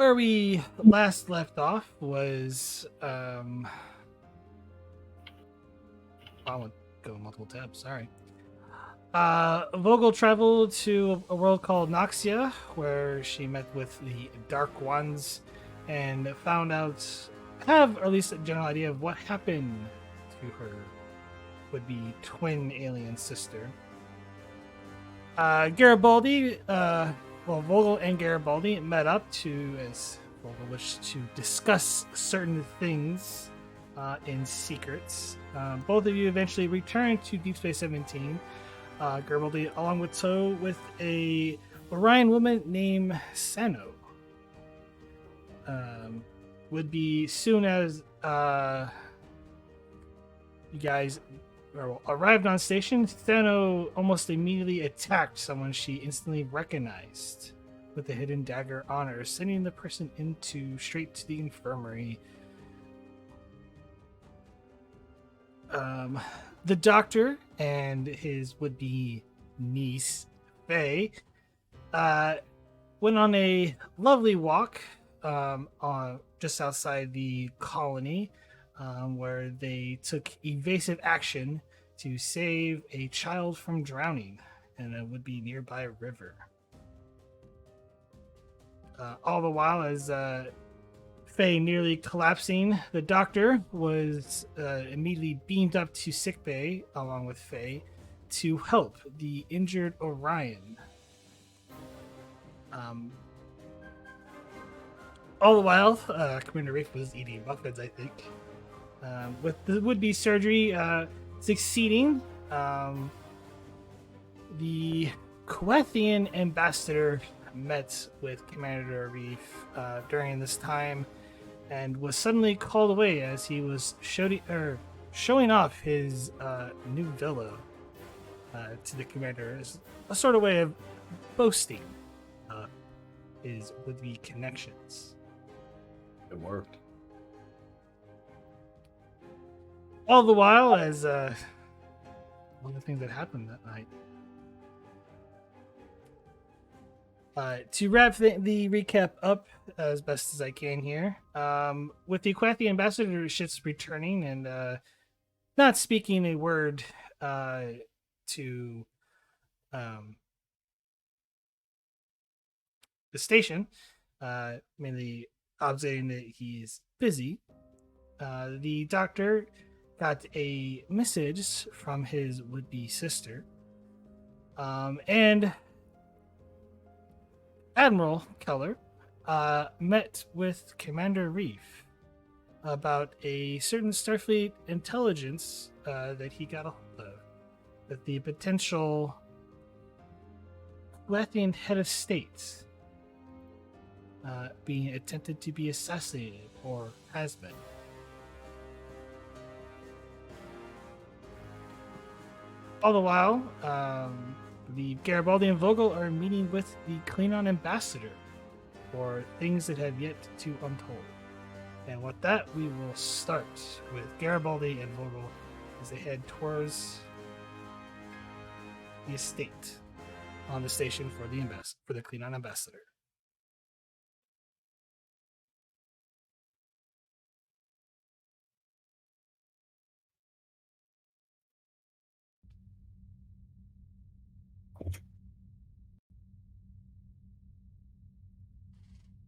Where we last left off was I won't go multiple tabs. Sorry. Vogel traveled to a world called Noxia, where she met with the Dark Ones and found out, have or at least a general idea of what happened to her would-be twin alien sister. Garibaldi, Vogel and Garibaldi met up to, as Vogel wished to discuss certain things in secrets. Both of you eventually returned to Deep Space 17. Garibaldi, along with a Orion woman named Sano. Would be soon as you guys arrived on station, Sano almost immediately attacked someone she instantly recognized with a hidden dagger on her, sending the person straight to the infirmary. The doctor and his would-be niece, Faye, went on a lovely walk just outside the colony, where they took evasive action to save a child from drowning in a would-be nearby river. All the while, as Faye nearly collapsing, the doctor was immediately beamed up to sickbay along with Faye to help the injured Orion. All the while, Commander Arif was eating muffins, I think. With the would-be surgery succeeding, the Kulathian Ambassador met with Commander Arif during this time and was suddenly called away as he was showing off his new villa to the commander as a sort of way of boasting his would-be connections. It worked. All the while, as one of the things that happened that night. To wrap the recap up as best as I can here, with the Kulathian Ambassador ships returning and not speaking a word to the station, mainly observing that he's busy, the doctor got a message from his would-be sister, and Admiral Keller met with Commander Arif about a certain Starfleet intelligence that he got a hold of, that the potential Kulathian head of state being attempted to be assassinated or has been. All the while, the Garibaldi and Vogel are meeting with the Klingon Ambassador for things that have yet to unfold. And with that, we will start with Garibaldi and Vogel as they head towards the estate on the station for the Klingon Ambassador.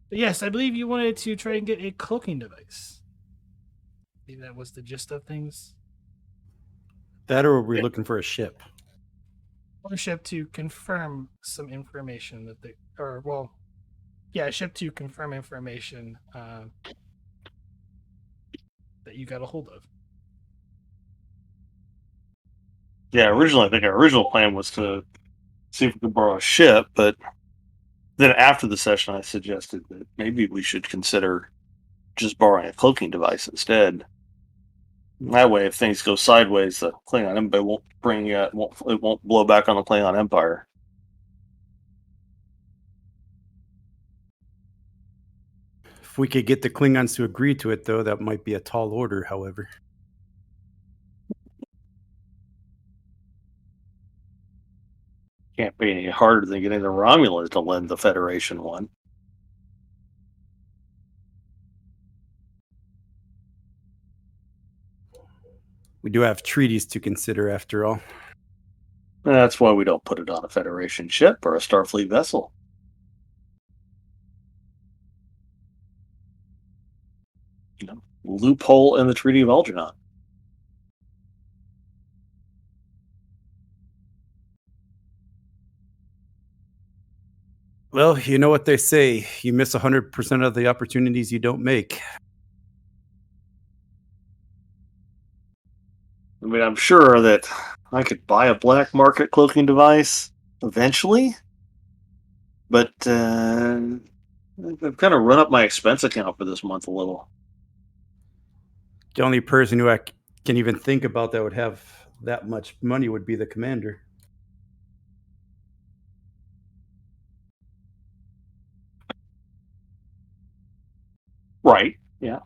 But yes, I believe you wanted to try and get a cloaking device. Maybe that was the gist of things. That, or we're looking for a ship. Or ship to confirm some information that a ship to confirm information that you got a hold of. Yeah, originally I think our original plan was to see if we could borrow a ship, but then after the session I suggested that maybe we should consider just borrowing a cloaking device instead. That way, if things go sideways, the Klingon Empire won't blow back on the Klingon Empire. If we could get the Klingons to agree to it, though, that might be a tall order, however. Can't be any harder than getting the Romulans to lend the Federation one. We do have treaties to consider, after all. That's why we don't put it on a Federation ship or a Starfleet vessel. Loophole in the Treaty of Algernon. Well, you know what they say. You miss 100% of the opportunities you don't make. I mean, I'm sure that I could buy a black market cloaking device eventually, but I've kind of run up my expense account for this month a little. The only person who I can even think about that would have that much money would be the commander. Right. Yeah.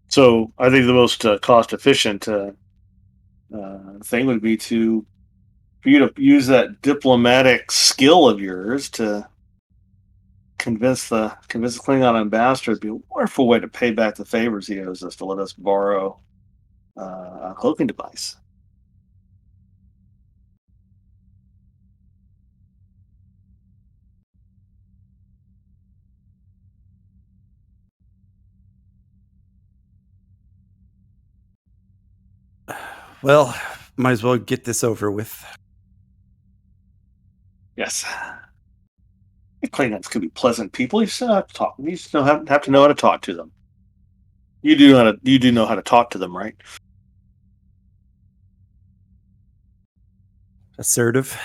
So I think the most cost efficient thing would be for you to use that diplomatic skill of yours to convince the Klingon ambassador to be a wonderful way to pay back the favors he owes us to let us borrow a cloaking device. Well, might as well get this over with. Yes. Klingons could be pleasant people. You still have to talk. You still have to know how to talk to them. You do know how to talk to them, right? Assertive.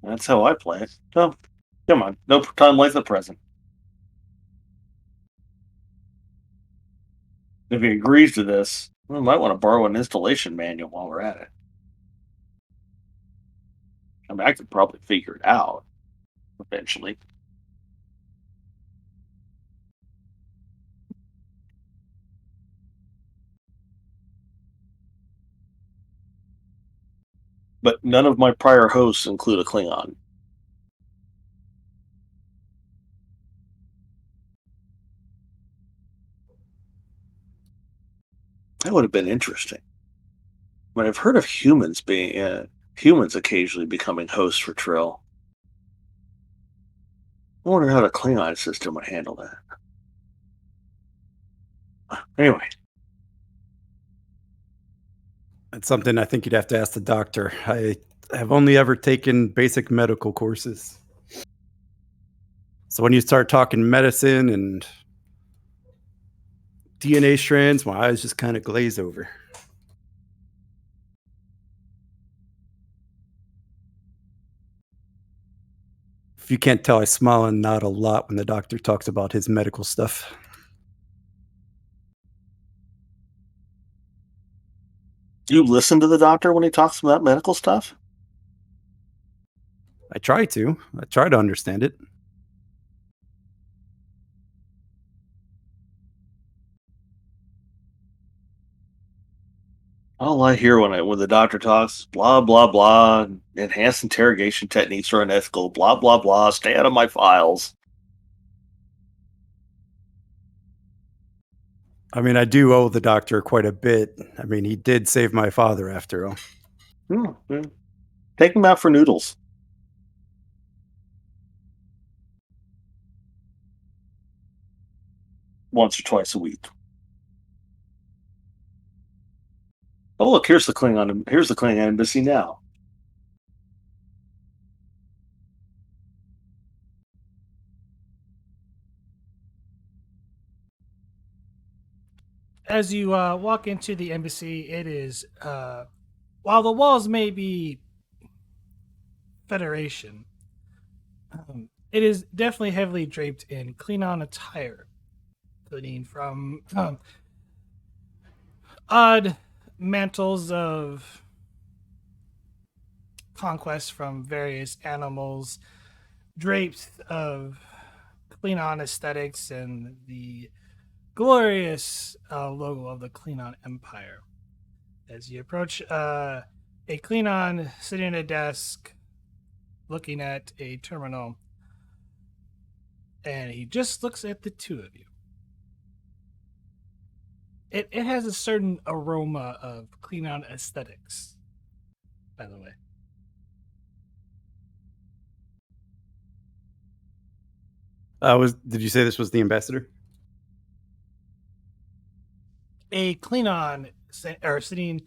That's how I play it. So, come on, no time like the present. If he agrees to this, we might want to borrow an installation manual while we're at it. I mean, I could probably figure it out eventually. But none of my prior hosts include a Klingon. That would have been interesting. But I've heard of humans occasionally becoming hosts for Trill. I wonder how the Klingon system would handle that. Anyway, That's something I think you'd have to ask the doctor. I have only ever taken basic medical courses. So when you start talking medicine and DNA strands, my eyes just kind of glaze over. If you can't tell, I smile and nod a lot when the doctor talks about his medical stuff. do you listen to the doctor when he talks about medical stuff? I try to. I try to understand it. All I hear when the doctor talks, blah blah blah, enhanced interrogation techniques are unethical, blah blah blah, stay out of my files. I mean, I do owe the doctor quite a bit. I mean, he did save my father after all. Yeah. Take him out for noodles once or twice a week. Oh look, here's the Klingon. Here's the Klingon embassy now. As you walk into the embassy, it is while the walls may be Federation, it is definitely heavily draped in Klingon attire, including from odd mantles of conquest from various animals, draped of Klingon aesthetics, and the glorious logo of the Klingon Empire. As you approach, a Klingon sitting at a desk looking at a terminal, and he just looks at the two of you. It has a certain aroma of Klingon aesthetics, by the way. Did you say this was the ambassador? A Klingon sitting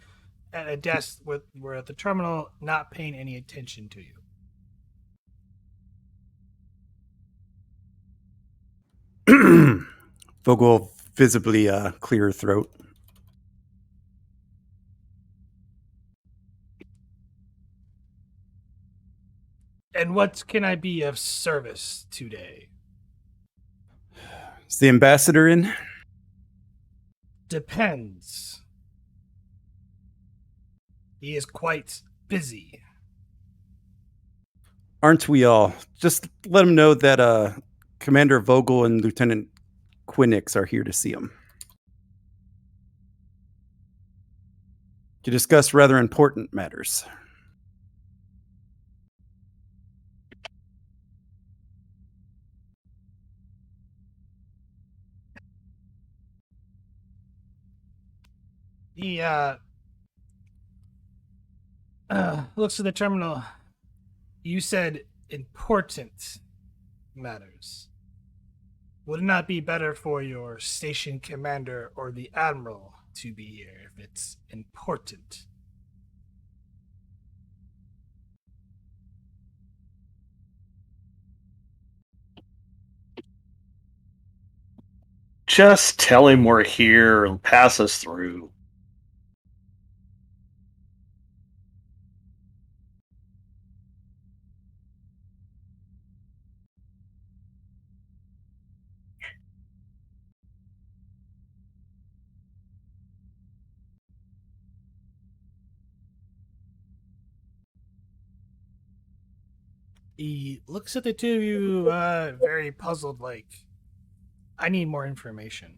at a desk were at the terminal, not paying any attention to you. Vogel visibly clear her throat. And what can I be of service today? Is the ambassador in? Depends. He is quite busy. Aren't we all? Just let him know that Commander Vogel and Lieutenant Quinnix are here to see him. To discuss rather important matters. He looks at the terminal. You said important matters. Would it not be better for your station commander or the admiral to be here if it's important? Just tell him we're here and pass us through. He looks at the two of you very puzzled, like, I need more information.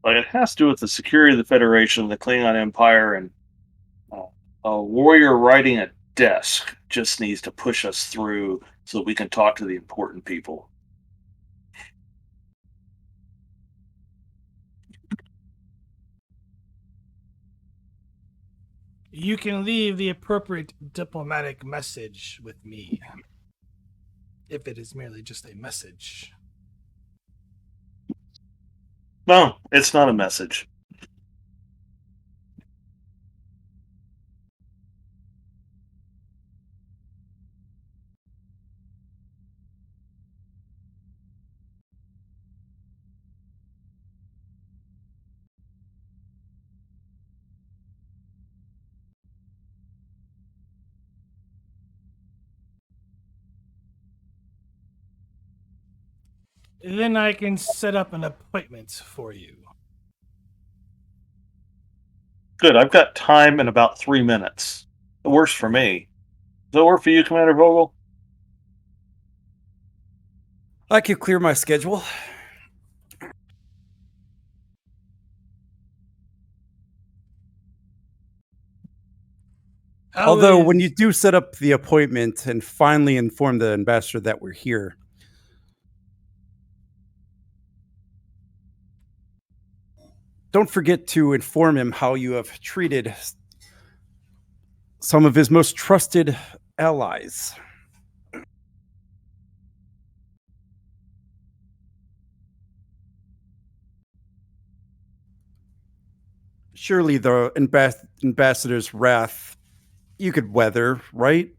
Like it has to do with the security of the Federation, the Klingon Empire, and uh, a warrior riding a desk just needs to push us through so that we can talk to the important people. You can leave the appropriate diplomatic message with me, if it is merely just a message. No, it's not a message. Then I can set up an appointment for you. Good, I've got time in about 3 minutes. It works for me. Does that work for you, Commander Vogel? I could clear my schedule. Although, when you do set up the appointment and finally inform the ambassador that we're here, don't forget to inform him how you have treated some of his most trusted allies. Surely the ambassador's wrath you could weather, right?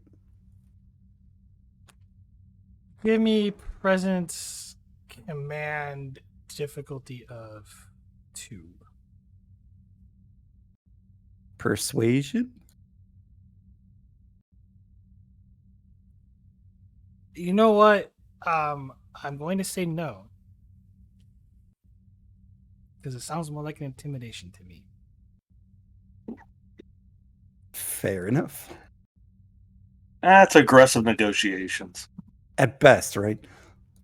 Give me presence command difficulty of 2. Persuasion? You know what? I'm going to say no. because it sounds more like an intimidation to me. Fair enough. That's aggressive negotiations. At best, right?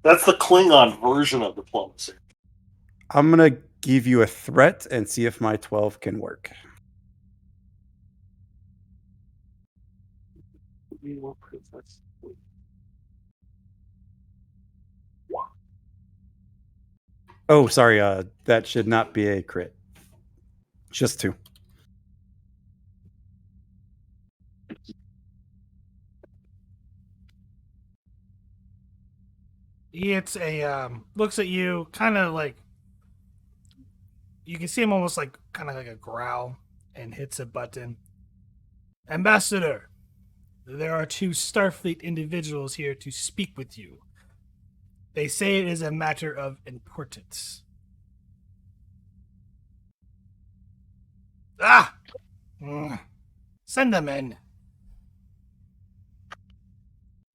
That's the Klingon version of diplomacy. I'm going to give you a threat and see if my 12 can work. Oh, sorry. That should not be a crit. Just 2. It's looks at you, kind of like, you can see him almost like kind of like a growl, and hits a button. Ambassador, there are 2 Starfleet individuals here to speak with you. They say it is a matter of importance. Ah! Send them in.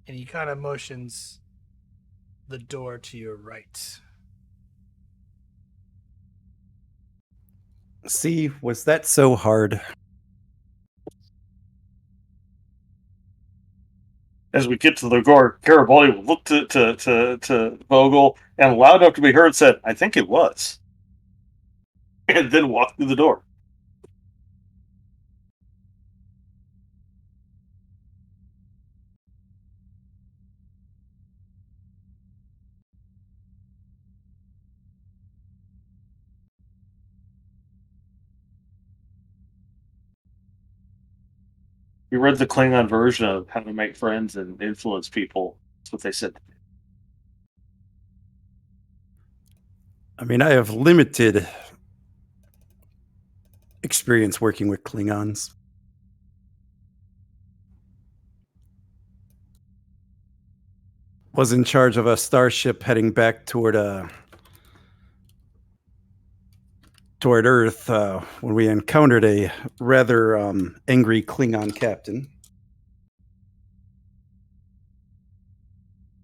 And he kind of motions the door to your right. See, was that so hard? As we get to the door, Garibaldi will look to Vogel and loud enough to be heard said, "I think it was," and then walk through the door. You read the Klingon version of How to Make Friends and Influence People. That's what they said. I mean, I have limited experience working with Klingons. Was in charge of a starship heading back toward Earth when we encountered a rather angry Klingon captain.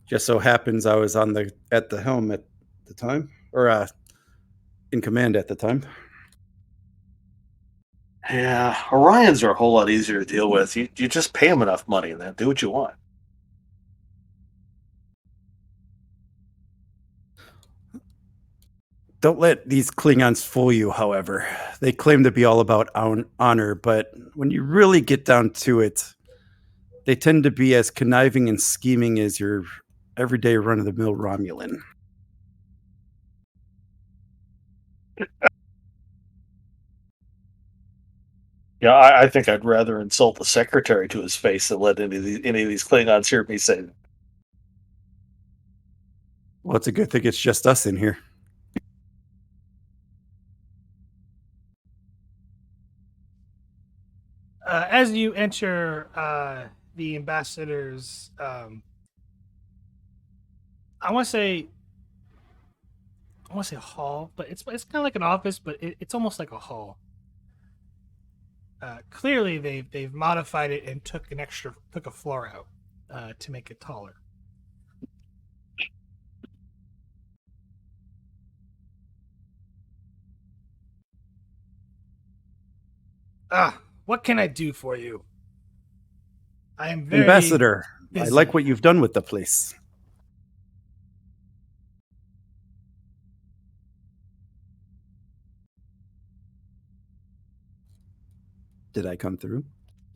Just so happens I was at the helm at the time, or in command at the time. Yeah, Orions are a whole lot easier to deal with. You just pay them enough money and they'll do what you want. Don't let these Klingons fool you, however. They claim to be all about honor, but when you really get down to it, they tend to be as conniving and scheming as your everyday run-of-the-mill Romulan. Yeah, I think I'd rather insult the secretary to his face than let any of these Klingons hear me say that. Well, it's a good thing it's just us in here. As you enter the ambassador's, I want to say hall, but it's kind of like an office, but it's almost like a hall. Clearly, they've modified it and took a floor out to make it taller. What can I do for you? I am very Ambassador, busy. I like what you've done with the place. Did I come through?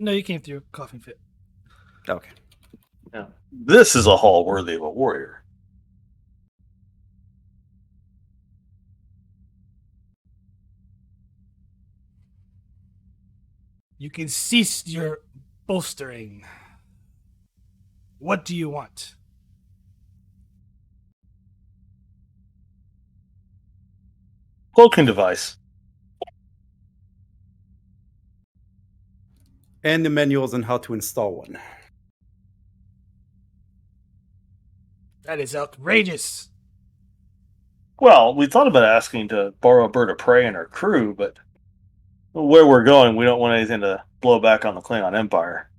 No, you came through. Coughing fit. Okay. Yeah. This is a hall worthy of a warrior. You can cease your bolstering. What do you want? Cloaking device. And the manuals on how to install one. That is outrageous. Well, we thought about asking to borrow a bird of prey in our crew, but where we're going, we don't want anything to blow back on the Klingon Empire.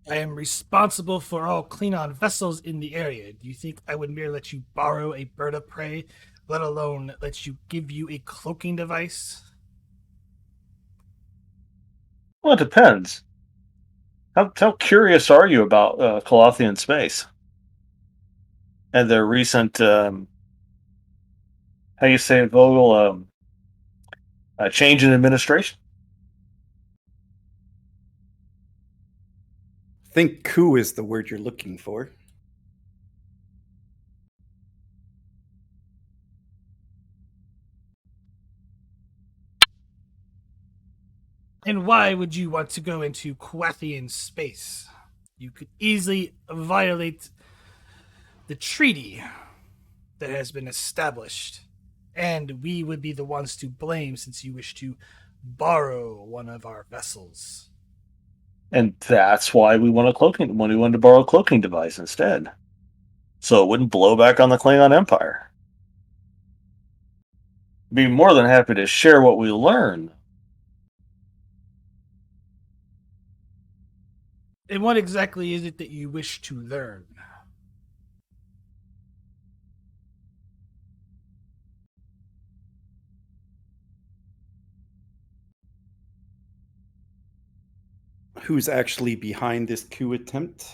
I am responsible for all Klingon vessels in the area. Do you think I would merely let you borrow a bird of prey, let alone let you give you a cloaking device? Well, it depends. How curious are you about Kulathian space and their recent, how you say it, Vogel, change in administration? Think coup is the word you're looking for. And why would you want to go into Kulathian space? You could easily violate the treaty that has been established, and we would be the ones to blame since you wish to borrow one of our vessels. And that's why when we wanted to borrow a cloaking device instead. So it wouldn't blow back on the Klingon Empire. Be more than happy to share what we learn. And what exactly is it that you wish to learn? Who's actually behind this coup attempt?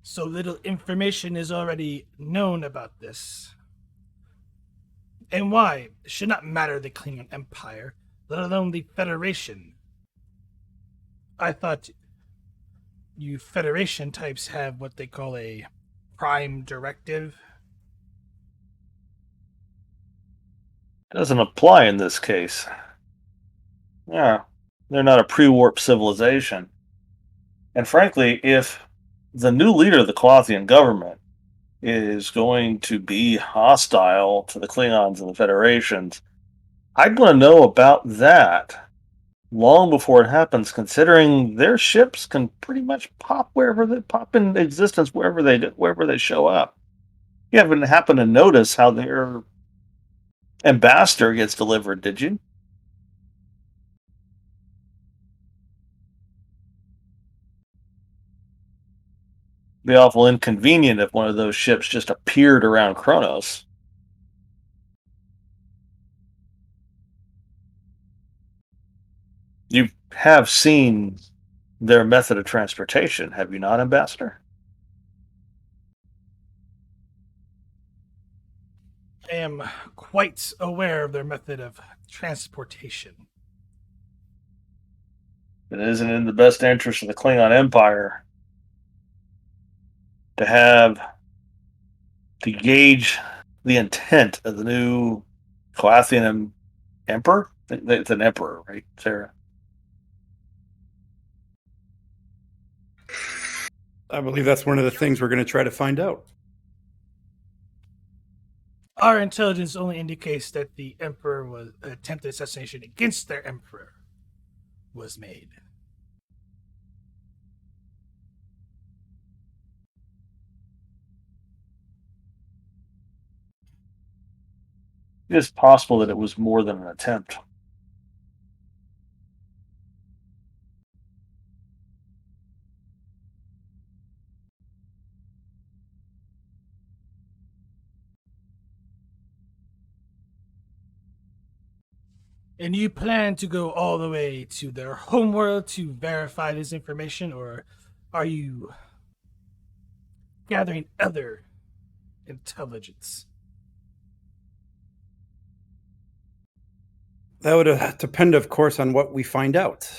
So little information is already known about this. And why? It should not matter the Klingon Empire, let alone the Federation. I thought you Federation types have what they call a prime directive. It doesn't apply in this case. Yeah, they're not a pre-warp civilization. And frankly, if the new leader of the Kulathian government is going to be hostile to the Klingons and the Federations, I'd want to know about that long before it happens, considering their ships can pretty much pop in existence wherever they show up. You haven't happened to notice how their ambassador gets delivered, did you? Be awful inconvenient if one of those ships just appeared around Kronos. You have seen their method of transportation, have you not, Ambassador? I am quite aware of their method of transportation. It isn't in the best interest of the Klingon Empire to have to gauge the intent of the new Kulathian emperor. It's an emperor, right, Sarah? I believe that's one of the things we're going to try to find out. Our intelligence only indicates that the Emperor was attempted assassination against their Emperor was made. It is possible that it was more than an attempt. And you plan to go all the way to their homeworld to verify this information, or are you gathering other intelligence? That would depend, of course, on what we find out.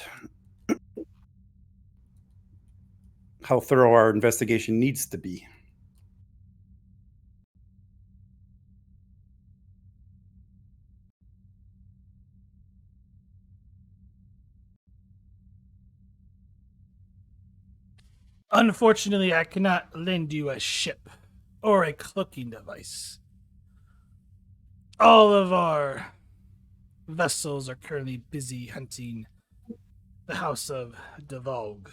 How thorough our investigation needs to be. Unfortunately, I cannot lend you a ship or a cloaking device. All of our vessels are currently busy hunting the House of Devog.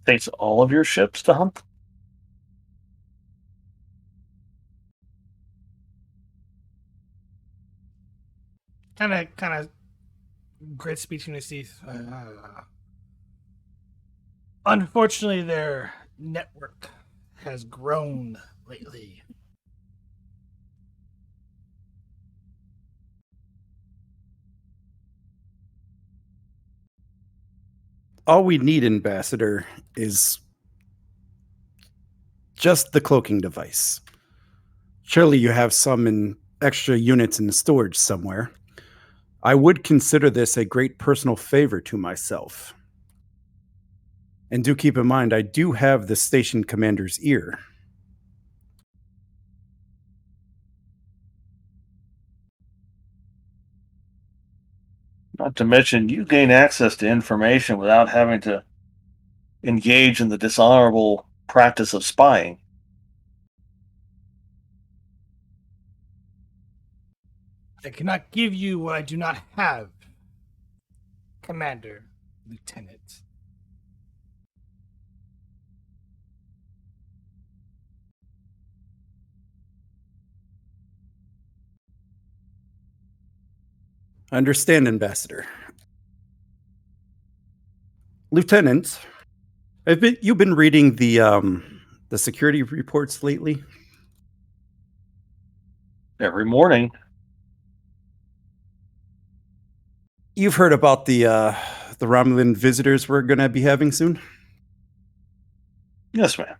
Takes all of your ships to hunt? Kind of grits between his teeth. Unfortunately, their network has grown lately. All we need, Ambassador, is just the cloaking device. Surely you have some in extra units in storage somewhere. I would consider this a great personal favor to myself. And do keep in mind, I do have the station commander's ear. Not to mention, you gain access to information without having to engage in the dishonorable practice of spying. I cannot give you what I do not have, Commander, Lieutenant. Understand, Ambassador. Lieutenant, you've been reading the security reports lately? Every morning. You've heard about the Romulan visitors we're going to be having soon? Yes, ma'am.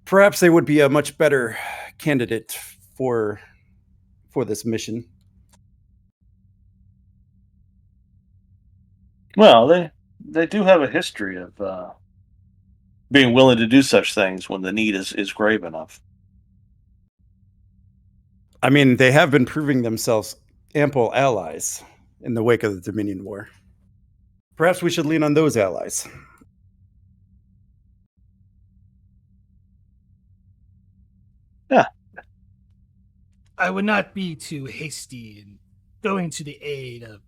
Perhaps they would be a much better candidate for this mission. Well, they do have a history of being willing to do such things when the need is grave enough. I mean, they have been proving themselves ample allies in the wake of the Dominion War. Perhaps we should lean on those allies. Yeah. I would not be too hasty in going to the aid of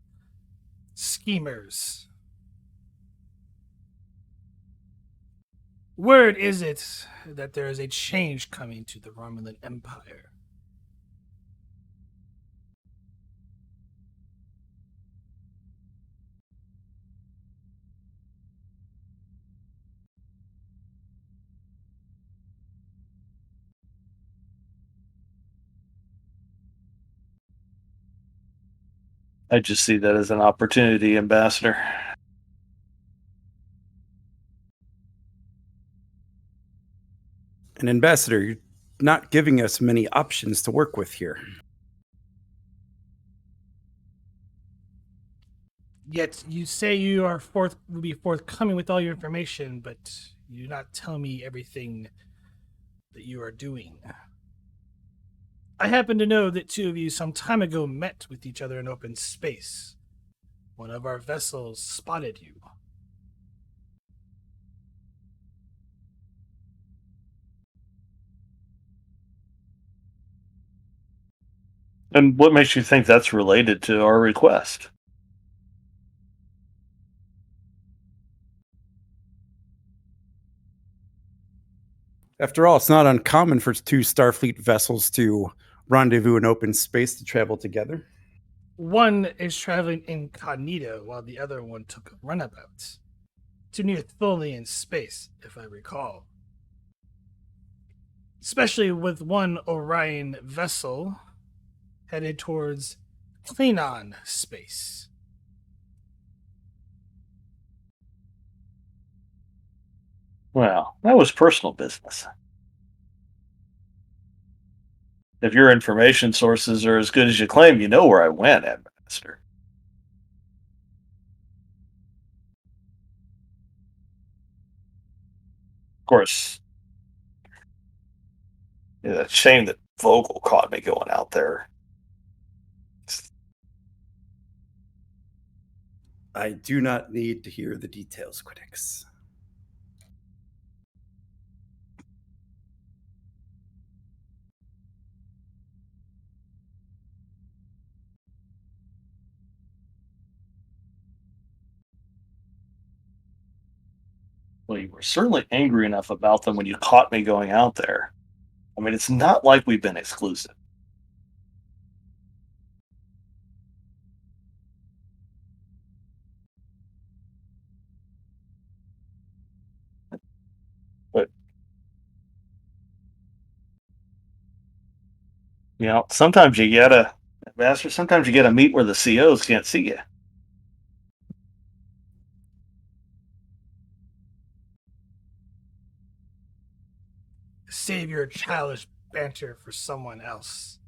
schemers. Word is it that there is a change coming to the Romulan Empire. I just see that as an opportunity, Ambassador. And Ambassador, you're not giving us many options to work with here. Yet you say you are will be forthcoming with all your information, but you do not tell me everything that you are doing. I happen to know that two of you some time ago met with each other in open space. One of our vessels spotted you. And what makes you think that's related to our request? After all, it's not uncommon for two Starfleet vessels to rendezvous in open space to travel together. One is traveling incognito while the other one took a runabout to near Tholian space, if I recall. Especially with one Orion vessel headed towards Klingon space. Well, that was personal business. If your information sources are as good as you claim, you know where I went, Ambassador. Of course, it's a shame that Vogel caught me going out there. I do not need to hear the details, critics. Well, you were certainly angry enough about them when you caught me going out there. I mean, it's not like we've been exclusive. But sometimes you gotta, Master. Sometimes you gotta meet where the COs can't see you. Save your childish banter for someone else.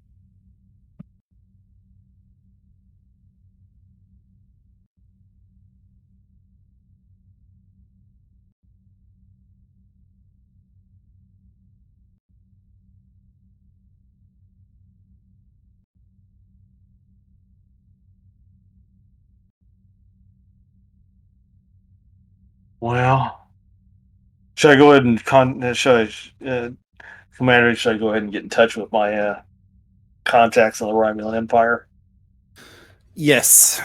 Well, should I go ahead and should Commander? Should I go ahead and get in touch with my contacts in the Romulan Empire? Yes.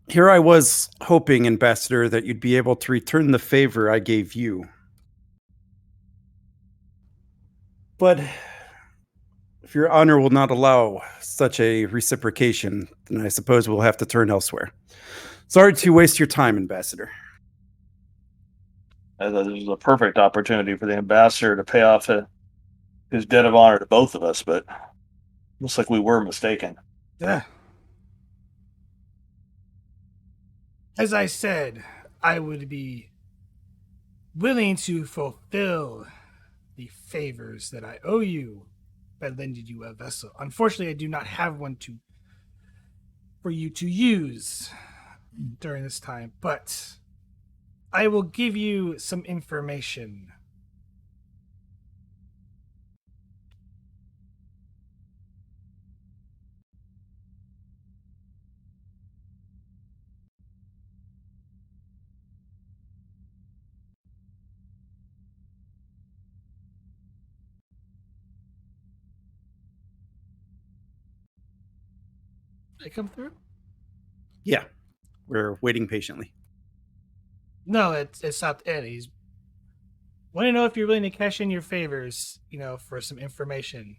Here I was hoping, Ambassador, that you'd be able to return the favor I gave you. But if your honor will not allow such a reciprocation, then I suppose we'll have to turn elsewhere. Sorry to waste your time, Ambassador. This was a perfect opportunity for the ambassador to pay off his debt of honor to both of us, but looks like we were mistaken. Yeah. As I said, I would be willing to fulfill the favors that I owe you by lending you a vessel. Unfortunately, I do not have one for you to use during this time, but I will give you some information. I come through? Yeah, we're waiting patiently. No, it's not Ed. He's want to know if you're willing to cash in your favors, for some information.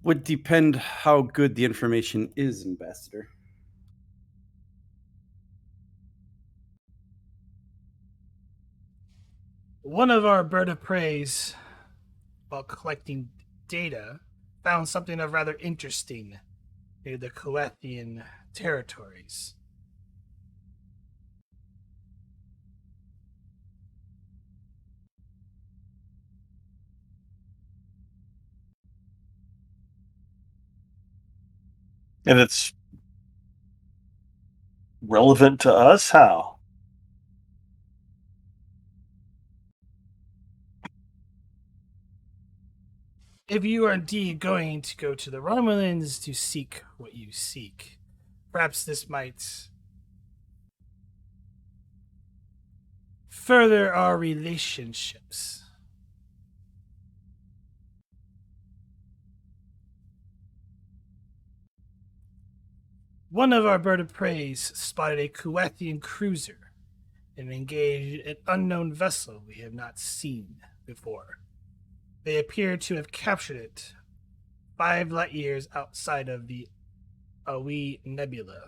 Would depend how good the information is, Ambassador. One of our bird of preys, while collecting data, found something of rather interesting near the Kulathian territories. And it's relevant to us? How? If you are indeed going to go to the Romulans to seek what you seek, perhaps this might further our relationships. One of our bird of preys spotted a Kulathian cruiser and engaged an unknown vessel we have not seen before. They appear to have captured it 5 light years outside of the Awi Nebula.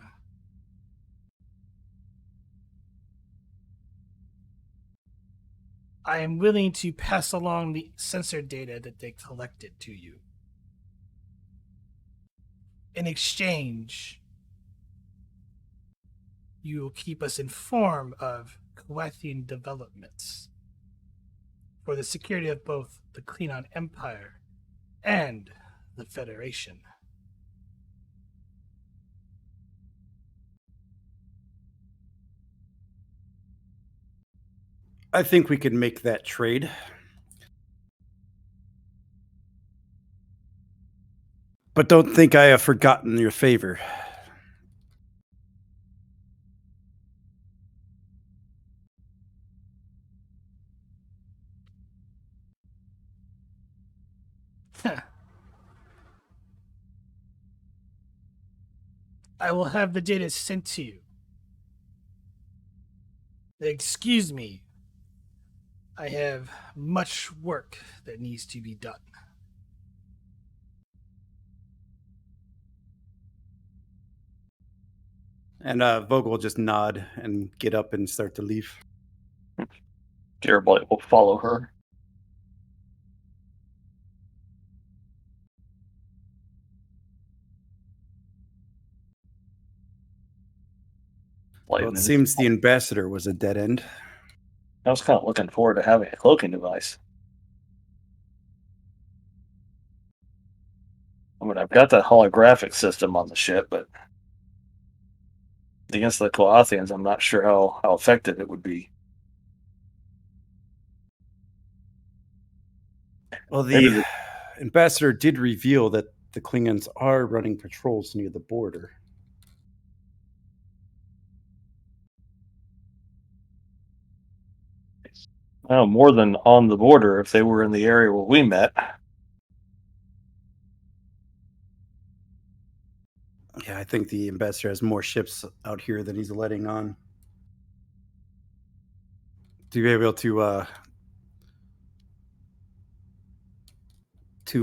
I am willing to pass along the sensor data that they collected to you. In exchange, you will keep us informed of Kulathian developments for the security of both the Klingon Empire and the Federation. I think we could make that trade. But don't think I have forgotten your favor. I will have the data sent to you. Excuse me. I have much work that needs to be done. And Vogel will just nod and get up and start to leave. Garibaldi will follow her. Well, it seems the ambassador was a dead end. I was kind of looking forward to having a cloaking device. I mean, I've got that holographic system on the ship, but against the Kulathians, I'm not sure how effective it would be. Well, the ambassador did reveal that the Klingons are running patrols near the border. Oh, more than on the border if they were in the area where we met. Yeah, I think the ambassador has more ships out here than he's letting on. To be able to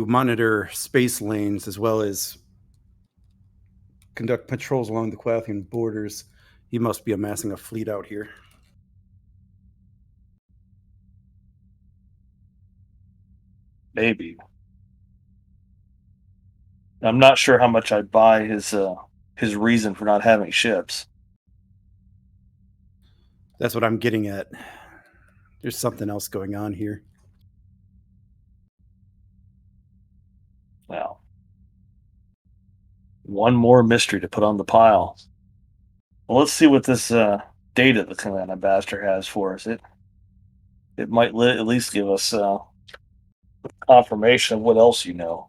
monitor space lanes as well as conduct patrols along the Kulathian borders, he must be amassing a fleet out here. Maybe. I'm not sure how much I'd buy his reason for not having ships. That's what I'm getting at. There's something else going on here. Well, one more mystery to put on the pile. Well, let's see what this data the Klingon Ambassador has for us. It might at least give us confirmation of what else you know.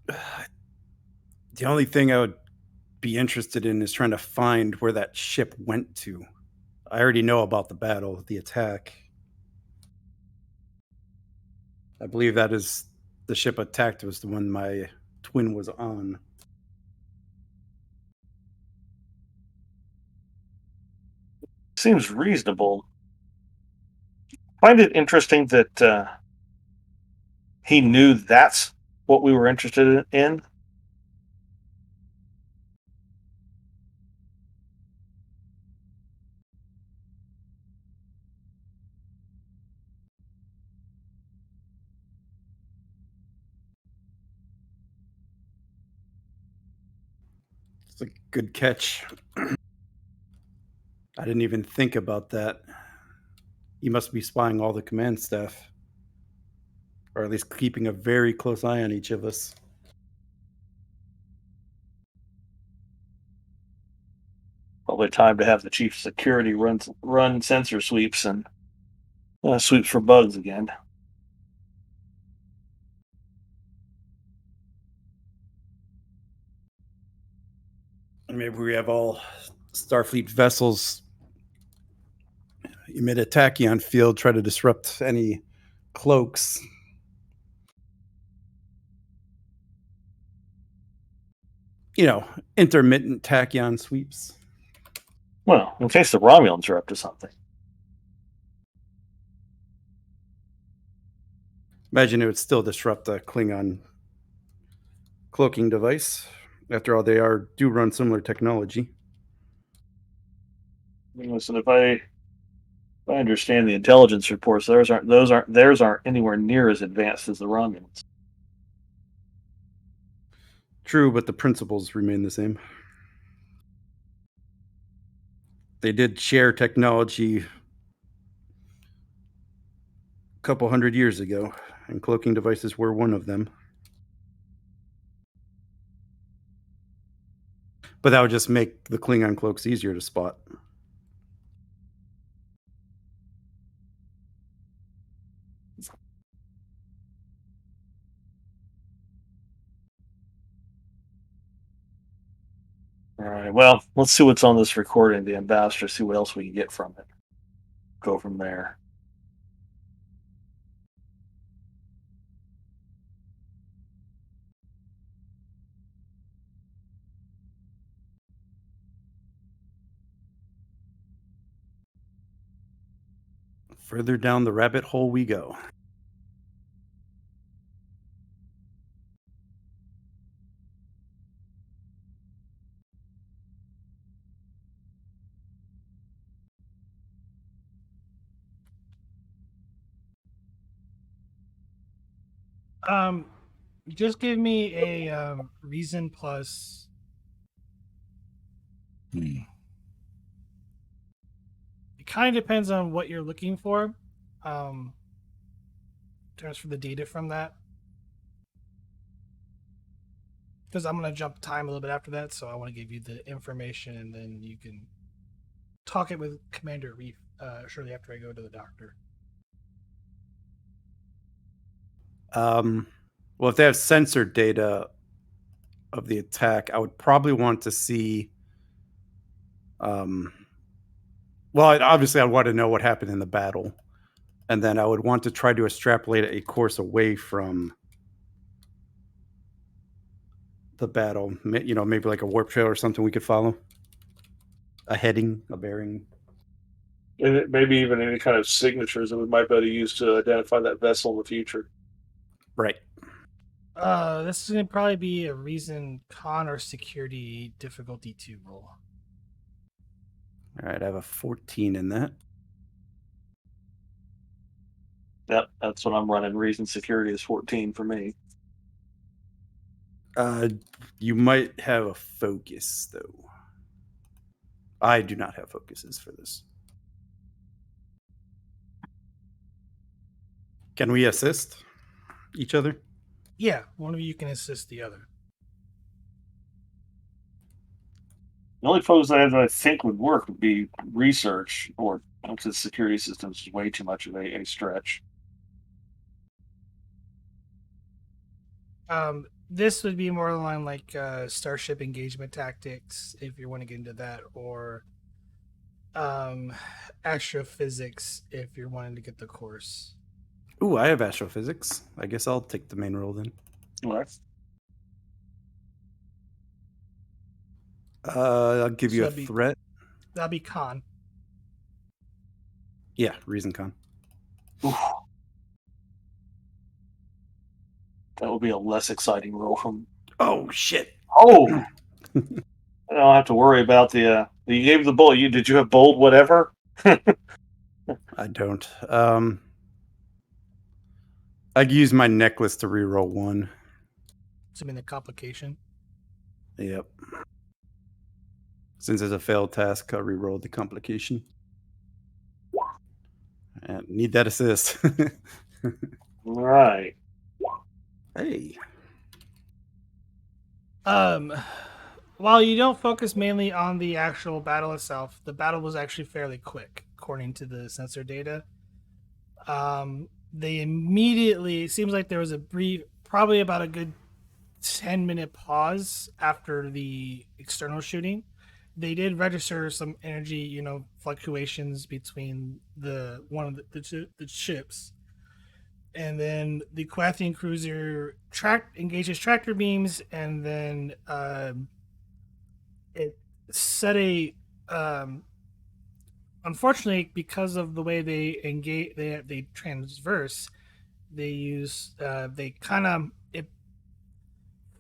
The only thing I would be interested in is trying to find where that ship went to. I already know about the battle, the attack. I believe that is the ship attacked was the one my twin was on. Seems reasonable. Find it interesting that he knew that's what we were interested in. It's a good catch. I didn't even think about that. He must be spying all the command staff, or at least keeping a very close eye on each of us. Probably time to have the chief of security run sensor sweeps and sweeps for bugs again. Maybe we have all Starfleet vessels emit a tachyon field, try to disrupt any cloaks. You know, intermittent tachyon sweeps. Well, in case the Romulans are up to something. Imagine it would still disrupt a Klingon cloaking device. After all, they do run similar technology. Listen, if I understand the intelligence reports, theirs aren't anywhere near as advanced as the Romulans. True, but the principles remain the same. They did share technology a couple hundred years ago, and cloaking devices were one of them. But that would just make the Klingon cloaks easier to spot. All right. Well, let's see what's on this recording, the ambassador. See what else we can get from it. Go from there. Further down the rabbit hole we go. Um, just give me a reason plus. It kind of depends on what you're looking for. In terms for the data from that, because I'm gonna jump time a little bit after that, so I want to give you the information, and then you can talk it with Commander Arif shortly after I go to the doctor. Well, if they have sensor data of the attack, I would probably want to see. Obviously, I'd want to know what happened in the battle, and then I would want to try to extrapolate a course away from the battle. Maybe like a warp trail or something we could follow. A heading, a bearing. And maybe even any kind of signatures that we might be able to use to identify that vessel in the future. Right. This is gonna probably be a reason con or security difficulty 2 roll. All right, I have a 14 in that. Yep, that's what I'm running. Reason security is 14 for me. You might have a focus, though. I do not have focuses for this. Can we assist each other? Yeah, one of you can assist the other. The only focus that I think would work would be research, or because security systems is way too much of a stretch. This would be more along like starship engagement tactics, if you want to get into that, or astrophysics, if you're wanting to get the course. Ooh, I have astrophysics. I guess I'll take the main role then. What? I'll give you a that'd threat. That'd be con. Yeah, reason con. Oof. That would be a less exciting role from. Oh shit! Oh, I don't have to worry about the. You gave the bold. Did you have bold whatever? I don't. I'd use my necklace to reroll one. Assuming the complication. Yep. Since it's a failed task, I rerolled the complication. And need that assist. All right. Hey. While you don't focus mainly on the actual battle itself, the battle was actually fairly quick, according to the sensor data. They immediately, it seems like there was a brief, probably about a good 10-minute pause after the external shooting. They did register some energy, fluctuations between the ships, and then the Kulathian cruiser engages tractor beams, and then it set a. Unfortunately, because of the way they engage, they transverse. They kind of it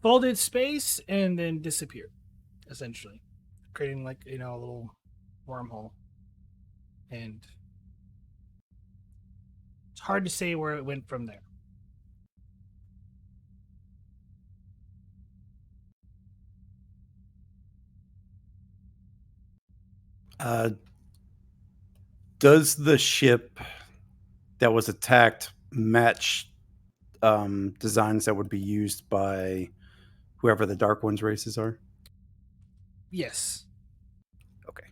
folded space and then disappeared, essentially, creating like a little wormhole, and it's hard to say where it went from there. Does the ship that was attacked match designs that would be used by whoever the Dark Ones races are? Yes. Okay.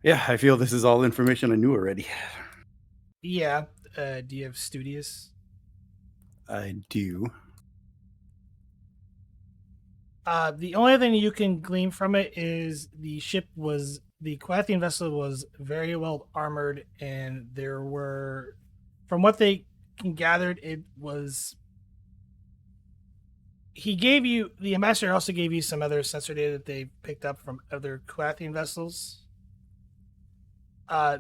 Yeah, I feel this is all information I knew already. Yeah. Do you have Studious? I do. The only thing you can glean from it is the Kulathian vessel was very well armored, and there were from what they gathered, it was. He gave you the ambassador also gave you some other sensor data that they picked up from other Kulathian vessels.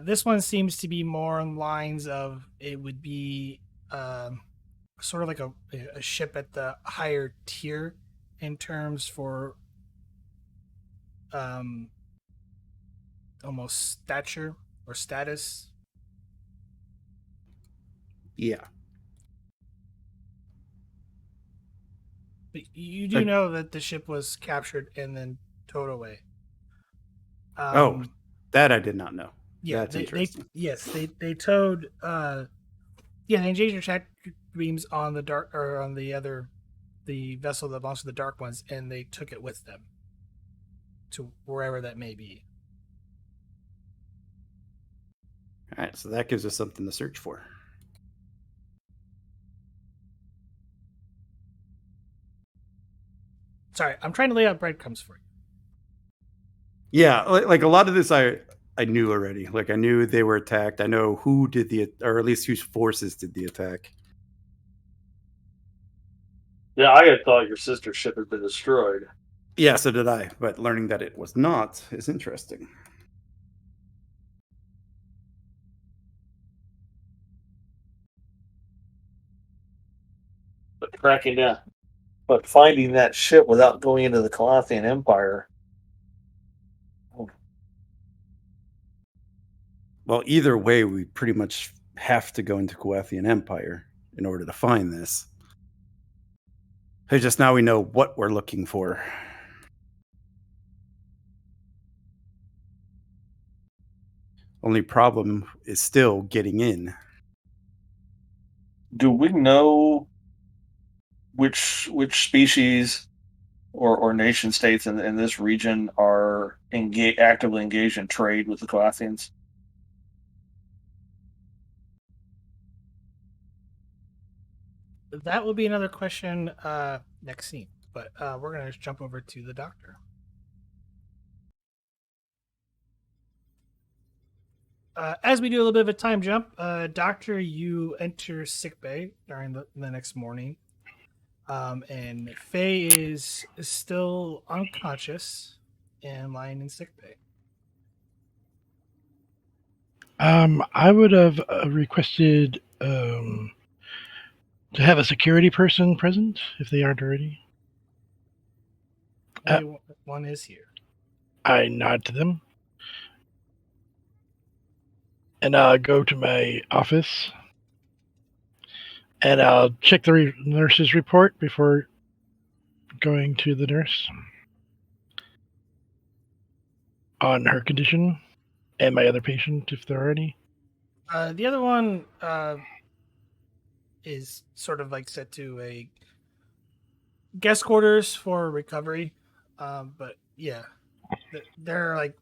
This one seems to be more on lines of it would be sort of like a ship at the higher tier in terms for almost stature or status. Yeah. But you do know that the ship was captured and then towed away. That I did not know. Yeah, That's interesting. They towed. They engaged their track beams on the dark or on the vessel that belongs to the Dark Ones, and they took it with them to wherever that may be. All right, so that gives us something to search for. Sorry, I'm trying to lay out breadcrumbs for you. Yeah, like a lot of this I knew already. Like I knew they were attacked. I know who did or at least whose forces did the attack. Yeah, I had thought your sister's ship had been destroyed. Yeah, so did I. But learning that it was not is interesting. But finding that ship without going into the Kulathian Empire. Well, either way, we pretty much have to go into Kulathian Empire in order to find this. Hey, just now we know what we're looking for. Only problem is still getting in. Do we know which species or nation states in this region are actively engaged in trade with the Kulathians? That will be another question next scene, but we're going to jump over to the doctor. As we do a little bit of a time jump, Doctor, you enter sickbay during the next morning, and Faye is still unconscious and lying in sickbay. I would have requested to have a security person present if they aren't already. One is here. I nod to them. And I'll go to my office. And I'll check the nurse's report before going to the nurse on her condition and my other patient, if there are any. The other one is sort of like set to a guest quarters for recovery. But yeah, they're like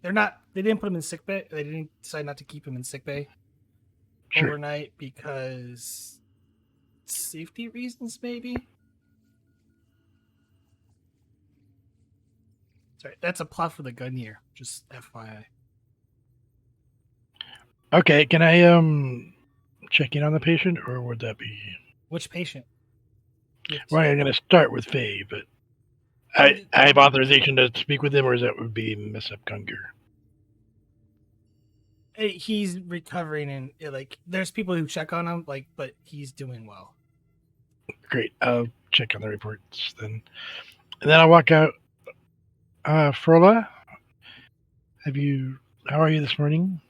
they're not. They didn't put him in sick bay. They didn't decide not to keep him in sick bay overnight because safety reasons, maybe. Sorry, that's a plot for the gun here. Just FYI. Okay, can I check in on the patient, or would that be which patient? Well, I'm going to start with Faye, but I have authorization to speak with him, or that would be Miss Upgunger. He's recovering, and like there's people who check on him, like, but he's doing well. Great, I'll check on the reports then, and then I'll walk out. Frola, how are you this morning?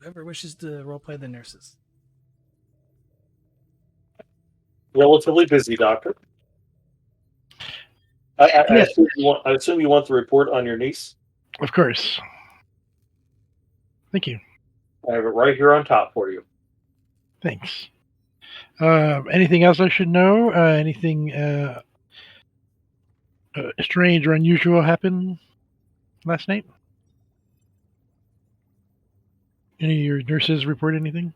Whoever wishes to roleplay the nurses. Relatively busy, Doctor. I assume you want the report on your niece? Of course. Thank you. I have it right here on top for you. Thanks. Anything else I should know? Anything strange or unusual happen last night? Any of your nurses report anything?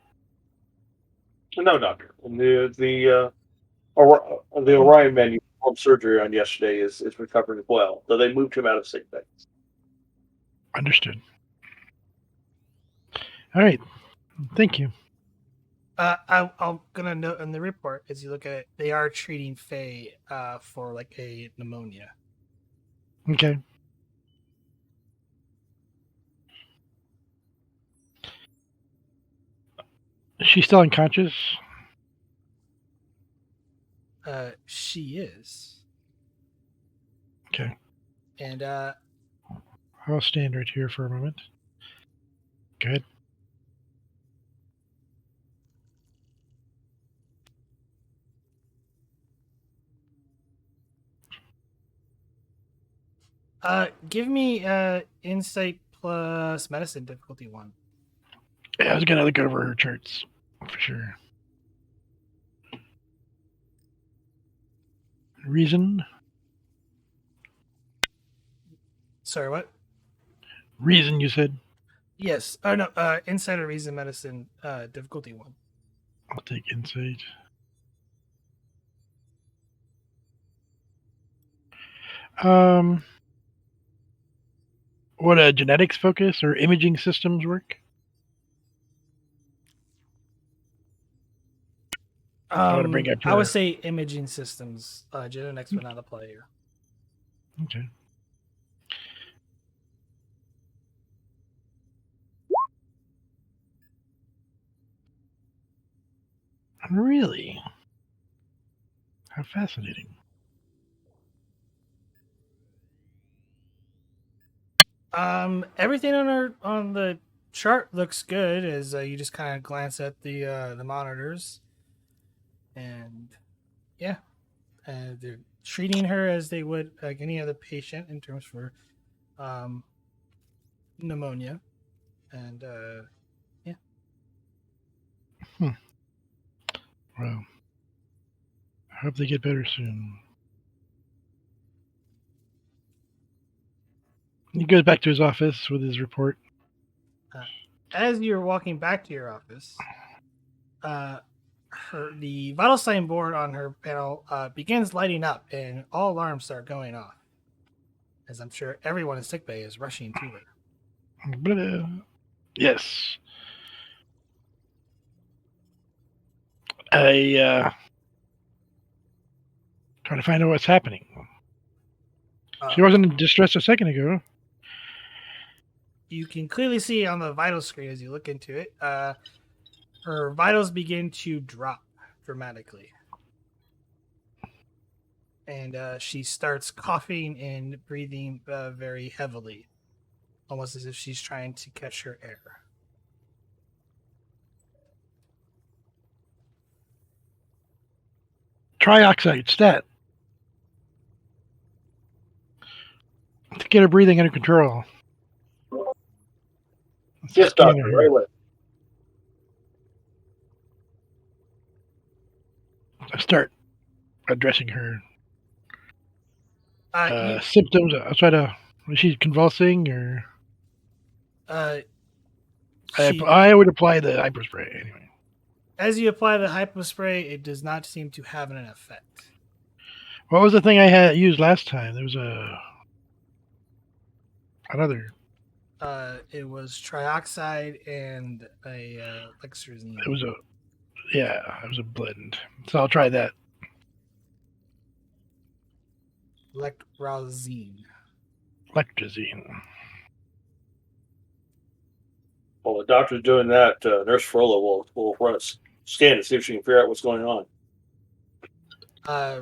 No, Doctor. The Orion menu performed surgery on yesterday is recovering well, though they moved him out of sick bay. Understood. All right. Thank you. I'm gonna note in the report as you look at it, they are treating Faye for like a pneumonia. Okay. Is she still unconscious? She is. Okay. And I'll stand right here for a moment. Go ahead. give me insight plus medicine difficulty 1. Yeah, I was gonna look over her charts for sure. Reason. Sorry, what? Reason, you said. Yes. Oh no. Insight or reason medicine difficulty 1. I'll take insight. Would a genetics focus or imaging systems work? I want to bring up I would her. say imaging systems. Genetics would not apply here. Okay. Really? How fascinating. Everything on the chart looks good as you just kind of glance at the monitors, and yeah, they're treating her as they would like any other patient in terms for um, pneumonia, and yeah. Well, I hope they get better soon. He goes back to his office with his report. As you're walking back to your office, the vital sign board on her panel begins lighting up, and all alarms start going off. As I'm sure everyone in sickbay is rushing to her. Blah. Yes. I try to find out what's happening. She wasn't in distress a second ago. You can clearly see on the vital screen as you look into it, her vitals begin to drop dramatically. And she starts coughing and breathing very heavily, almost as if she's trying to catch her air. Trioxide, stat. To get her breathing under control. Yes, doctor, right away. I start addressing her You, symptoms. I'll try to. Was she convulsing or? I would apply the hyperspray anyway. As you apply the hypospray, it does not seem to have an effect. What was the thing I had used last time? There was another. It was trioxide and a lexerzine. It was a blend. So I'll try that. Lexerzine. While the doctor's doing that, Nurse Frola will run a scan to see if she can figure out what's going on.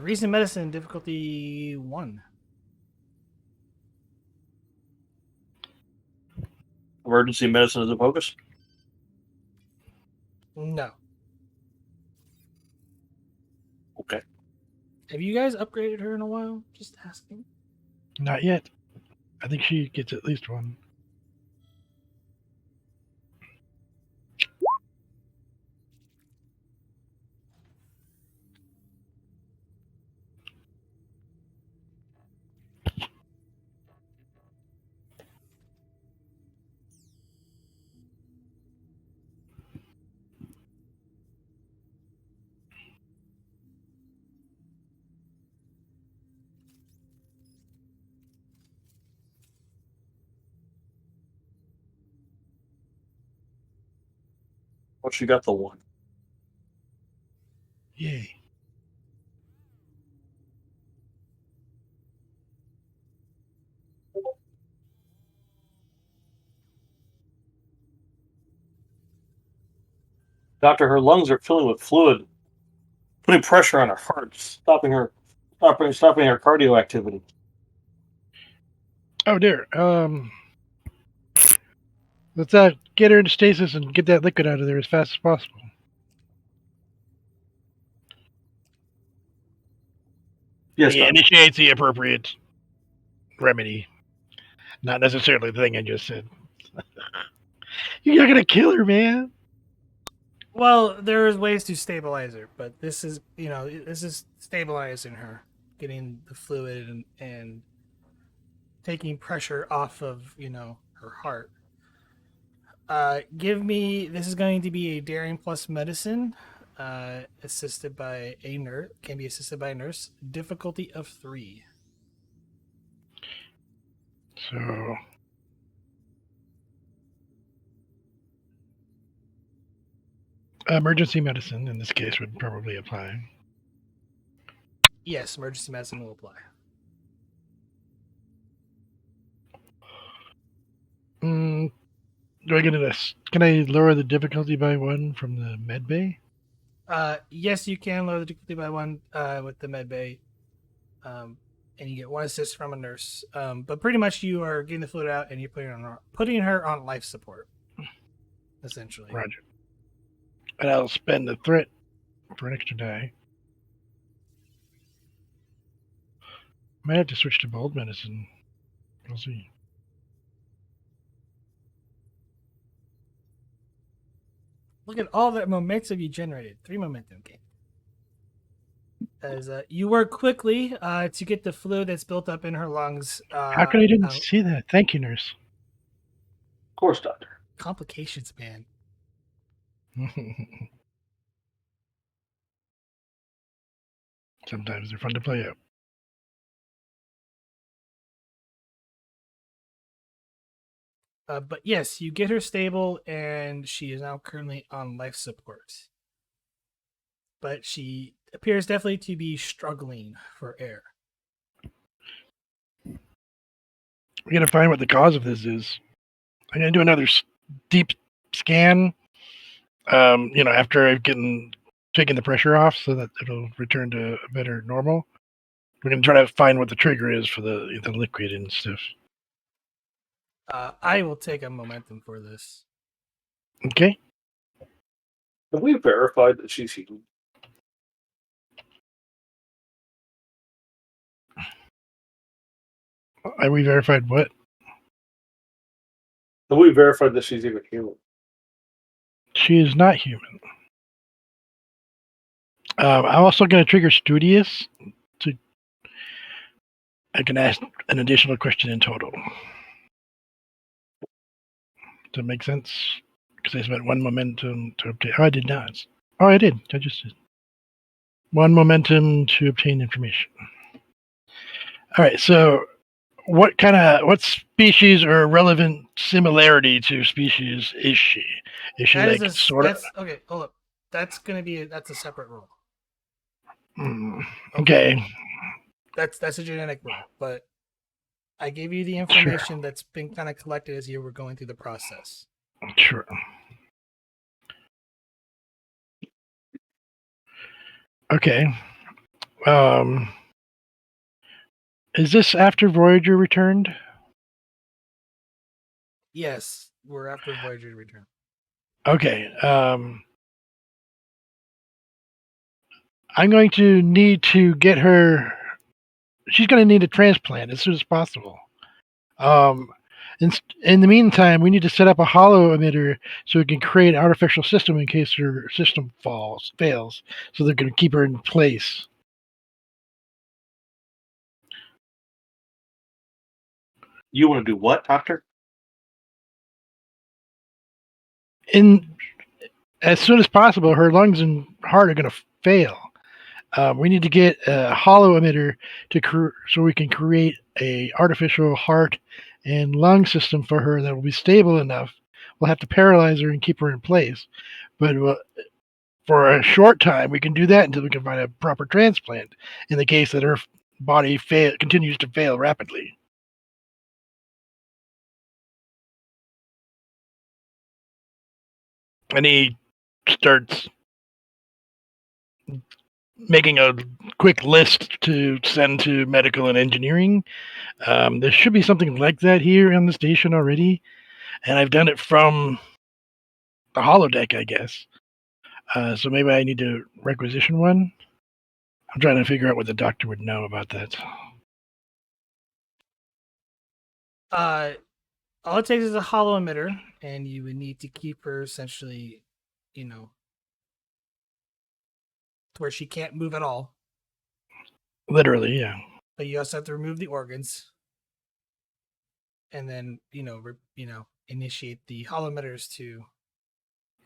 Reason medicine difficulty 1. Emergency medicine is a focus? No. Okay. Have you guys upgraded her in a while? Just asking. Not yet. I think she gets at least one. Well, she got the one. Yay. Doctor, her lungs are filling with fluid, putting pressure on her heart, stopping her cardio activity. Oh dear. Let's get her into stasis and get that liquid out of there as fast as possible. Yes, He Doctor. initiates the appropriate remedy. Not necessarily the thing I just said. You're not gonna kill her, man. Well, there's ways to stabilize her, but this is stabilizing her, getting the fluid and taking pressure off of her heart. This is going to be a daring plus medicine, assisted by a nurse. Can be assisted by a nurse. Difficulty of 3. So emergency medicine in this case would probably apply. Yes, emergency medicine will apply. Do I get this? Can I lower the difficulty by 1 from the med bay? Yes, you can lower the difficulty by 1 with the med bay, and you get 1 assist from a nurse. But pretty much you are getting the fluid out and you're putting her on life support, essentially. Roger. And I'll spend the threat for an extra die. Might have to switch to bold medicine. We'll see. Look at all that momentum you generated. 3 momentum, okay. As you work quickly to get the fluid that's built up in her lungs. How come I didn't see that? Thank you, nurse. Of course, Doctor. Complications, man. Sometimes they're fun to play out. But yes, you get her stable, and she is now currently on life support. But she appears definitely to be struggling for air. We gotta find what the cause of this is. I'm gonna do another deep scan. After I've taken the pressure off, so that it'll return to a better normal. We're gonna try to find what the trigger is for the liquid and stuff. I will take a momentum for this. Okay. Have we verified that she's human? Have we verified what? Have we verified that she's even human? She is not human. I'm also going to trigger Studious. I can ask an additional question in total. Does that make sense? Because I spent 1 momentum to obtain. Oh, I did not. Oh, I did. I just did. 1 momentum to obtain information. All right. So, what species or relevant similarity to species is she? Is she That like is sort of? Okay, hold up. That's a separate role. Okay. That's a genetic role, but I gave you the information that's been kind of collected as you were going through the process. Sure. Okay. Is this after Voyager returned? Yes, we're after Voyager return. Okay. I'm going to need to get her. She's going to need a transplant as soon as possible. In the meantime, we need to set up a hollow emitter so we can create an artificial system in case her system fails. So they're going to keep her in place. You want to do what, Doctor? As soon as possible, her lungs and heart are going to fail. We need to get a hollow emitter so we can create a artificial heart and lung system for her that will be stable enough we'll have to paralyze her and keep her in place. But for a short time, we can do that until we can find a proper transplant. In the case that her body continues to fail rapidly. And he starts making a quick list to send to medical and engineering. There should be something like that here on the station already, and I've done it from the holodeck, I guess. So maybe I need to requisition one. I'm trying to figure out what the doctor would know about that. All it takes is a hollow emitter, and you would need to keep her essentially, to where she can't move at all. Literally, yeah. But you also have to remove the organs, and then initiate the hollow emitters to.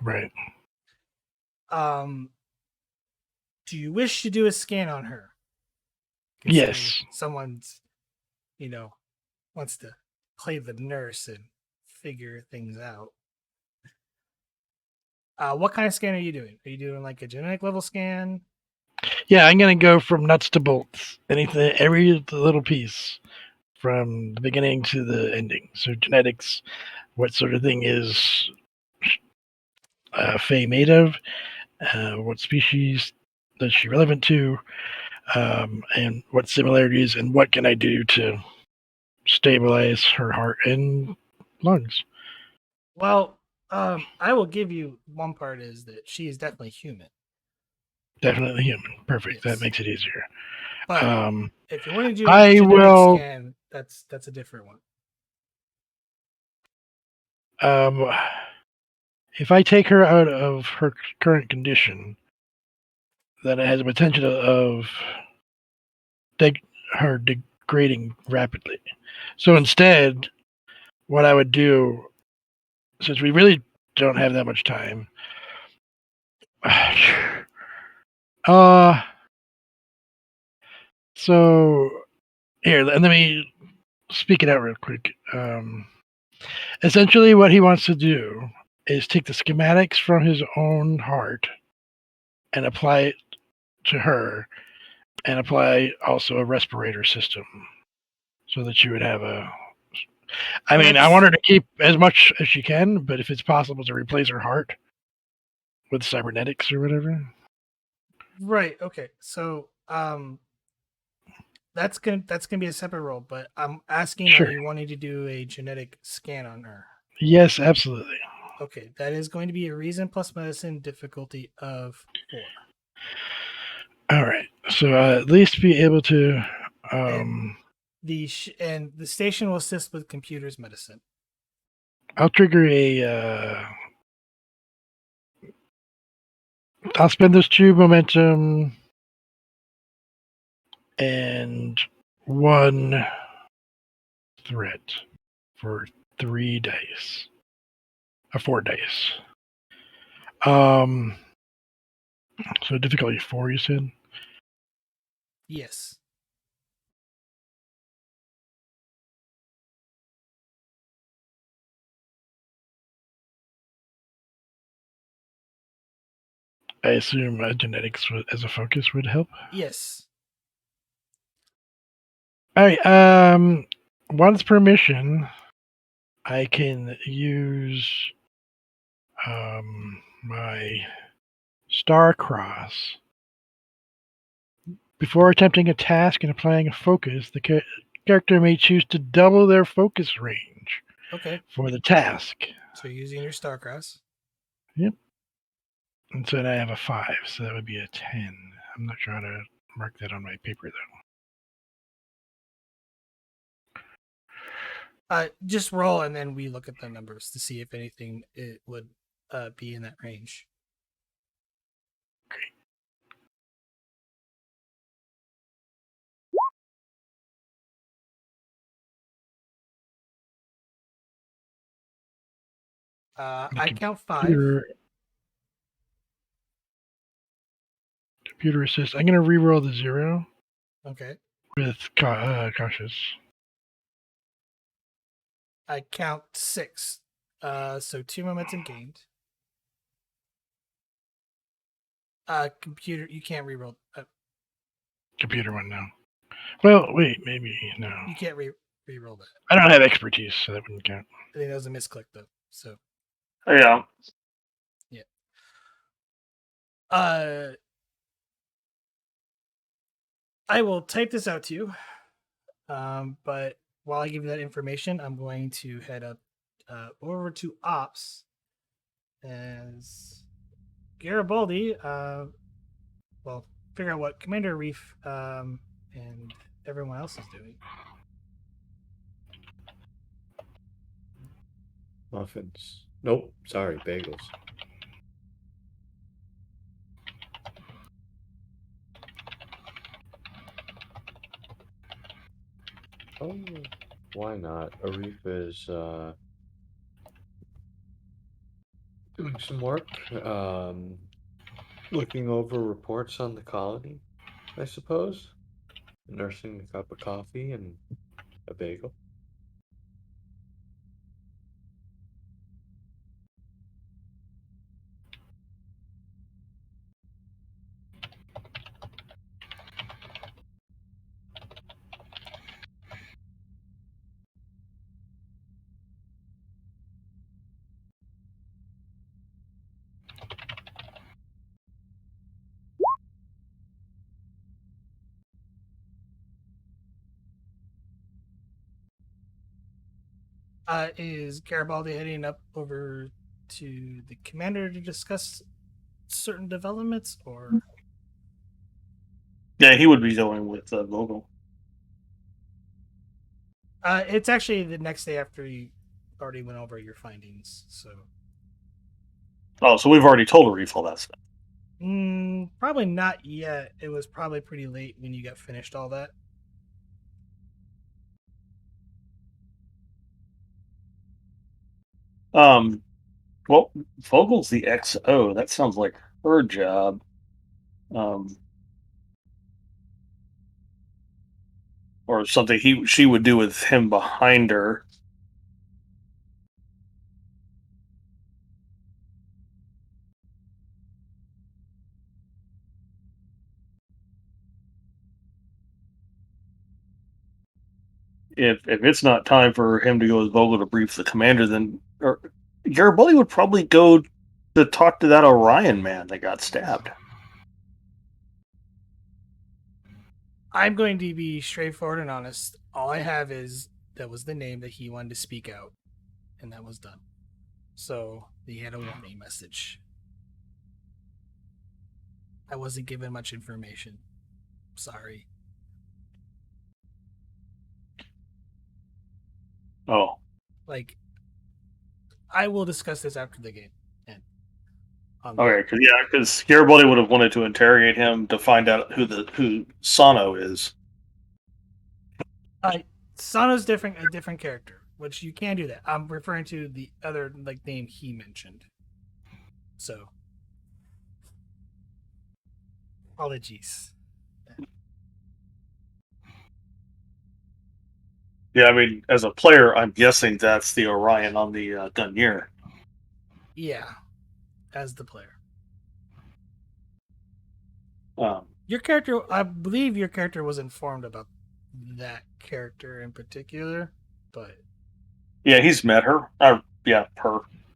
Right. Do you wish to do a scan on her? Yes. Someone's, wants to play the nurse and figure things out. What kind of scan are you doing? Are you doing like a genetic level scan? Yeah, I'm gonna go from nuts to bolts. Anything, every little piece, from the beginning to the ending. So genetics, what sort of thing is Faye made of? What species is she relevant to? And what similarities, and what can I do to stabilize her heart and lungs? Well, I will give you one part is that she is definitely human. Definitely human. Perfect. Yes. That makes it easier. But if you want to do a genetic scan, that's a different one. If I take her out of her current condition, then it has a potential of her degrading rapidly. So instead, what I would do, since we really don't have that much time, so here, let me speak it out real quick. Essentially, what he wants to do is take the schematics from his own heart and apply it to her, and apply also a respirator system, so that you would have a. I mean, I want her to keep as much as she can, but if it's possible to replace her heart with cybernetics or whatever. Right. Okay. So, that's gonna be a separate role, but I'm asking, Sure. Are you wanting to do a genetic scan on her? Yes, absolutely. Okay, that is going to be a reason plus medicine difficulty of 4. All right. So at least be able to. And the station will assist with computers medicine. I'll trigger a. I'll spend those 2 momentum and 1 threat for 3 dice. 4 dice. So difficulty 4, you said? Yes. I assume genetics as a focus would help. Yes. All right. Once per mission, I can use my star cross. Before attempting a task and applying a focus, the character may choose to double their focus range. Okay. For the task. So you're using your Starcross. Yep. And so then I have a 5, so that would be a 10. I'm not sure how to mark that on my paper, though. Just roll, and then we look at the numbers to see if anything it would be in that range. Great. I count 5. Computer assist. I'm going to re-roll the 0. Okay. With cautious. I count 6. So 2 momentum gained. Computer, you can't reroll. Computer one now. Well, wait, maybe no. You can't reroll that. I don't have expertise, so that wouldn't count. I think that was a misclick though. So Yeah. I will type this out to you. But while I give you that information, I'm going to head up over to Ops as Garibaldi. Well, figure out what Commander Arif and everyone else is doing. Muffins. Nope. Sorry, bagels. Oh, why not? Arif is doing some work, looking over reports on the colony, I suppose. Nursing a cup of coffee and a bagel. Is Garibaldi heading up over to the commander to discuss certain developments, or? Yeah, he would be going with Vogel. It's actually the next day after you already went over your findings. So. Oh, so we've already told Arif all that stuff. Probably not yet. It was probably pretty late when you got finished all that. Well, Vogel's the XO. That sounds like her job. Or something she would do with him behind her. If it's not time for him to go with Vogel to brief the commander, then Garibaldi would probably go to talk to that Orion man that got stabbed. I'm going to be straightforward and honest. All I have is that was the name that he wanted to speak out, and that was done. So he had a warning message. I wasn't given much information. Sorry. Oh, Like, I will discuss this after the game. okay, because Garibaldi would have wanted to interrogate him to find out who Sano is. Sano's a different character, which you can do that. I'm referring to the other name he mentioned. So, apologies. Yeah, I mean, as a player, I'm guessing that's the Orion on the Dunyer. Yeah, as the player. Your character, I believe your character was informed about that character in particular, but yeah, he's met her. Her.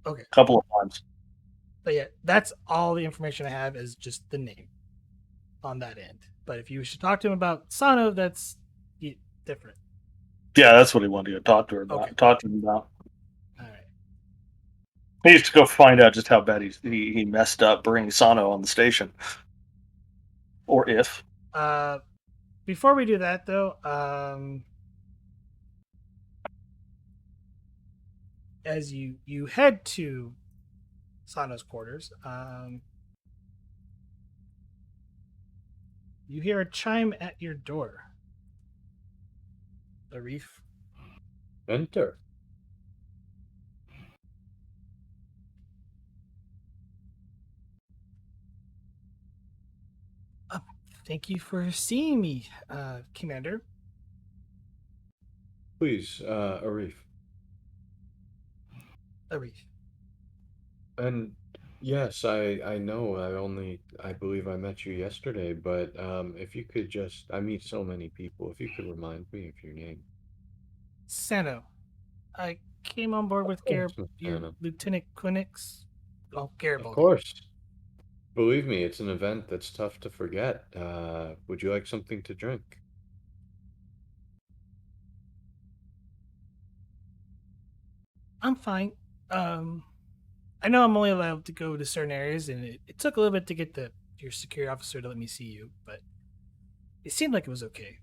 Okay, a couple of times. But yeah, that's all the information I have is just the name on that end. But if you should talk to him about Sano, that's different. Yeah, that's what he wanted to talk to her about. Okay. Talk to him about. All right. He needs to go find out just how bad he messed up bringing Sano on the station. Or if. Before we do that, though, as you head to Sano's quarters, you hear a chime at your door. Arif. Enter. Thank you for seeing me, Commander. Please, Arif. Arif. And yes, I know. I believe I met you yesterday, but if you could just, I meet so many people. If you could remind me of your name. Sano. I came on board Of with course, Miss your Anna. Lieutenant Quinix. Oh, Of Garibaldi. course. Believe me, it's an event that's tough to forget. Would you like something to drink? I'm fine. Um, I know I'm only allowed to go to certain areas, and it took a little bit to get your security officer to let me see you, but it seemed like it was okay.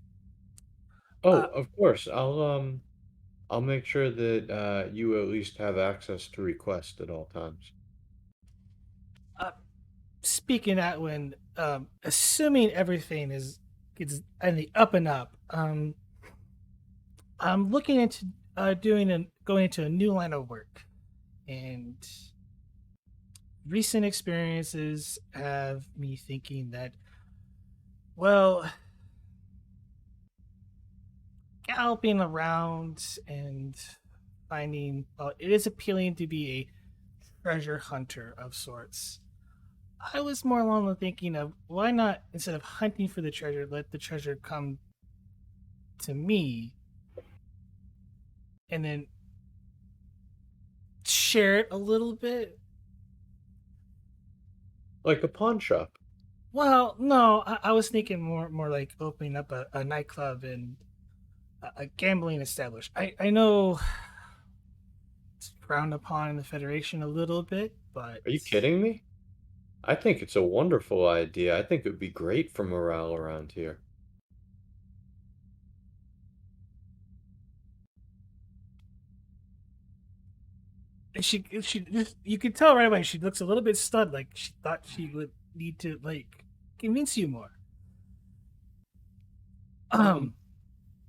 Oh, Uh, of course. I'll make sure that you at least have access to request at all times. uh Speaking that when assuming everything is in the up and up, I'm looking into going into a new line of work, and recent experiences have me thinking that, well, galloping around and finding, well, it is appealing to be a treasure hunter of sorts. I was more along the thinking of why not, instead of hunting for the treasure, let the treasure come to me and then share it a little bit. Like a pawn shop. Well, no, I was thinking more like opening up a nightclub and a gambling establishment. I know it's frowned upon in the Federation a little bit, but Are you kidding me? I think it's a wonderful idea. I think it would be great for morale around here. she just, you could tell right away she looks a little bit stunned, like she thought she would need to like convince you more. Um,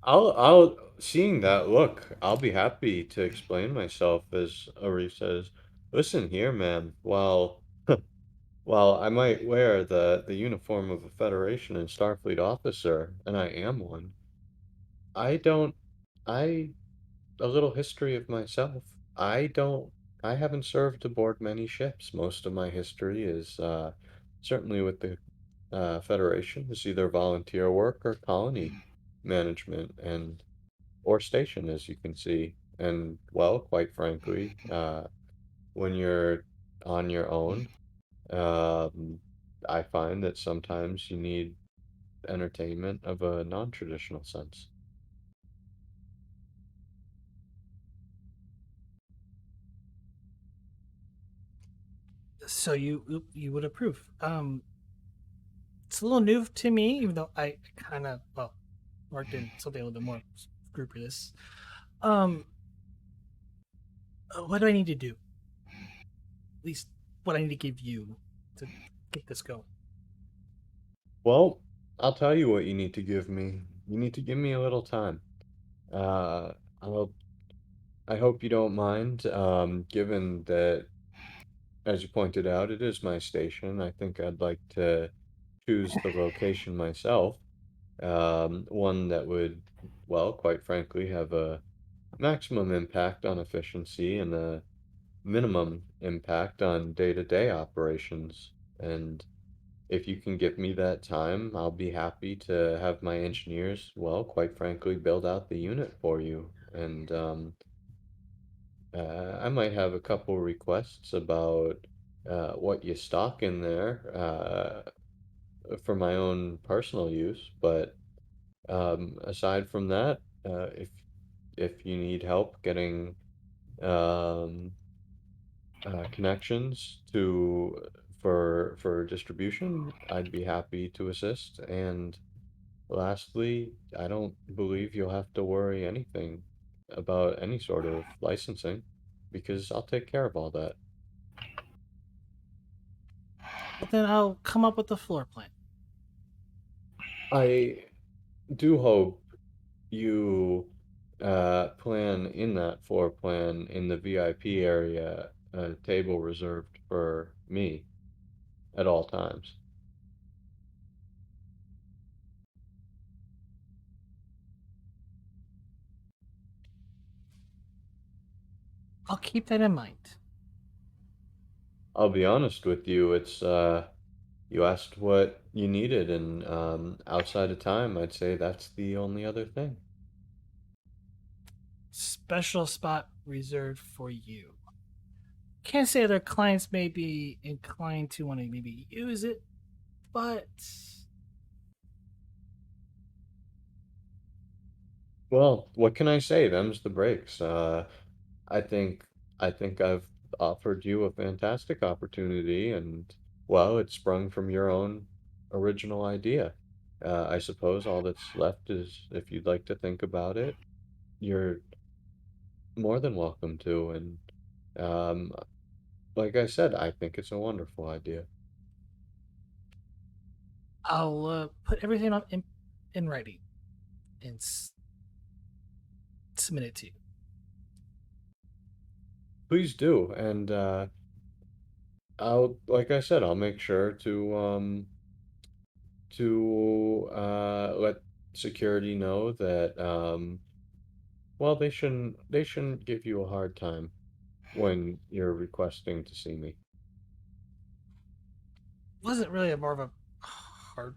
Um, seeing that look, I'll be happy to explain myself as Arif says, listen here, man, while I might wear the uniform of a Federation and Starfleet officer, and I am one, I don't, I, a little history of myself. I don't, I haven't served aboard many ships. Most of my history is, certainly with the Federation, is either volunteer work or colony management and or station, as you can see. And well, quite frankly, when you're on your own, um, I find that sometimes you need entertainment of a non-traditional sense. so you would approve. It's a little new to me, even though I kind of, well, worked in something a little bit more scrupulous. Um, what do I need to do? At least what I need to give you to get this going. Well, I'll tell you what you need to give me. You need to give me a little time. Uh, I'll, I hope you don't mind, given that, as you pointed out, it is my station. I think I'd like to choose the location myself. One that would, well, quite frankly, have a maximum impact on efficiency and a minimum impact on day-to-day operations. And if you can give me that time, I'll be happy to have my engineers, well, quite frankly, build out the unit for you. And I might have a couple requests about what you stock in there for my own personal use, but aside from that, if you need help getting um, connections to for distribution, I'd be happy to assist. And lastly, I don't believe you'll have to worry anything about any sort of licensing because I'll take care of all that. Well, then I'll come up with the floor plan. I do hope you plan in that floor plan in the VIP area, a table reserved for me at all times. I'll keep that in mind. I'll be honest with you, it's you asked what you needed, and outside of time, I'd say that's the only other thing. Special spot reserved for you. Can't say other clients may be inclined to want to maybe use it, but Well, what can I say? Them's the breaks. I think I think I've offered you a fantastic opportunity, and well, it sprung from your own original idea. I suppose all that's left is if you'd like to think about it, you're more than welcome to. And um, like I said, I think it's a wonderful idea. I'll put everything on in writing and submit it to you. Please do, and I'll, like I said, I'll make sure to let security know that well, they shouldn't give you a hard time when you're requesting to see me. Wasn't really a more of a hard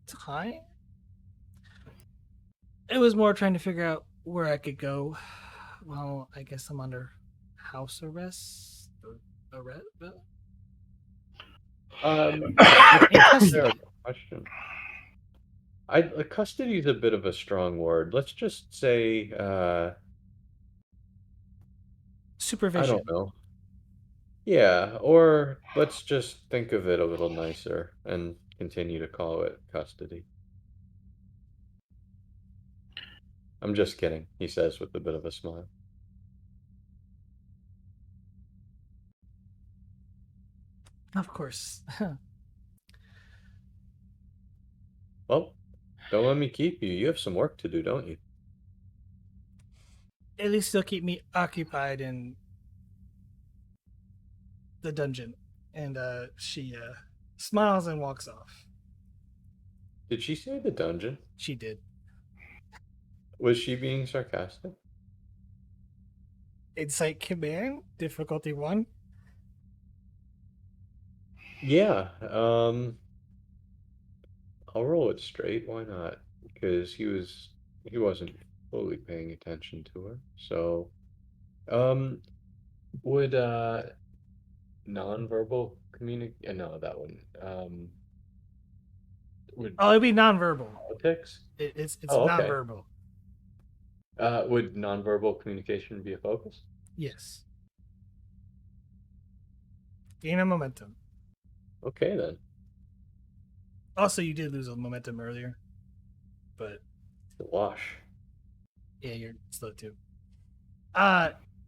time. It was more trying to figure out where I could go. Well, I guess I'm under house arrest or arrest. In custody. Fair question. Custody is a bit of a strong word. Let's just say I Supervision. don't know. Yeah, or let's just think of it a little nicer and continue to call it custody. I'm just kidding, he says with a bit of a smile. Of course. Well, don't let me keep you. You have some work to do, don't you? At least they'll keep me occupied in the dungeon. And she smiles and walks off. Did she say the dungeon? She did. Was she being sarcastic? Insight command, difficulty 1. Yeah, I'll roll it straight. Why not? Because he wasn't fully paying attention to her. So, um, would nonverbal communicate? No, that one. Would Oh, it'd be nonverbal. politics? It's Oh, okay. nonverbal. Would nonverbal communication be a focus? Yes. Gain a momentum. Okay then. Also, you did lose a momentum earlier, but The wash. yeah, you're slow too.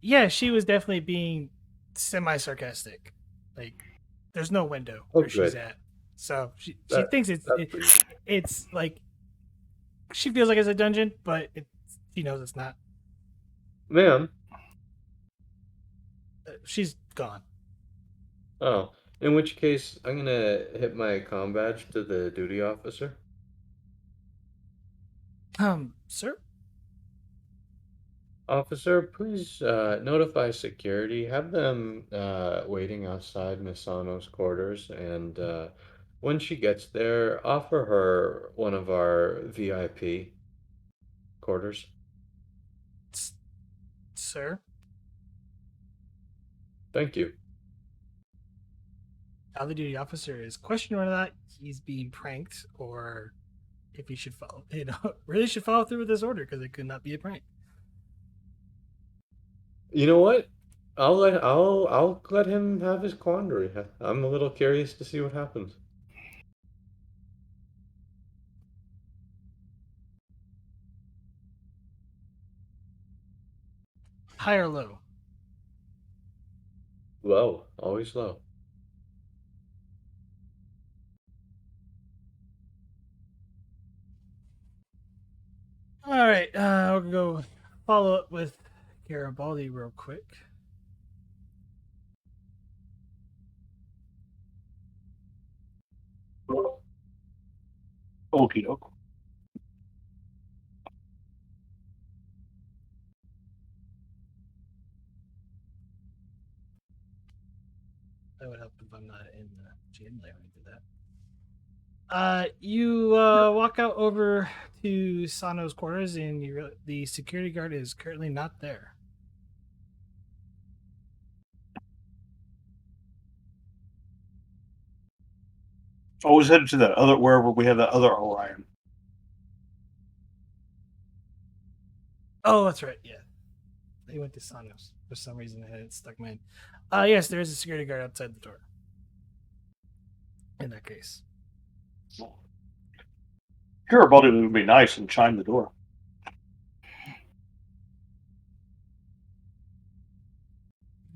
Yeah, she was definitely being semi-sarcastic. Like, there's no window Oh, where she's good. at, so she That thinks that's pretty. it's like she feels like it's a dungeon, but she knows it's not. Ma'am. She's gone. Oh, in which case I'm gonna hit my comm badge to the duty officer. Sir. Officer, please notify security. Have them waiting outside Miss Sano's quarters, and when she gets there, offer her one of our VIP quarters. Sir. Thank you. Now the duty officer is questioning whether or not he's being pranked or if he should follow, really should follow through with this order because it could not be a prank. You know what? I'll let him have his quandary. I'm a little curious to see what happens. High or low? Low, always low. All right, we'll go follow up with Garibaldi real quick. Okie doke. not in the GM layer when I did that. You walk out over to Sano's quarters, and the security guard is currently not there. Always headed to that other wherever we have that other Orion. Oh, that's right. Yeah, they went to Sano's for some reason. I had it stuck in my head. Yes, there is a security guard outside the door. In that case, Garibaldi would be nice and chime the door.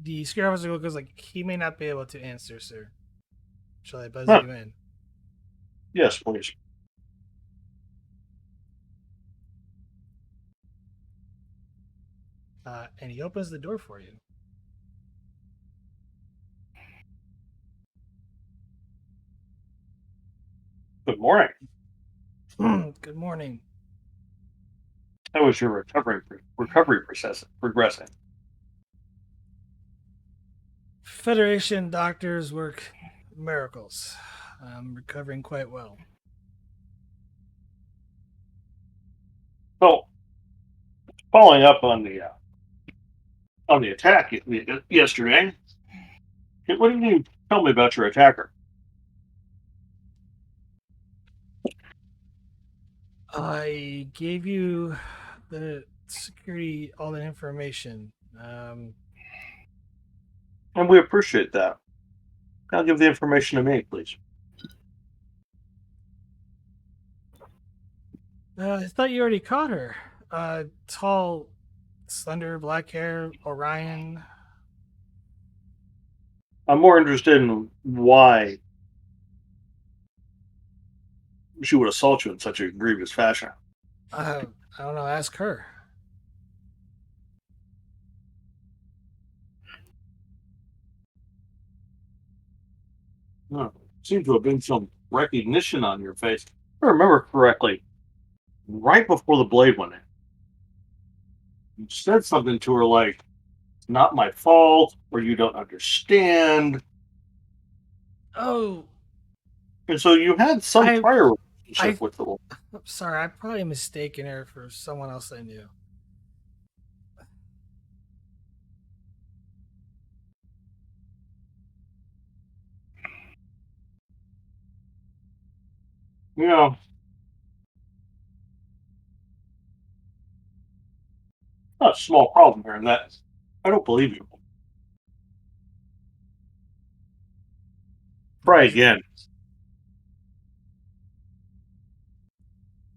the security officer goes like, "He may not be able to answer, sir. Shall I buzz Huh. you in?" Yes, please. And he opens the door for you. Good morning. Good morning. How was your recovery process progressing? Federation doctors work miracles. I'm recovering quite well. So, following up on the attack yesterday, what did you tell me about your attacker? I gave you the security all the information. And we appreciate that. Now give the information to me, please. I thought you already caught her. Tall, slender, black hair, Orion. I'm more interested in why she would assault you in such a grievous fashion. I don't know. Ask her. Seems to have been some recognition on your face. If I remember correctly, right before the blade went in, you said something to her like, "It's not my fault," or "You don't understand." Oh, And so you had some I- prior relationship with the woman. I'm sorry. I'm probably mistaken her for someone else I knew. You know, not a small problem here, and that I don't believe you. Try again.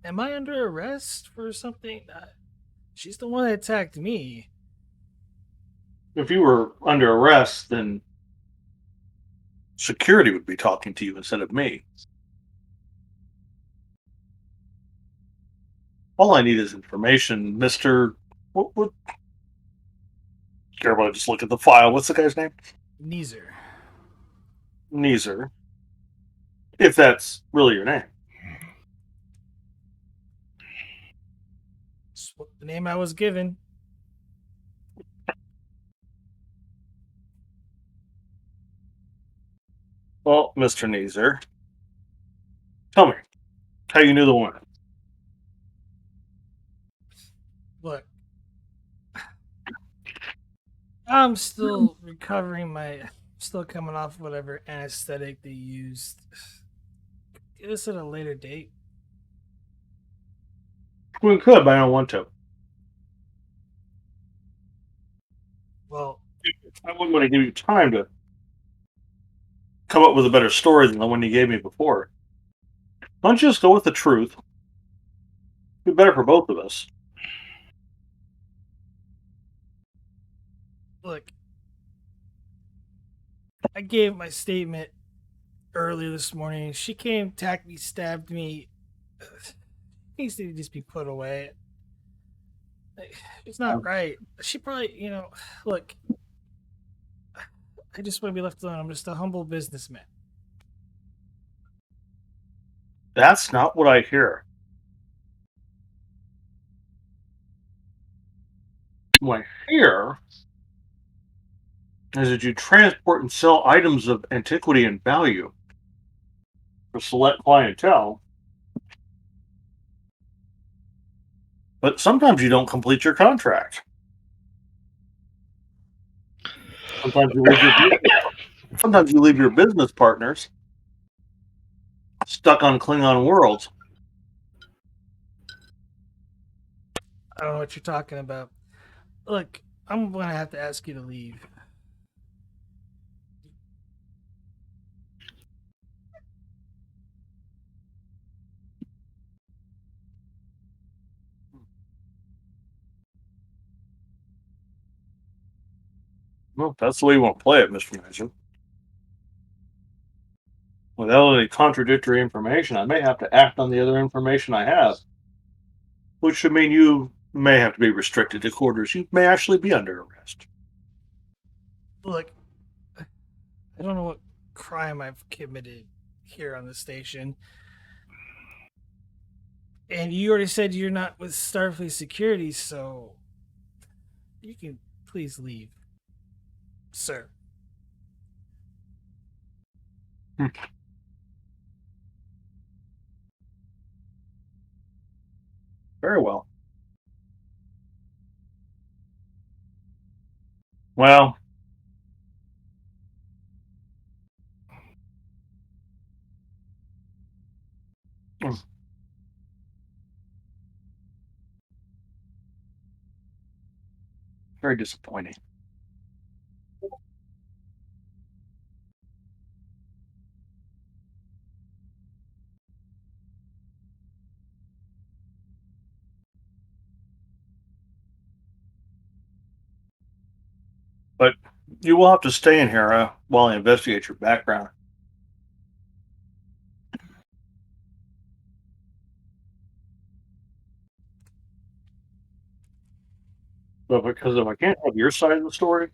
Am I under arrest for something? She's the one that attacked me. If you were under arrest, then security would be talking to you instead of me. All I need is information, Mister. What? Care about just look at the file. What's the guy's name? Neezer. Neezer. If that's really your name. That's the name I was given. Well, Mr. Neezer, tell me how you knew the woman. Look, I'm still recovering still coming off whatever anesthetic they used. Get us at a later date. We could, but I don't want to. Well, I wouldn't want to give you time to come up with a better story than the one you gave me before. Why don't you just go with the truth? It'd be better for both of us. look, I gave my statement earlier this morning. She came, attacked me, stabbed me. Needs to just be put away. It's not right. She probably, look, I just want to be left alone. I'm just a humble businessman. That's not what I hear. What I hear is that you transport and sell items of antiquity and value for select clientele, but sometimes you don't complete your contract. Sometimes you leave sometimes you leave your business partners stuck on Klingon worlds. I don't know what you're talking about. Look, I'm gonna have to ask you to leave. Well, if that's the way you want to play it, Mr. Mason. Without any contradictory information, I may have to act on the other information I have, which should mean you may have to be restricted to quarters. You may actually be under arrest. Look, I don't know what crime I've committed here on the station. And you already said you're not with Starfleet Security, so you can please leave, sir. Very well. Well, very disappointing. But you will have to stay in here while I investigate your background. But because if I can't have your side of the story,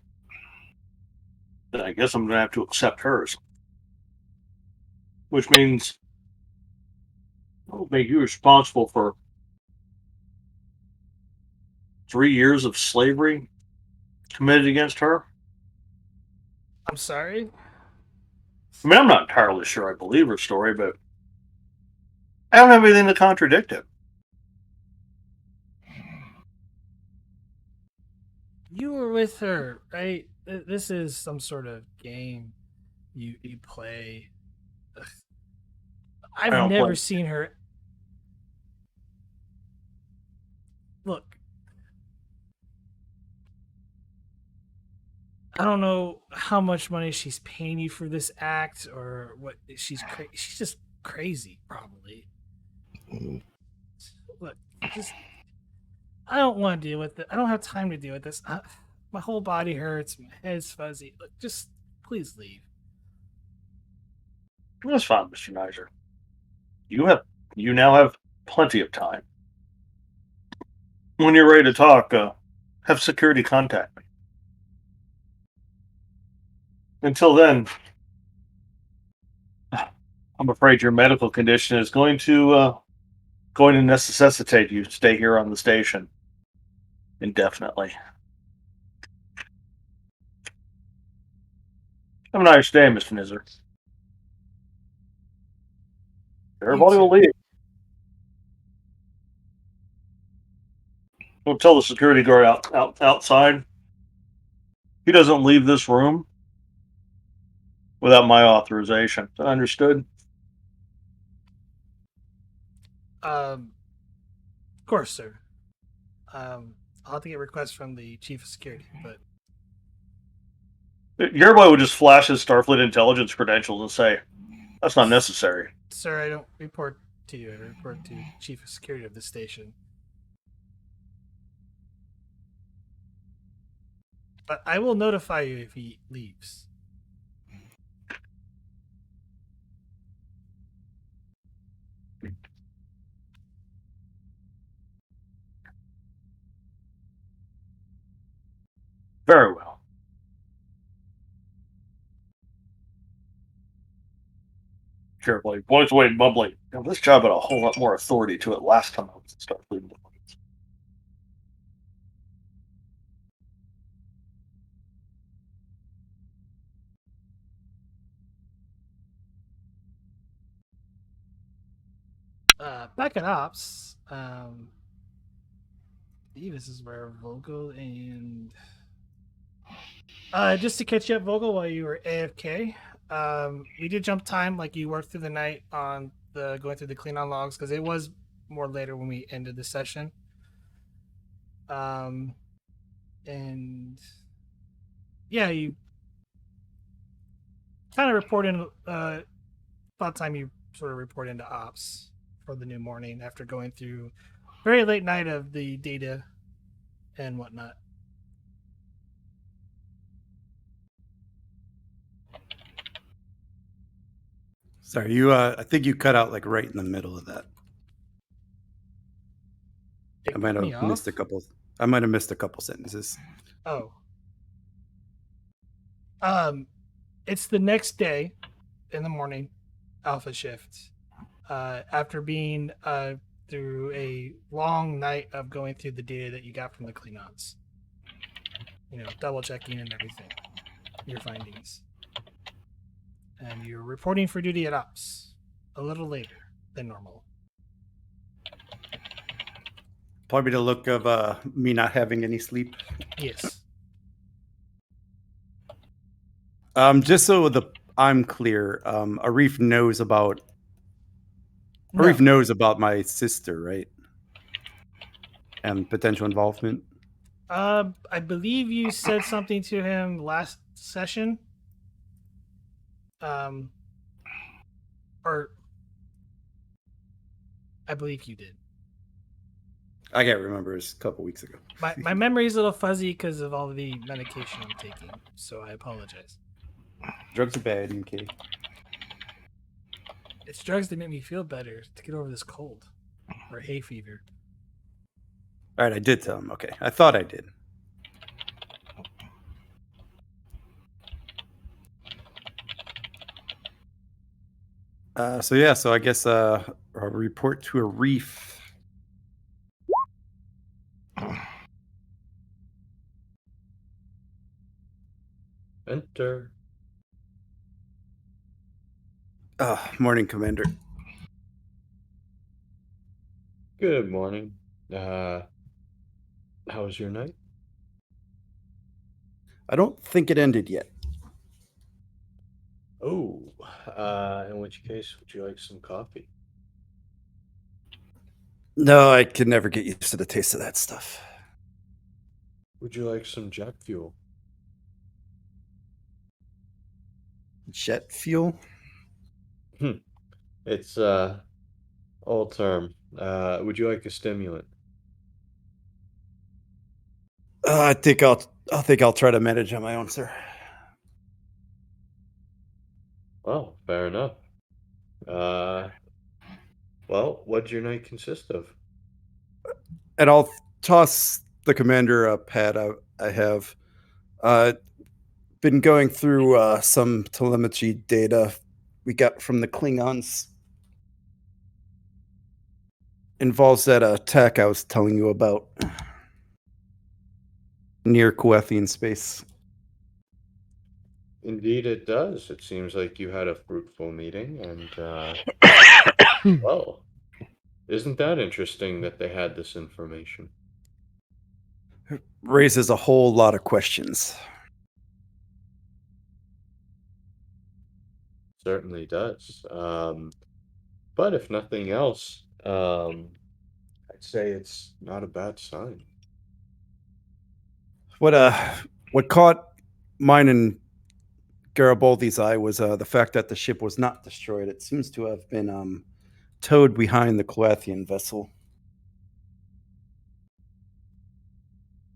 then I guess I'm going to have to accept hers. Which means I'll make you responsible for 3 years of slavery committed against her. I'm sorry? I mean, I'm not entirely sure I believe her story, but I don't have anything to contradict it. You were with her, right? This is some sort of game you play. Ugh. I I've don't never play. seen her. Look, I don't know how much money she's paying you for this act or what. She's just crazy, probably. Look, just I don't want to deal with it. I don't have time to deal with this. My whole body hurts. My head's fuzzy. Look, just please leave. That's fine, Mr. Niger. You now have plenty of time. When you're ready to talk, have security contact me. Until then, I'm afraid your medical condition is going to necessitate you stay here on the station indefinitely. Have a nice day, Mr. Nizzer. Everybody will too. leave. We'll tell the security guard outside. He doesn't leave this room without my authorization. Is that understood? Of course, sir. I'll have to get requests from the chief of security, but Your boy would just flash his Starfleet intelligence credentials and say, "That's not necessary." sir, I don't report to you. I report to chief of security of the station. But I will notify you if he leaves. Very well. Carefully. Voice away bubbly. Now, this job had a whole lot more authority to it last time I was at Starfleet. back at ops, I believe this is where Vogel and just to catch you up, Vogel, while you were AFK, we did jump time, like you worked through the night on the going through the Klingon logs because it was more later when we ended the session. And yeah, you kind of report in about time you sort of report into ops for the new morning after going through very late night of the data and whatnot. Sorry, you. I think you cut out like right in the middle of that. It I might cut me have off. missed a couple. I might have missed a couple sentences. Oh. It's the next day in the morning, alpha shift. After being through a long night of going through the data that you got from the Klingons. You know, double checking and everything. Your findings. And you're reporting for duty at ops a little later than normal. Probably the look of me not having any sleep. Yes. Just so I'm clear, Arif knows about No. Arif knows about my sister, right? And potential involvement. I believe you said something to him last session. Or I believe you did. I can't remember. It was a couple weeks ago. My memory's a little fuzzy because of all the medication I'm taking, so I apologize. Drugs are bad, MK. It's drugs that make me feel better to get over this cold or hay fever. All right, I did tell him. Okay, I thought I did. So I guess a report to Arif. Enter. Morning, Commander. Good morning. How was your night? I don't think it ended yet. Oh, in which case, would you like some coffee? No, I can never get used to the taste of that stuff. Would you like some jet fuel? Jet fuel? It's old term. Would you like a stimulant? I think I'll try to manage on my own, sir. Well, fair enough. Well, what'd your night consist of? And I'll toss the commander a pad I have. Been going through some telemetry data we got from the Klingons. Involves that attack I was telling you about near Kulathian space. Indeed, it does. It seems like you had a fruitful meeting, and well, isn't that interesting that they had this information? Raises a whole lot of questions. Certainly does. But if nothing else, I'd say it's not a bad sign. What caught mine and Garibaldi's eye was the fact that the ship was not destroyed. It seems to have been towed behind the Kulathian vessel.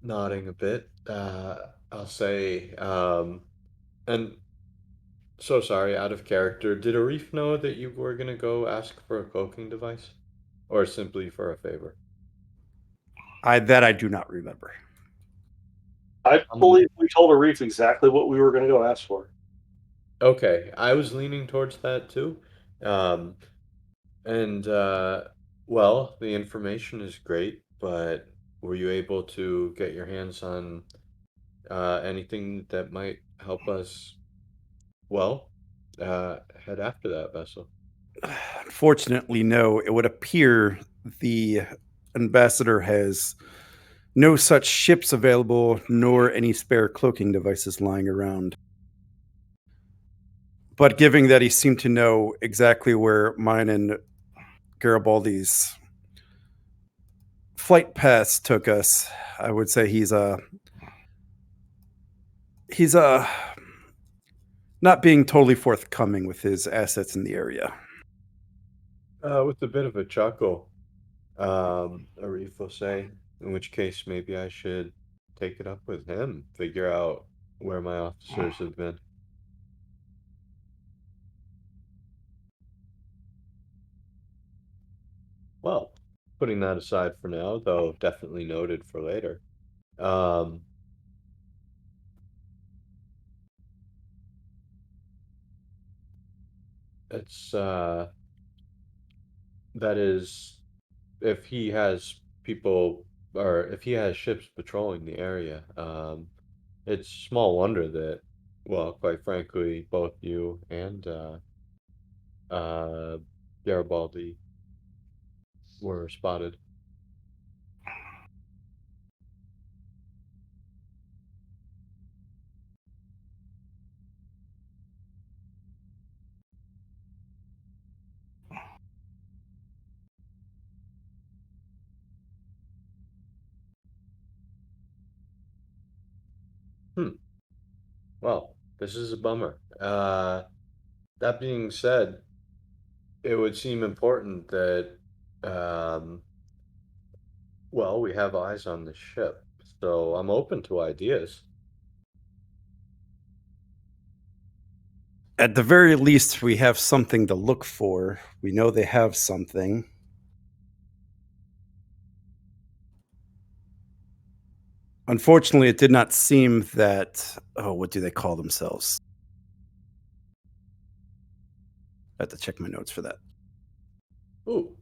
Nodding a bit, I'll say, and so sorry, out of character, did Arif know that you were gonna go ask for a cloaking device? Or simply for a favor? I do not remember. I believe we told Arif exactly what we were going to go ask for. Okay, I was leaning towards that too. Um, and well, the information is great, but were you able to get your hands on anything that might help us, well, head after that vessel? Unfortunately, no. It would appear the ambassador has no such ships available, nor any spare cloaking devices lying around. But given that he seemed to know exactly where mine and Garibaldi's flight paths took us, I would say he's not being totally forthcoming with his assets in the area. With a bit of a chuckle, Arif will say, in which case maybe I should take it up with him, figure out where my officers have been. Well, putting that aside for now, though definitely noted for later. Um, it's that is, if he has people or if he has ships patrolling the area, it's small wonder that, well, quite frankly, both you and uh Garibaldi were spotted. Hmm. Well, this is a bummer. That being said, it would seem important that, um, well, we have eyes on the ship, so I'm open to ideas. At the very least, we have something to look for. We know they have something. Unfortunately, it did not seem that. Oh, what do they call themselves? I have to check my notes for that. Ooh.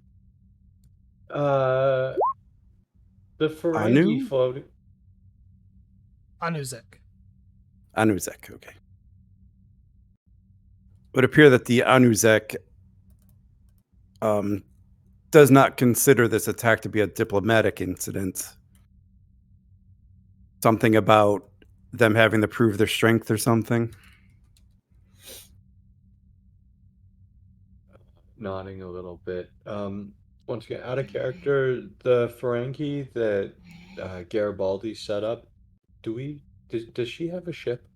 Uh, the Ferengi Anu? floating. Anuzek. Anuzek, okay. It would appear that the Anuzek does not consider this attack to be a diplomatic incident. Something about them having to prove their strength or something. Nodding a little bit. Once again, out of character, the Ferengi that Garibaldi set up, does she have a ship?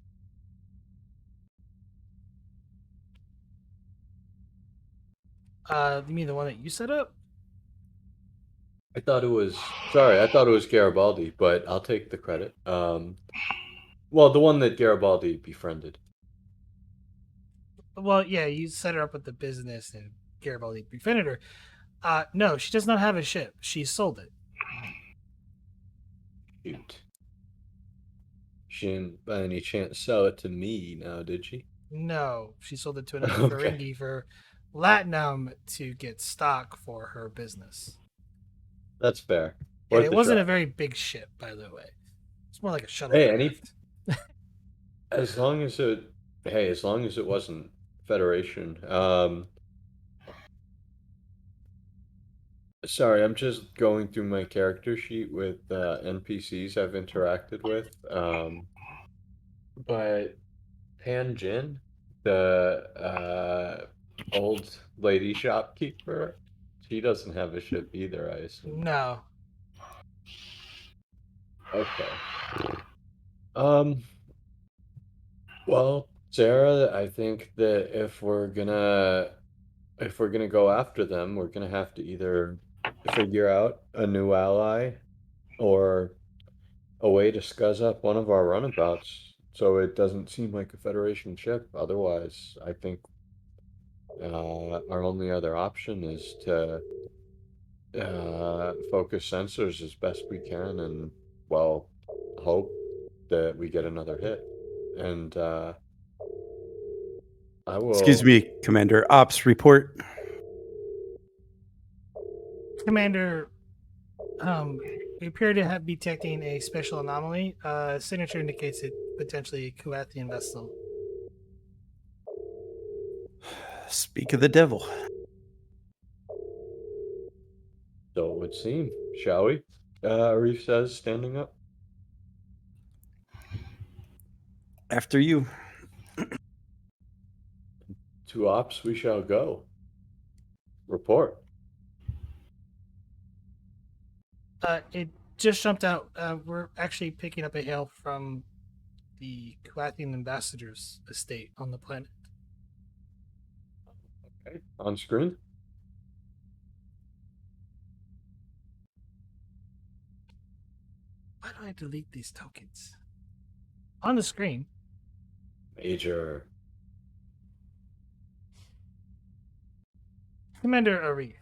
You mean the one that you set up? I thought it was, sorry, I thought it was Garibaldi, but I'll take the credit. Well, the one that Garibaldi befriended. Well, yeah, you set her up with the business and Garibaldi befriended her. No, she does not have a ship. She sold it. Shoot. She didn't by any chance sell it to me now, did she? No, she sold it to another Okay. Ferengi for Latinum to get stock for her business. That's fair. And Worth it a wasn't try. a very big ship, by the way. It's more like a Hey, shuttlecraft. as long as it, hey, as long as it wasn't Federation. Sorry, I'm just going through my character sheet with NPCs I've interacted with. But Pan Jin, the old lady shopkeeper, she doesn't have a ship either, I assume. No. Okay. Um, well, Sarah, I think that if we're gonna go after them, we're gonna have to either figure out a new ally or a way to scuzz up one of our runabouts so it doesn't seem like a Federation ship. Otherwise, I think our only other option is to focus sensors as best we can and, well, hope that we get another hit. And I Excuse will. me, Commander. Ops report. Commander, we appear to be detecting a special anomaly. Signature indicates it potentially a Kulathian vessel. Speak of the devil. would seem. Shall we? Arif says, standing up. After you. To ops we shall go. Report. It just jumped out. We're actually picking up a hail from the Kulathian Ambassador's estate on the planet. Okay. On screen. Why do I delete these tokens? On the screen. Major. Commander Arif,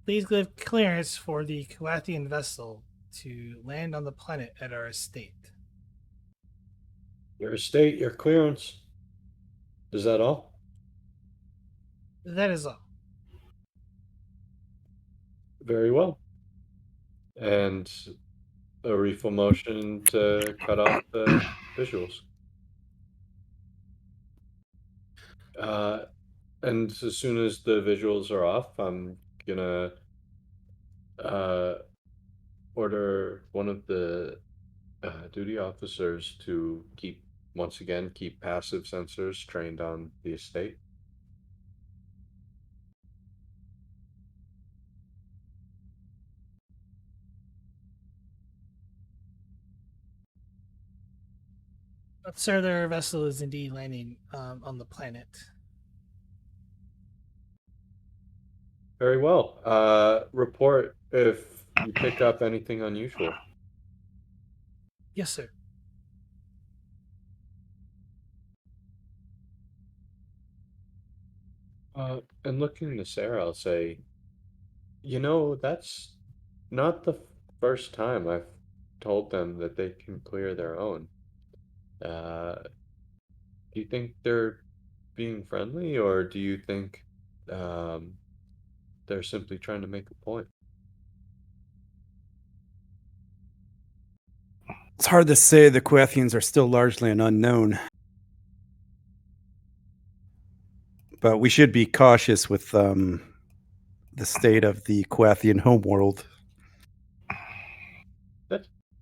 please give clearance for the Kulathian vessel to land on the planet at our estate. Your estate, your clearance. Is that all? That is all. Very well. And Arif will motion to cut off the visuals. And as soon as the visuals are off, I'm gonna order one of the duty officers to keep passive sensors trained on the estate. But, sir, their vessel is indeed landing on the planet. Very well. Report if you pick up anything unusual. Yes, sir. And looking to Sarah, I'll say, that's not the first time I've told them that they can clear their own. Do you think they're being friendly, or do you think they're simply trying to make a point? It's hard to say. The Kulathians are still largely an unknown. But we should be cautious with the state of the Kulathian homeworld.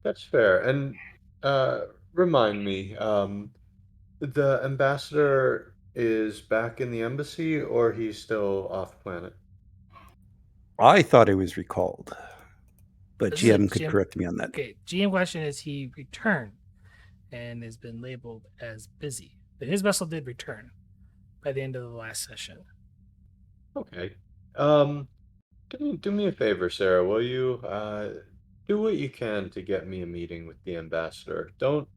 That's fair. And remind me, the ambassador is back in the embassy, or he's still off planet? I thought he was recalled, but This is a GM could GM correct me on that. Okay, GM question is he returned and has been labeled as busy. But his vessel did return by the end of the last session. Okay. Do me a favor, Sarah. Will you do what you can to get me a meeting with the ambassador? Don't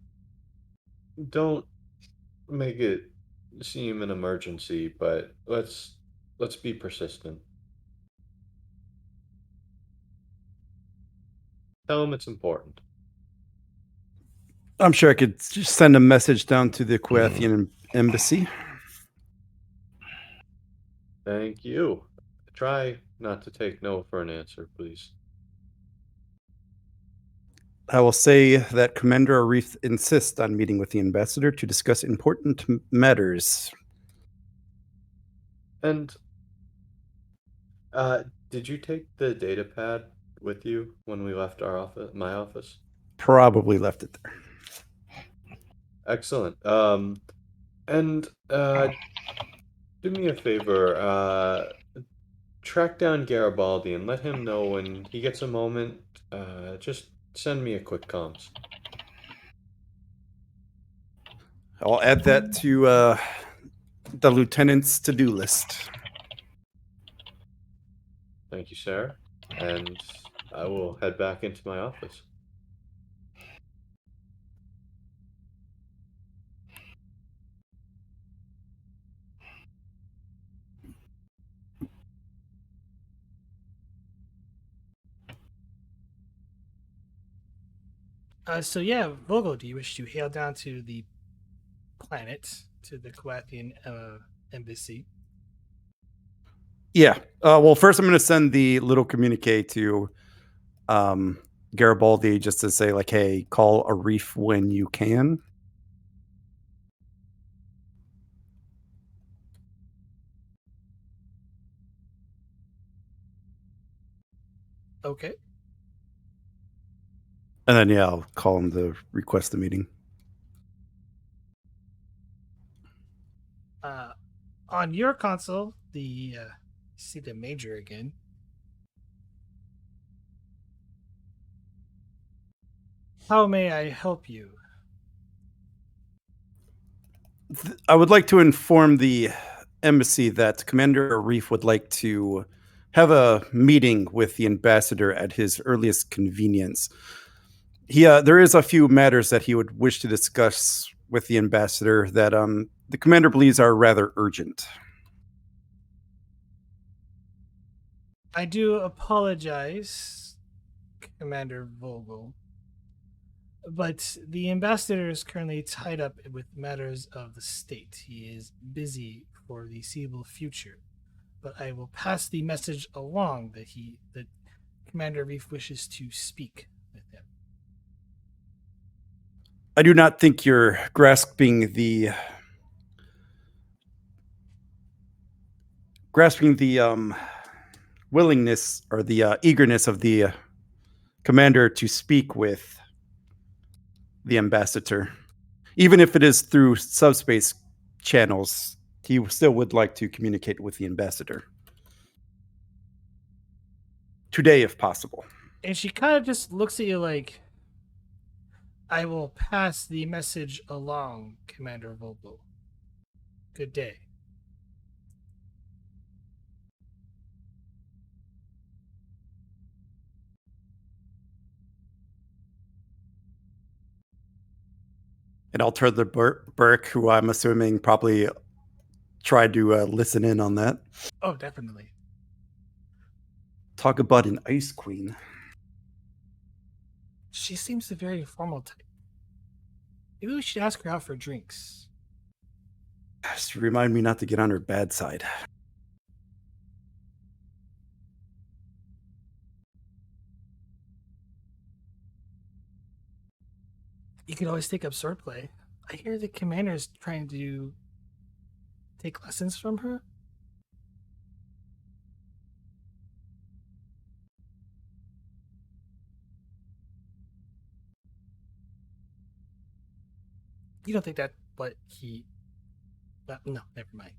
make it seem an emergency, but let's be persistent. Tell him it's important. I'm sure I could just send a message down to the Kulathian embassy. Thank you. Try not to take no for an answer, please. I will say that Commander Arif insists on meeting with the ambassador to discuss important matters. And did you take the data pad with you when we left my office? Probably left it there. Excellent. And do me a favor, track down Garibaldi and let him know when he gets a moment. Just send me a quick comms. I'll add that to the lieutenant's to-do list. Thank you, Sarah. And I will head back into my office. So yeah, Vogel, do you wish to hail down to the planet, to the Kulathian embassy? Yeah. Well, first I'm going to send the little communique to Garibaldi just to say, like, hey, call Arif when you can. Okay. And then, yeah, I'll call him to request the meeting. On your console, see the major again. How may I help you? I would like to inform the embassy that Commander Arif would like to have a meeting with the ambassador at his earliest convenience. There is a few matters that he would wish to discuss with the ambassador that the commander believes are rather urgent. I do apologize, Commander Vogel, but the ambassador is currently tied up with matters of the state. He is busy for the foreseeable future, but I will pass the message along that Commander Reef wishes to speak with him. I do not think you're grasping the willingness or the eagerness of the commander to speak with the ambassador. Even if it is through subspace channels, he still would like to communicate with the ambassador. Today, if possible. And she kind of just looks at you like, I will pass the message along, Commander Vogel. Good day. And I'll turn to Burke, who I'm assuming probably tried to listen in on that. Oh, definitely. Talk about an ice queen. She seems a very formal type. Maybe we should ask her out for drinks. Just remind me not to get on her bad side. You could always take up swordplay. I hear the commander's trying to take lessons from her. You don't think that, but he... no, never mind.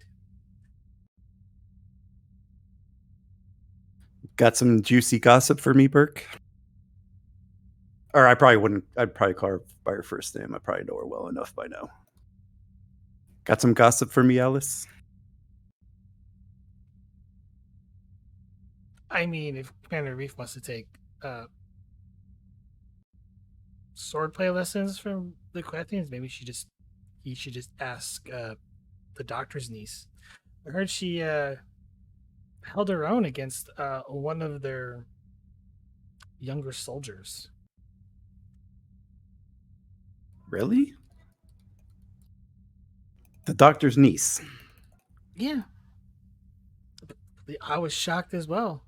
Got some juicy gossip for me, Burke? Or I probably wouldn't. I'd probably call her by her first name. I probably know her well enough by now. Got some gossip for me, Alice? I mean, if Commander Reef wants to take swordplay lessons from the Kulathians, maybe he should just ask the doctor's niece. I heard she held her own against one of their younger soldiers. Really? The doctor's niece. Yeah. I was shocked as well.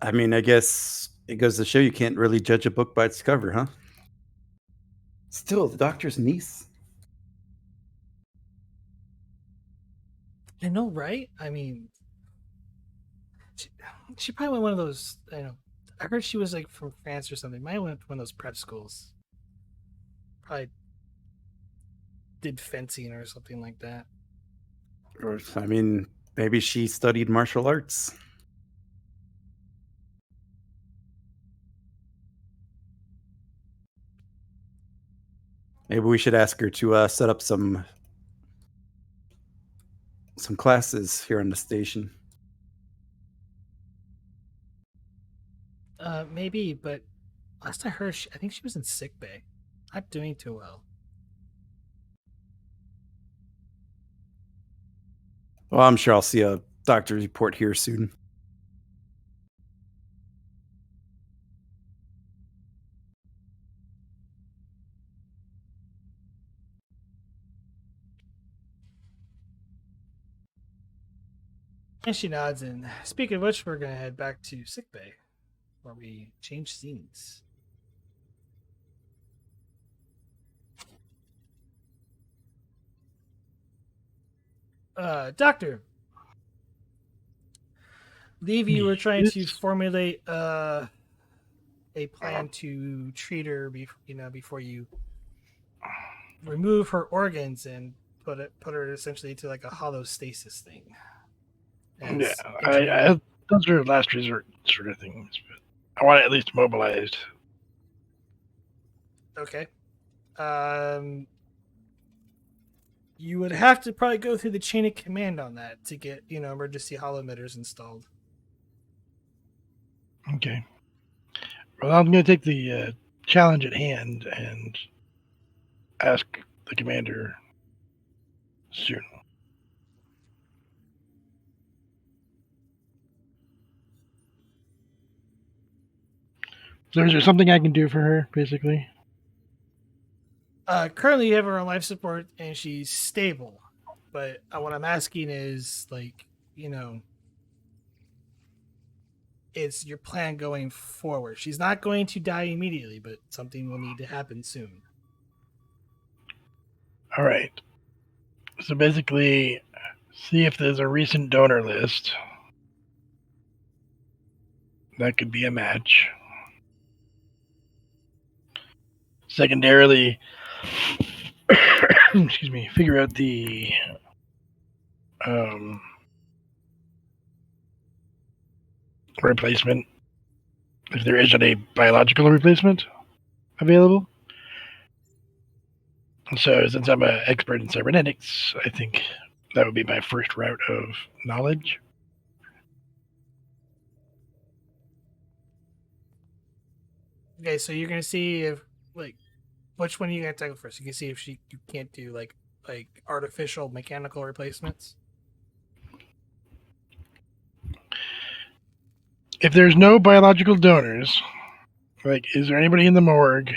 I mean, I guess it goes to show you can't really judge a book by its cover, huh? Still, the doctor's niece. I know, right? I mean, she probably went one of those. I heard she was like from France or something. Might have went to one of those prep schools. Probably did fencing or something like that. Or, I mean, maybe she studied martial arts. Maybe we should ask her to set up some classes here on the station. Maybe, but last I heard, I think she was in sick bay, not doing too well. Well, I'm sure I'll see a doctor's report here soon. And she nods. And speaking of which, we're gonna head back to sick bay, where we change scenes. Doctor, believe you were trying to Yes. formulate a plan to treat her, before you remove her organs and put her essentially into like a hollow stasis thing. Yeah, As engineering. those are last resort sort of things. But I want it at least mobilized. Okay. You would have to probably go through the chain of command on that to get, emergency hollow emitters installed. Okay. Well, I'm going to take the challenge at hand and ask the commander soon. So is there something I can do for her, basically? Currently, you have her on life support and she's stable. But what I'm asking is, it's your plan going forward. She's not going to die immediately, but something will need to happen soon. All right. So basically, see if there's a recent donor list. That could be a match. Secondarily, excuse me, figure out the replacement, if there isn't a biological replacement available. So since I'm an expert in cybernetics, I think that would be my first route of knowledge. Okay, so you're gonna see if which one are you gonna tackle first? You can see if you can't do like artificial mechanical replacements. If there's no biological donors, is there anybody in the morgue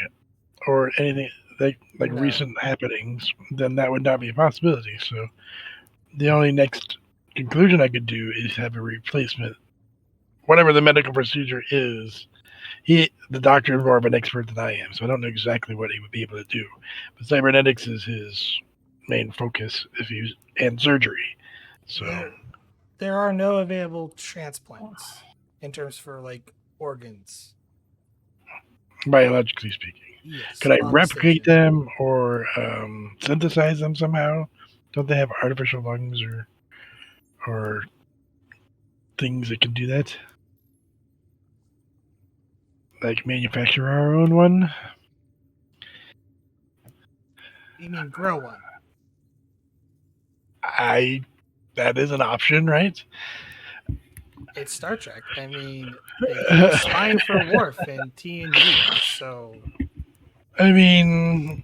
or anything like No. recent happenings, then that would not be a possibility. So the only next conclusion I could do is have a replacement. Whatever the medical procedure is, the doctor is more of an expert than I am, so I don't know exactly what he would be able to do. But cybernetics is his main focus and surgery. So there are no available transplants in terms for organs. biologically speaking, Yes, could I on the replicate station. them or synthesize them somehow? Don't they have artificial lungs or things that can do that? Like manufacture our own one? You mean grow one? That is an option, right? It's Star Trek. I mean, he was spying for Worf in TNG, so I mean,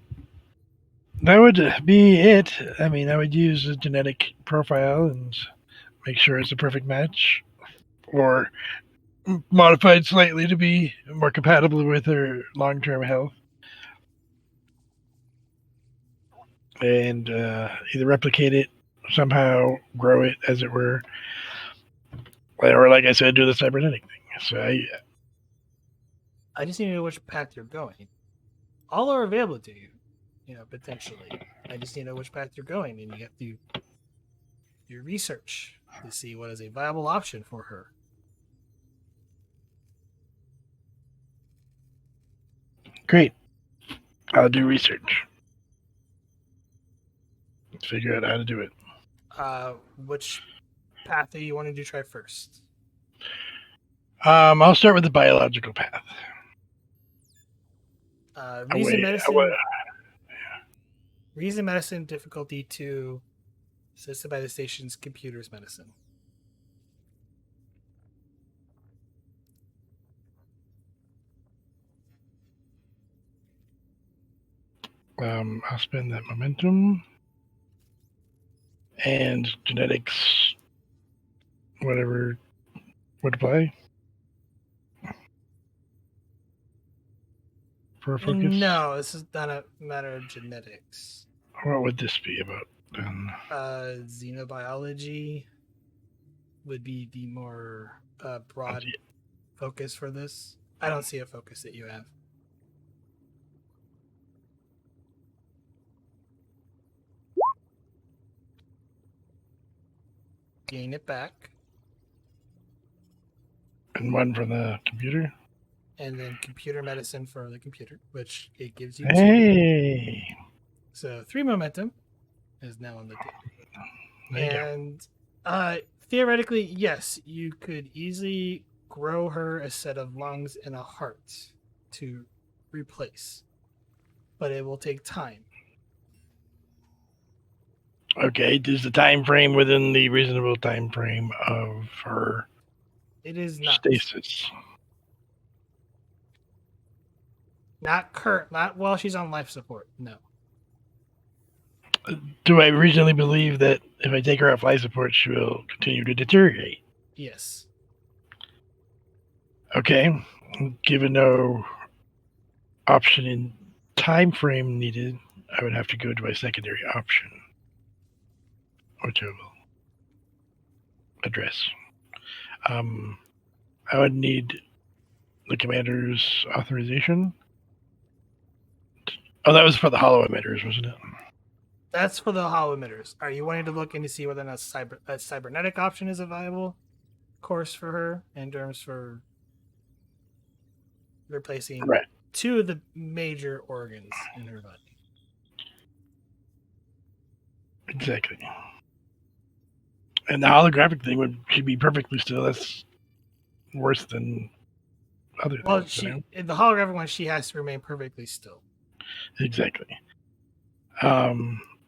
that would be it. I mean, I would use a genetic profile and make sure it's a perfect match, or modified slightly to be more compatible with her long-term health, and either replicate it somehow, grow it, as it were, or like I said, do the cybernetic thing. So I just need to know which path you're going. All are available to you, potentially. I just need to know which path you're going, and you have to do research to see what is a viable option for her. great. I'll do research. Let's figure out how to do it. Which path do you want to try first? I'll start with the biological path. Reason medicine difficulty 2, assisted by the station's computers medicine. I'll spend that momentum and genetics, whatever would apply for a focus. No, this is not a matter of genetics. What would this be about then? Xenobiology would be the more broad focus for this. I don't see a focus that you have. gain it back, And one from the computer. and then computer medicine for the computer, which it gives you 2. Hey. So 3 momentum is now on the table. There you go. And theoretically, yes, you could easily grow her a set of lungs and a heart to replace, but it will take time. Okay, is the time frame within the reasonable time frame of her It is not. stasis? Not while she's on life support. No. Do I reasonably believe that if I take her off life support, she will continue to deteriorate? Yes. Okay, given no option in time frame needed, I would have to go to my secondary option, which I will address. I would need the commander's authorization. Oh, that was for the hollow emitters, wasn't it? That's for the hollow emitters. Are you wanting to look in to see whether or not a cybernetic option is a viable course for her in terms for replacing Right. 2 of the major organs in her body? Exactly. And the holographic thing should be perfectly still. That's worse than other Well, things. You know? in the holographic one, she has to remain perfectly still. Exactly.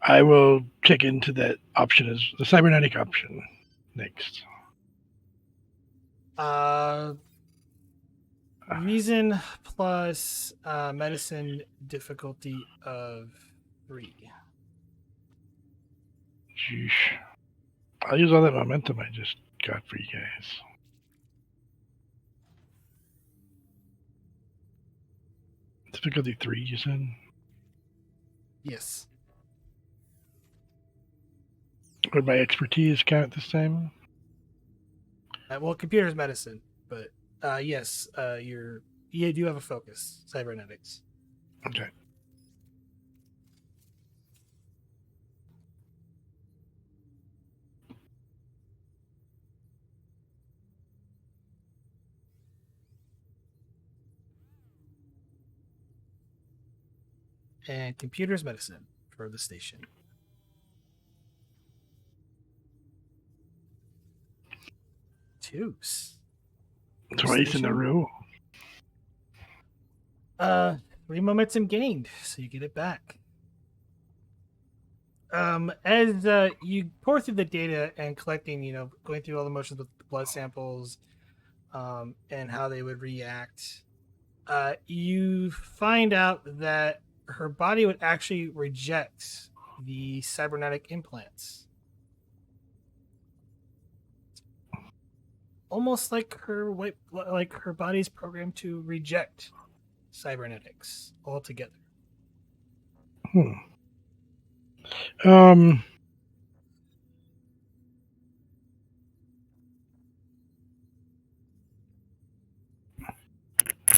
I will check into that option as the cybernetic option next. Reason plus medicine difficulty of 3. Sheesh. I'll use all that momentum I just got for you guys. Difficulty 3, you said? Yes. Would my expertise count this time? Well, computer's medicine, but yes, you do have a focus, cybernetics. Okay. And computer's medicine for the station. Twos. Twice in a row. 3 momentum gained, so you get it back. As you pour through the data and collecting, going through all the motions with the blood samples, and how they would react, you find out that her body would actually reject the cybernetic implants. Almost like her body's programmed to reject cybernetics altogether. I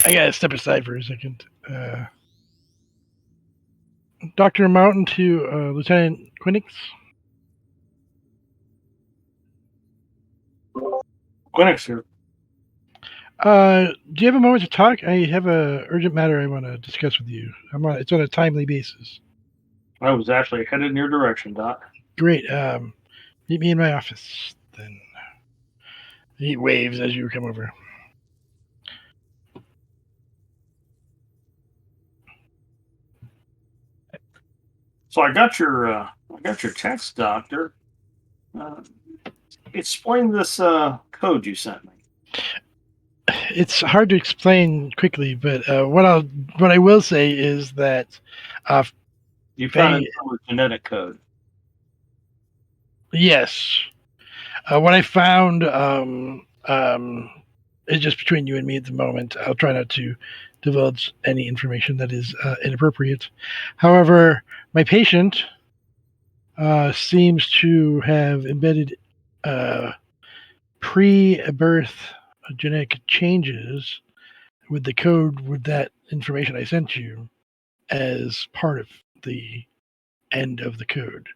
gotta step aside for a second. Dr. Mountain to Lieutenant Quinnix. Quinnix here. Do you have a moment to talk? I have a urgent matter I want to discuss with you. It's on a timely basis. I was actually headed in your direction, Doc. Great. Meet me in my office, then. He waves as you come over. So I got your text, Doctor. Explain this code you sent me. It's hard to explain quickly, but what I will say is that You found it from a genetic code. Yes. What I found is just between you and me at the moment. I'll try not to divulge any information that is inappropriate. However, my patient seems to have embedded pre-birth genetic changes with the code with that information I sent you as part of the end of the code.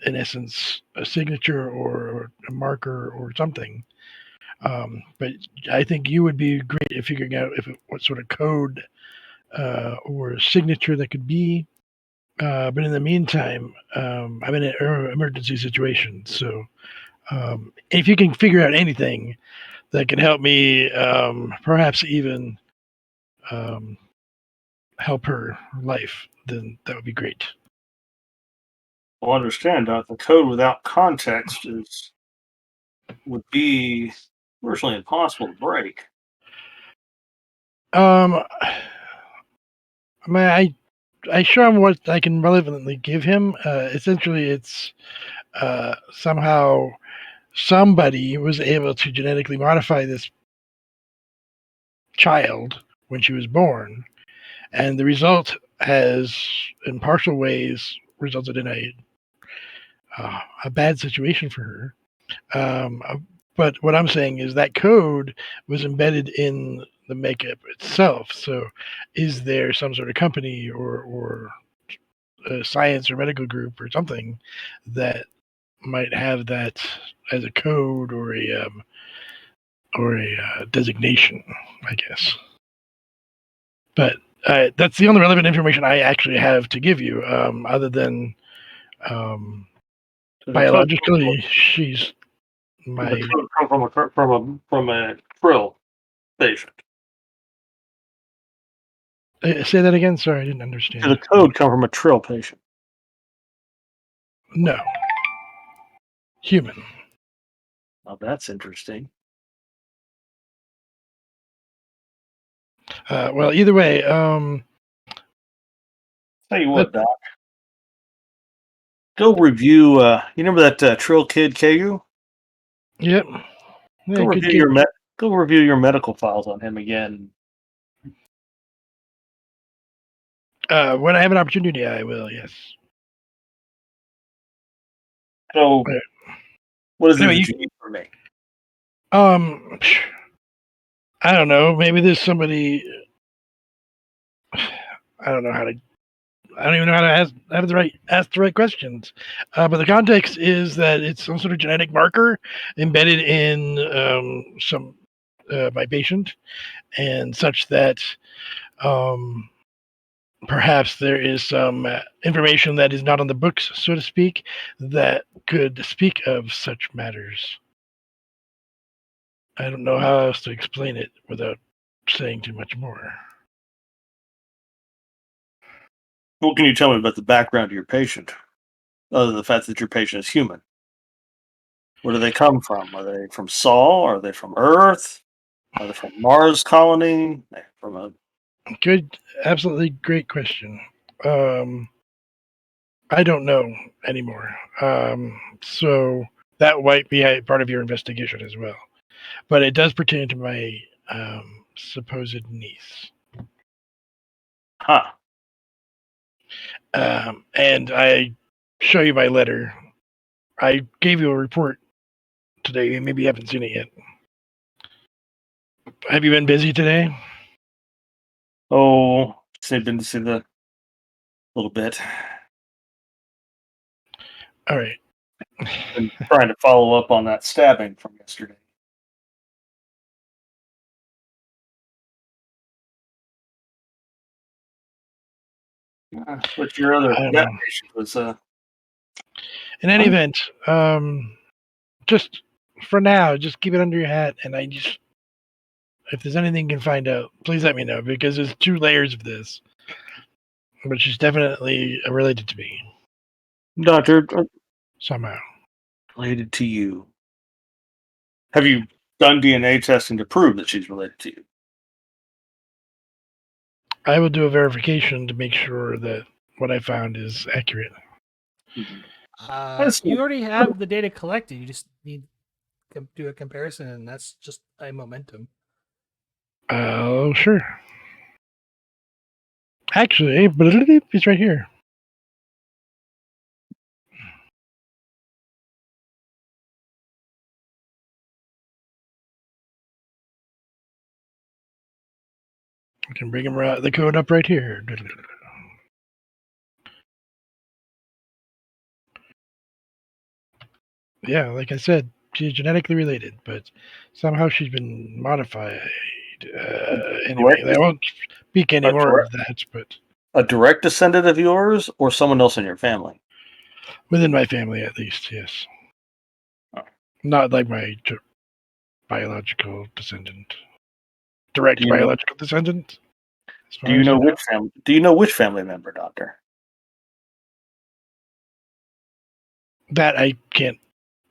in essence, a signature or a marker or something. But I think you would be great at figuring out what sort of code or signature that could be. But in the meantime, I'm in an emergency situation. So if you can figure out anything that can help me, perhaps even help her life, then that would be great. Well, understand that the code without context would be virtually impossible to break. I show him what I can relevantly give him. Essentially, it's somehow somebody was able to genetically modify this child when she was born, and the result has, in partial ways, resulted in a bad situation for her. But what I'm saying is that code was embedded in the makeup itself. So, is there some sort of company or a science or medical group or something that might have that as a code or a designation, I guess? But that's the only relevant information I actually have to give you, other than So the code biologically, she's my. the code come from a krill patient. Say that again. Sorry, I didn't Did understand. the code come from a trill patient? No, human. Oh, that's interesting. Well, either way, Tell you what, Doc. Go review. You remember that Trill kid, KU? yep. Go Yeah, good review kid. your go review your medical files on him again. When I have an opportunity, I will. Yes. So, Right. what is it Anyway, that you need from me? um, I don't know. Maybe there's somebody. I don't know how to. I don't even know how to ask the right questions. But the context is that it's some sort of genetic marker embedded in some my patient, and such that um, perhaps there is some information that is not on the books, so to speak, that could speak of such matters. I don't know how else to explain it without saying too much more. What can you tell me about the background of your patient, other than the fact that your patient is human? Where do they come from? Are they from Sol? Are they from Earth? Are they from Mars colony? From a Good, absolutely great question. Um, I don't know anymore. So that might be a part of your investigation as well. But it does pertain to my supposed niece. huh? And I show you my letter. I gave you a report today. Maybe you haven't seen it yet. Have you been busy today? Oh, they've been to see the little bit. All right. Been trying to follow up on that stabbing from yesterday. But your other that patient was In any event, just for now, just keep it under your hat. And if there's anything you can find out, please let me know, because there's 2 layers of this. But she's definitely related to me doctor somehow. related to you. Have you done DNA testing to prove that she's related to you? I will do a verification to make sure that what I found is accurate. You already have the data collected. You just need to do a comparison, and that's just a momentum. Oh, sure. Actually, but it's right here. I can bring him the code up right here. Yeah, like I said, she's genetically related, but somehow she's been modified. Anyway, I won't speak any a more of direct, that, but a direct descendant of yours or someone else in your family? within my family at least, yes. Oh. Not like my biological descendant. Direct Do you know, biological descendant, as do far you as I know know. which family? Do you know which family member, Doctor? That I can't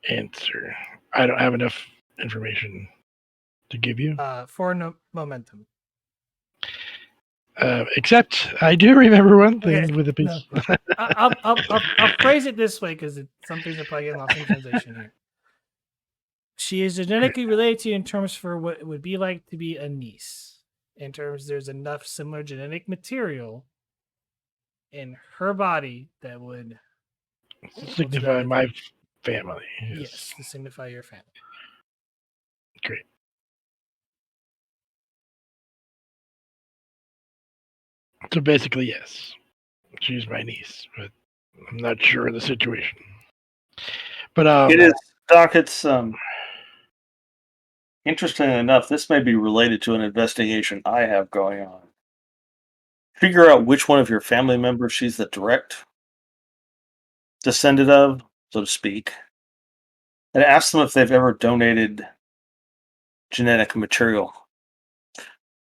answer. I don't have enough information to give you. For no momentum. Except I do remember one thing Okay, with a piece. no. I'll phrase it this way because some things are probably getting lost in translation here. She is genetically related to you in terms for what it would be like to be a niece. In terms, there's enough similar genetic material in her body that would Signify my family. yes, to signify your family. Great. So basically, yes, she's my niece, but I'm not sure of the situation. But It is, Doc. It's interesting enough. This may be related to an investigation I have going on. Figure out which one of your family members she's the direct descendant of, so to speak, and ask them if they've ever donated genetic material,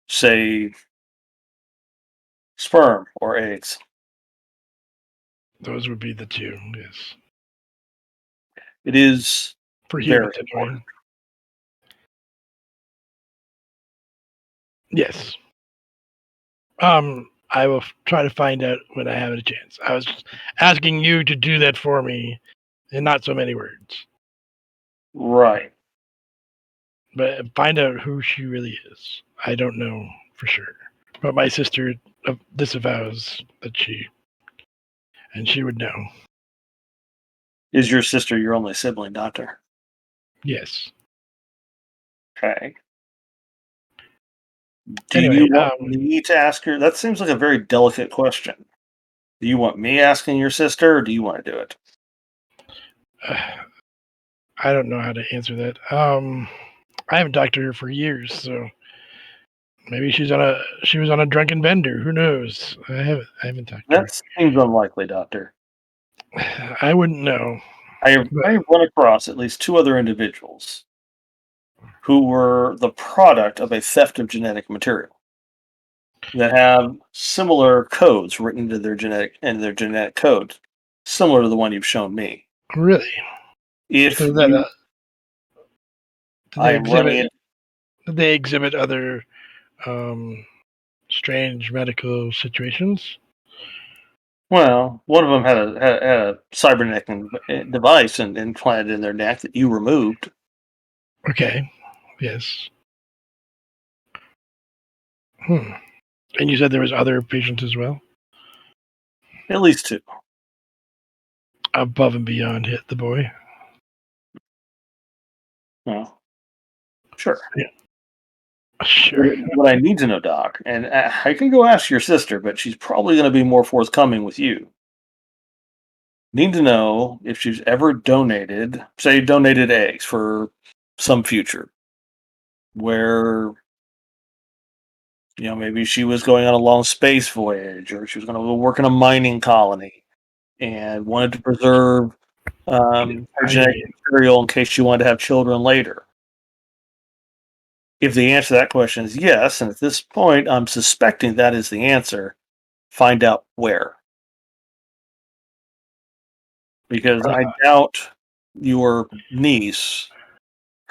say sperm or eggs. those would be the two. Yes, It is for very humans anyway. important. Yes. I will try to find out when I have a chance. I was asking you to do that for me in not so many words. Right. But find out who she really is. I don't know for sure. But my sister disavows that and she would know. Is your sister your only sibling, Doctor? Yes. Okay. Do Anyway, you want me to ask her? That seems like a very delicate question. Do you want me asking your sister, or do you want to do it? I don't know how to answer that. I haven't talked to her for years, so maybe she was on a drunken bender. Who knows? I haven't talked to That seems unlikely, Doctor. her. I wouldn't know. I have run across at least two other individuals who were the product of a theft of genetic material that have similar codes written into their genetic code, similar to the one you've shown me. Really? If So that, you, do I they am running exhibit? it. Do they exhibit other strange medical situations? Well, one of them had a cybernetic device and implanted in their neck that you removed. Okay. Yes. Hmm. And you said there was other patients as well, At least two. above and beyond hit the boy. Well, sure. Sure. What I need to know, Doc, and I can go ask your sister, but she's probably going to be more forthcoming with you. Need to know if she's ever donated, say, donated eggs for some future where, maybe she was going on a long space voyage or she was going to go work in a mining colony and wanted to preserve her genetic material in case she wanted to have children later. If the answer to that question is yes, and at this point I'm suspecting that is the answer, find out where. Because I doubt your niece,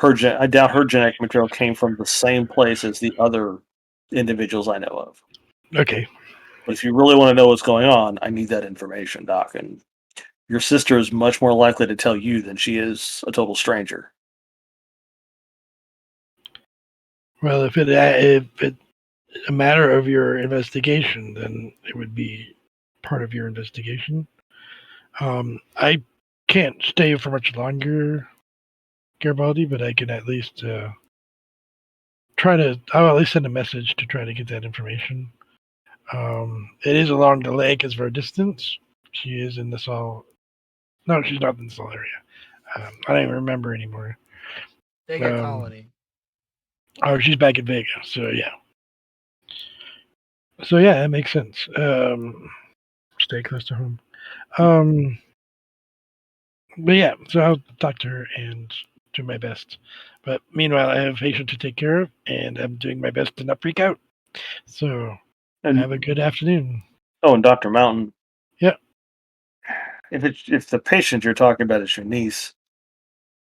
I doubt her genetic material came from the same place as the other individuals I know of. Okay. But if you really want to know what's going on, I need that information, Doc. And your sister is much more likely to tell you than she is a total stranger. Well, if it's a matter of your investigation, then it would be part of your investigation. I can't stay for much longer, Garibaldi, but I can at least I'll at least send a message to try to get that information. It is along the lake as for a distance. She is in the Sol. No, she's not in the Sol area. I don't even remember anymore. Vega Colony. Oh, she's back in Vega, so yeah. So yeah, that makes sense. Stay close to home. But yeah, so I'll talk to her and do my best. But meanwhile, I have a patient to take care of, and I'm doing my best to not freak out. So And have a good afternoon. and Dr. Mountain. Yeah. If the patient you're talking about is your niece,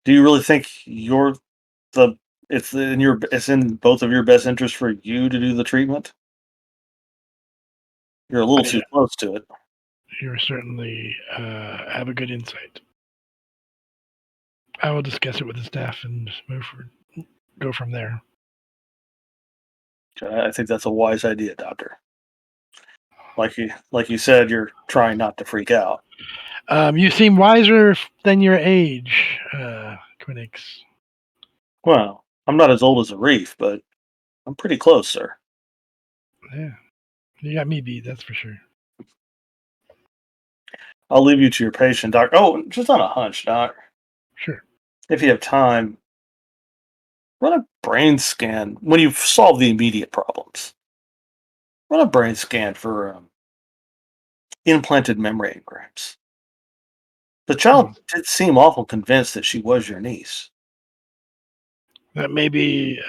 do you really think it's in both of your best interest for you to do the treatment? You're a little too close to it. You certainly have a good insight. I will discuss it with the staff and go from there. I think that's a wise idea, Doctor. Like you said, you're trying not to freak out. You seem wiser than your age, Quinix. Well, I'm not as old as Arif, but I'm pretty close, sir. Yeah, you got me beat. That's for sure. I'll leave you to your patient, Doc. Oh, just on a hunch, Doc. Sure. If you have time, run a brain scan when you've solved the immediate problems. Run a brain scan for implanted memory engrams. The child did seem awful convinced that she was your niece. That may be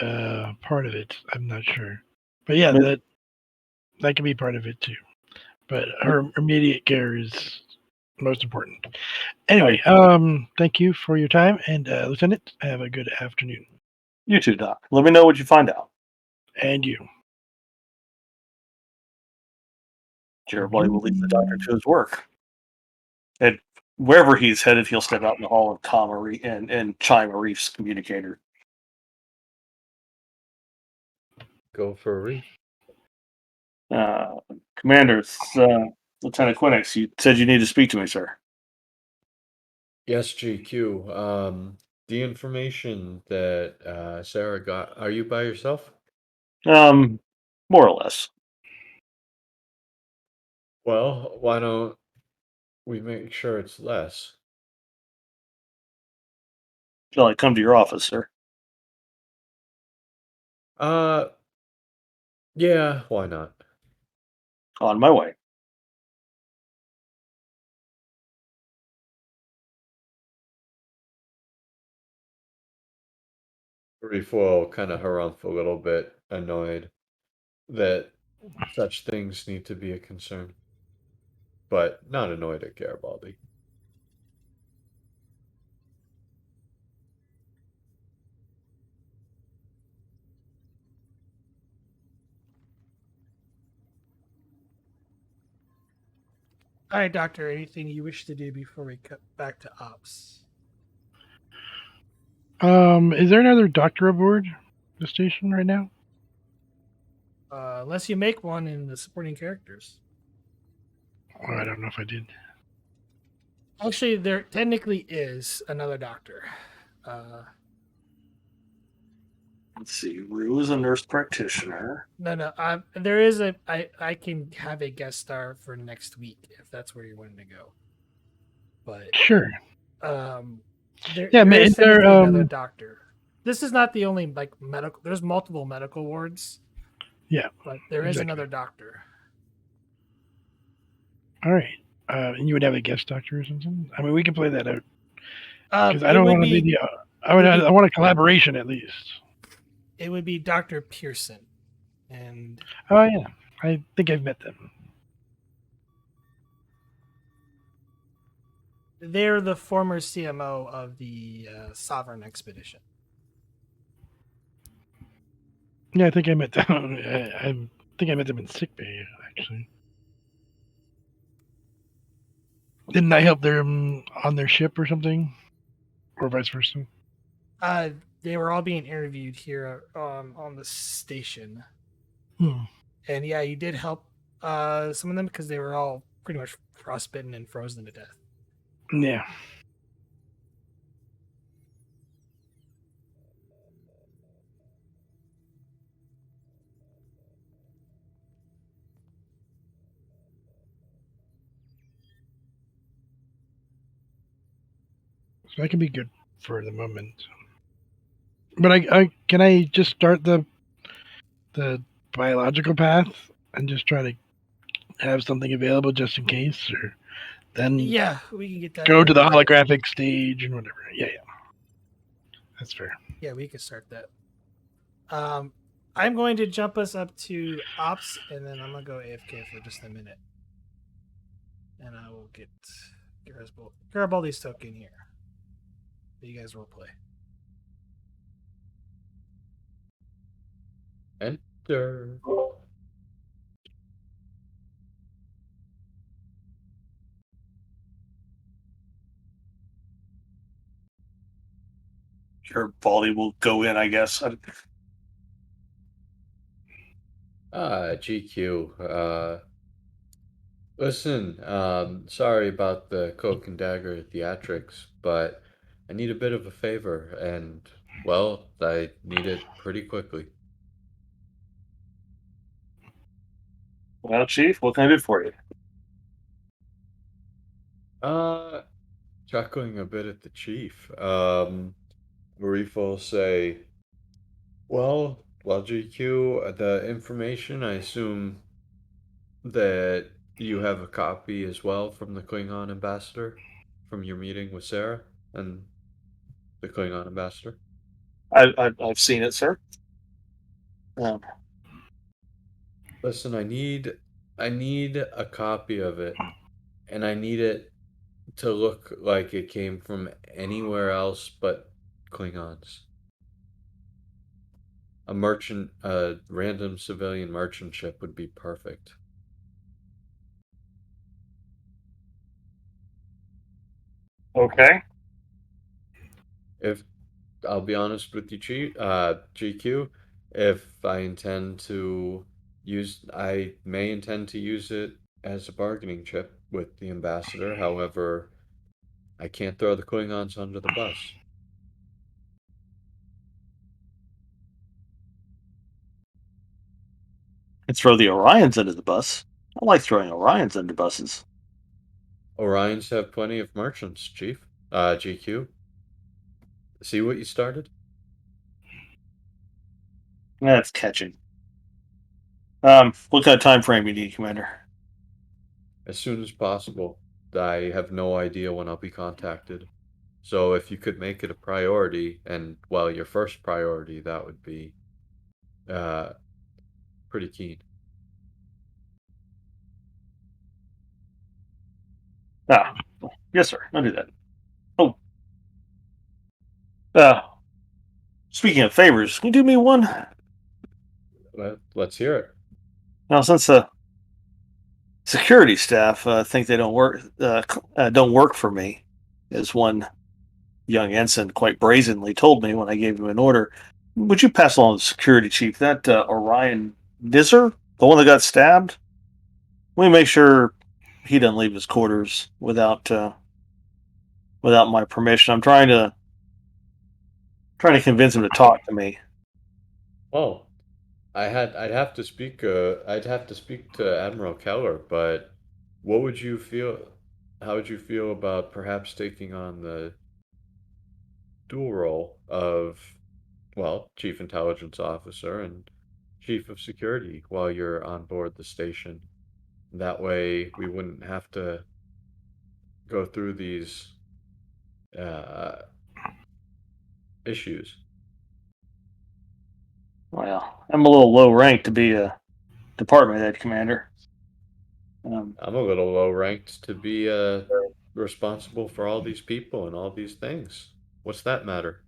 part of it. I'm not sure, but yeah, that can be part of it too. But her immediate care is most important. Anyway, thank you for your time, and Lieutenant, have a good afternoon. You too, Doc. Let me know what you find out. And you. Garibaldi will leave the doctor to his work. And wherever he's headed, he'll step out in the hall and and chime Arif's communicator. Go for a reef. Commander, it's Lieutenant Quinix. You said you need to speak to me, sir. Yes, GQ. The information that Sarah got. Are you by yourself? More or less. Well, why don't we make sure it's less? Shall I come to your office, sir? Uh, yeah, why not? On my way. Reef will kind of harumph a little bit, annoyed that such things need to be a concern, but not annoyed at Garibaldi. All right, Doctor. Anything you wish to do before we cut back to ops? Is there another doctor aboard the station right now? Unless you make one in the supporting characters. Oh, I don't know if I did. Actually, there technically is another doctor. Let's see. Rue is a nurse practitioner. No. There is a. I can have a guest star for next week if that's where you wanted to go. But Sure. there Yeah, is is there technically another doctor. This is not the only medical. There's multiple medical wards. Yeah, but there is exactly. another doctor. All right. And you would have a guest doctor or something? I mean, we can play that out. Because I don't want to be the. I want a collaboration at least. It would be Dr. Pearson. And oh yeah, I think I've met them. They're the former CMO of the Sovereign Expedition. Yeah, I think I met them. I think I met them in sickbay, actually. Didn't I help them on their ship or something? Or vice versa? They were all being interviewed here on the station. And yeah, you did help some of them because they were all pretty much frostbitten and frozen to death. Yeah. So that can be good for the moment. But I can I just start the biological path and just try to have something available just in case, or then Yeah, we can get that. go to the holographic stage and whatever. Yeah, that's fair. Yeah, we can start that. I'm going to jump us up to ops, and then I'm gonna go AFK for just a minute, and I will get Garibaldi's token here. You guys will play. Enter. Garibaldi will go in, I guess. GQ. Listen, sorry about the Cloak and Dagger theatrics, but I need a bit of a favor, and, well, I need it pretty quickly. Well, Chief, what can I do for you? Chuckling a bit at the chief. Arif will say, well, GQ, the information, I assume that you have a copy as well from the Klingon ambassador from your meeting with Sarah and the Klingon ambassador. I've seen it, sir. Listen, I need a copy of it, and I need it to look like it came from anywhere else but Klingons. A random civilian merchant ship would be perfect. Okay. If I'll be honest with you, GQ, if I intend to I may intend to use it as a bargaining chip with the ambassador. However, I can't throw the Klingons under the bus. And throw the Orions under the bus. I like throwing Orions under buses. Orions have plenty of merchants, Chief. GQ. See what you started? That's catching. What kind of time frame you need, Commander? As soon as possible. I have no idea when I'll be contacted. So if you could make it a priority, and well, your first priority, that would be pretty keen. Ah, yes, sir. I'll do that. Oh, speaking of favors, can you do me one? Let's hear it. Now, since the security staff think they don't work for me, as one young ensign quite brazenly told me when I gave him an order, would you pass along to the security chief that Orion Visser, the one that got stabbed? Let me make sure he doesn't leave his quarters without my permission. I'm trying to convince him to talk to me. Well, I'd have to speak to Admiral Keller, but what would you feel how would you feel about perhaps taking on the dual role of, well, Chief Intelligence Officer and Chief of Security while you're on board the station? That way we wouldn't have to go through these uh, issues. Well, I'm a little low ranked to be a department head commander. I'm a little low ranked to be responsible for all these people and all these things. What's that matter?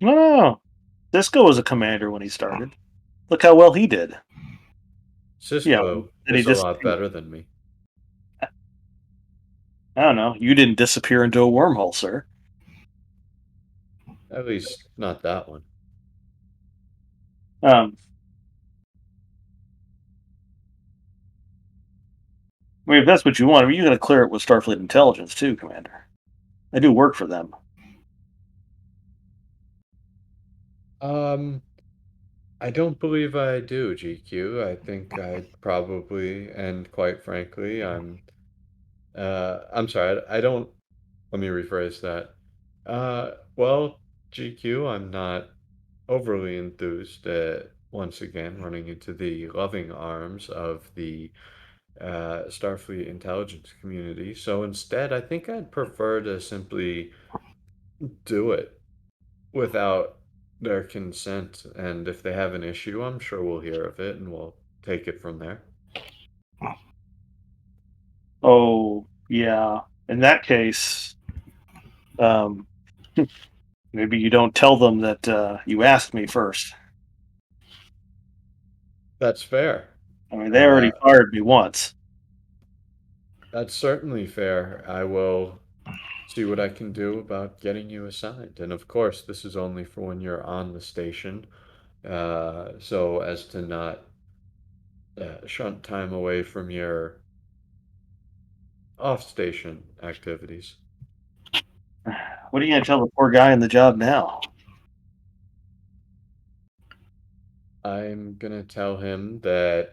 No, Cisco was a commander when he started. Look how well he did. Cisco and he is a just lot better than me. I don't know. You didn't disappear into a wormhole, sir. At least not that one. I mean, if that's what you want, I mean, you got to clear it with Starfleet Intelligence too, Commander. I do work for them. I don't believe I do, GQ. I think I probably, and quite frankly, I'm sorry, I don't, let me rephrase that. Well, GQ, I'm not overly enthused at once again running into the loving arms of the Starfleet intelligence community. So instead, I think I'd prefer to simply do it without their consent. And if they have an issue, I'm sure we'll hear of it and we'll take it from there. Oh, yeah. In that case, um, maybe you don't tell them that you asked me first. That's fair. I mean, they already fired me once. That's certainly fair. I will see what I can do about getting you assigned. And of course, this is only for when you're on the station, so as to not shunt time away from your off-station activities. What are you going to tell the poor guy in the job now? I'm gonna tell him that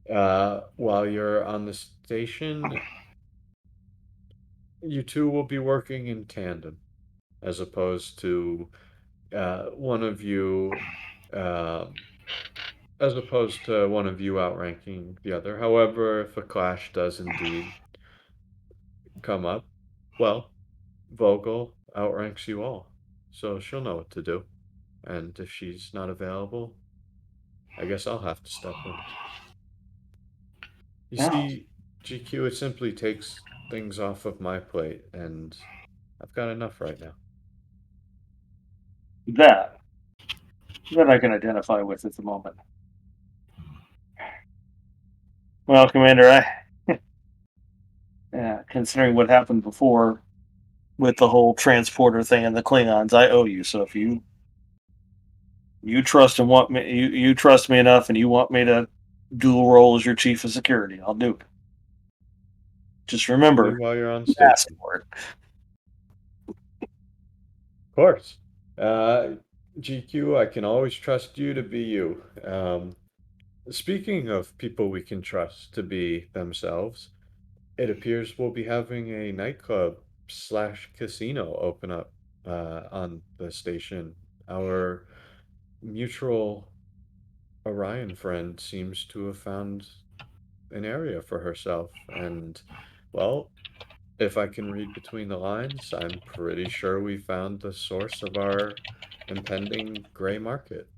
while you're on the station, you two will be working in tandem, as opposed to one of you, um, as opposed to one of you outranking the other. However, if a clash does indeed come up, well, Vogel outranks you all, so she'll know what to do. And if she's not available, I guess I'll have to step in. You Yeah, see, GQ, it simply takes things off of my plate, and I've got enough right now. that I can identify with at the moment. Well, Commander, considering what happened before with the whole transporter thing and the Klingons, I owe you. So if you trust and want me, you trust me enough, and you want me to dual role as your chief of security, I'll do it. Just Only remember, while you're on you asked station. for it. Of course. Uh, GQ, I can always trust you to be you. Speaking of people we can trust to be themselves, it appears we'll be having a nightclub slash casino open up on the station. Our mutual Orion friend seems to have found an area for herself, and well, if I can read between the lines, I'm pretty sure we found the source of our impending gray market.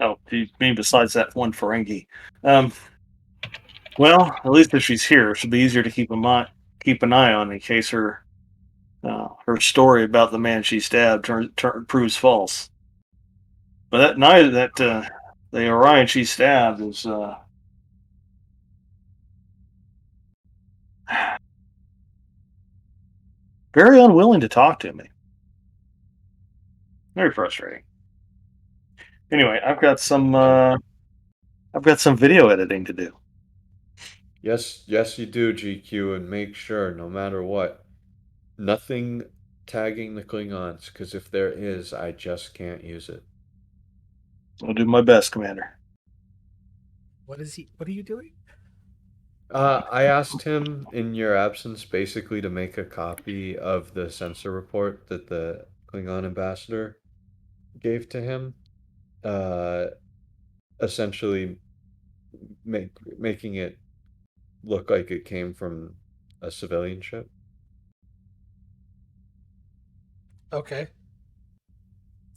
Oh, you mean besides that one Ferengi? Um, well, at least if she's here, she'll be easier to keep an eye on in case her story about the man she stabbed proves false. But that night that the Orion she stabbed is very unwilling to talk to me. Very frustrating. Anyway, I've got some video editing to do. Yes, yes, you do, GQ, and make sure, no matter what, nothing tagging the Klingons, because if there is, I just can't use it. I'll do my best, Commander. What are you doing? I asked him in your absence basically to make a copy of the censor report that the Klingon ambassador gave to him, uh, essentially making it look like it came from a civilian ship. Okay.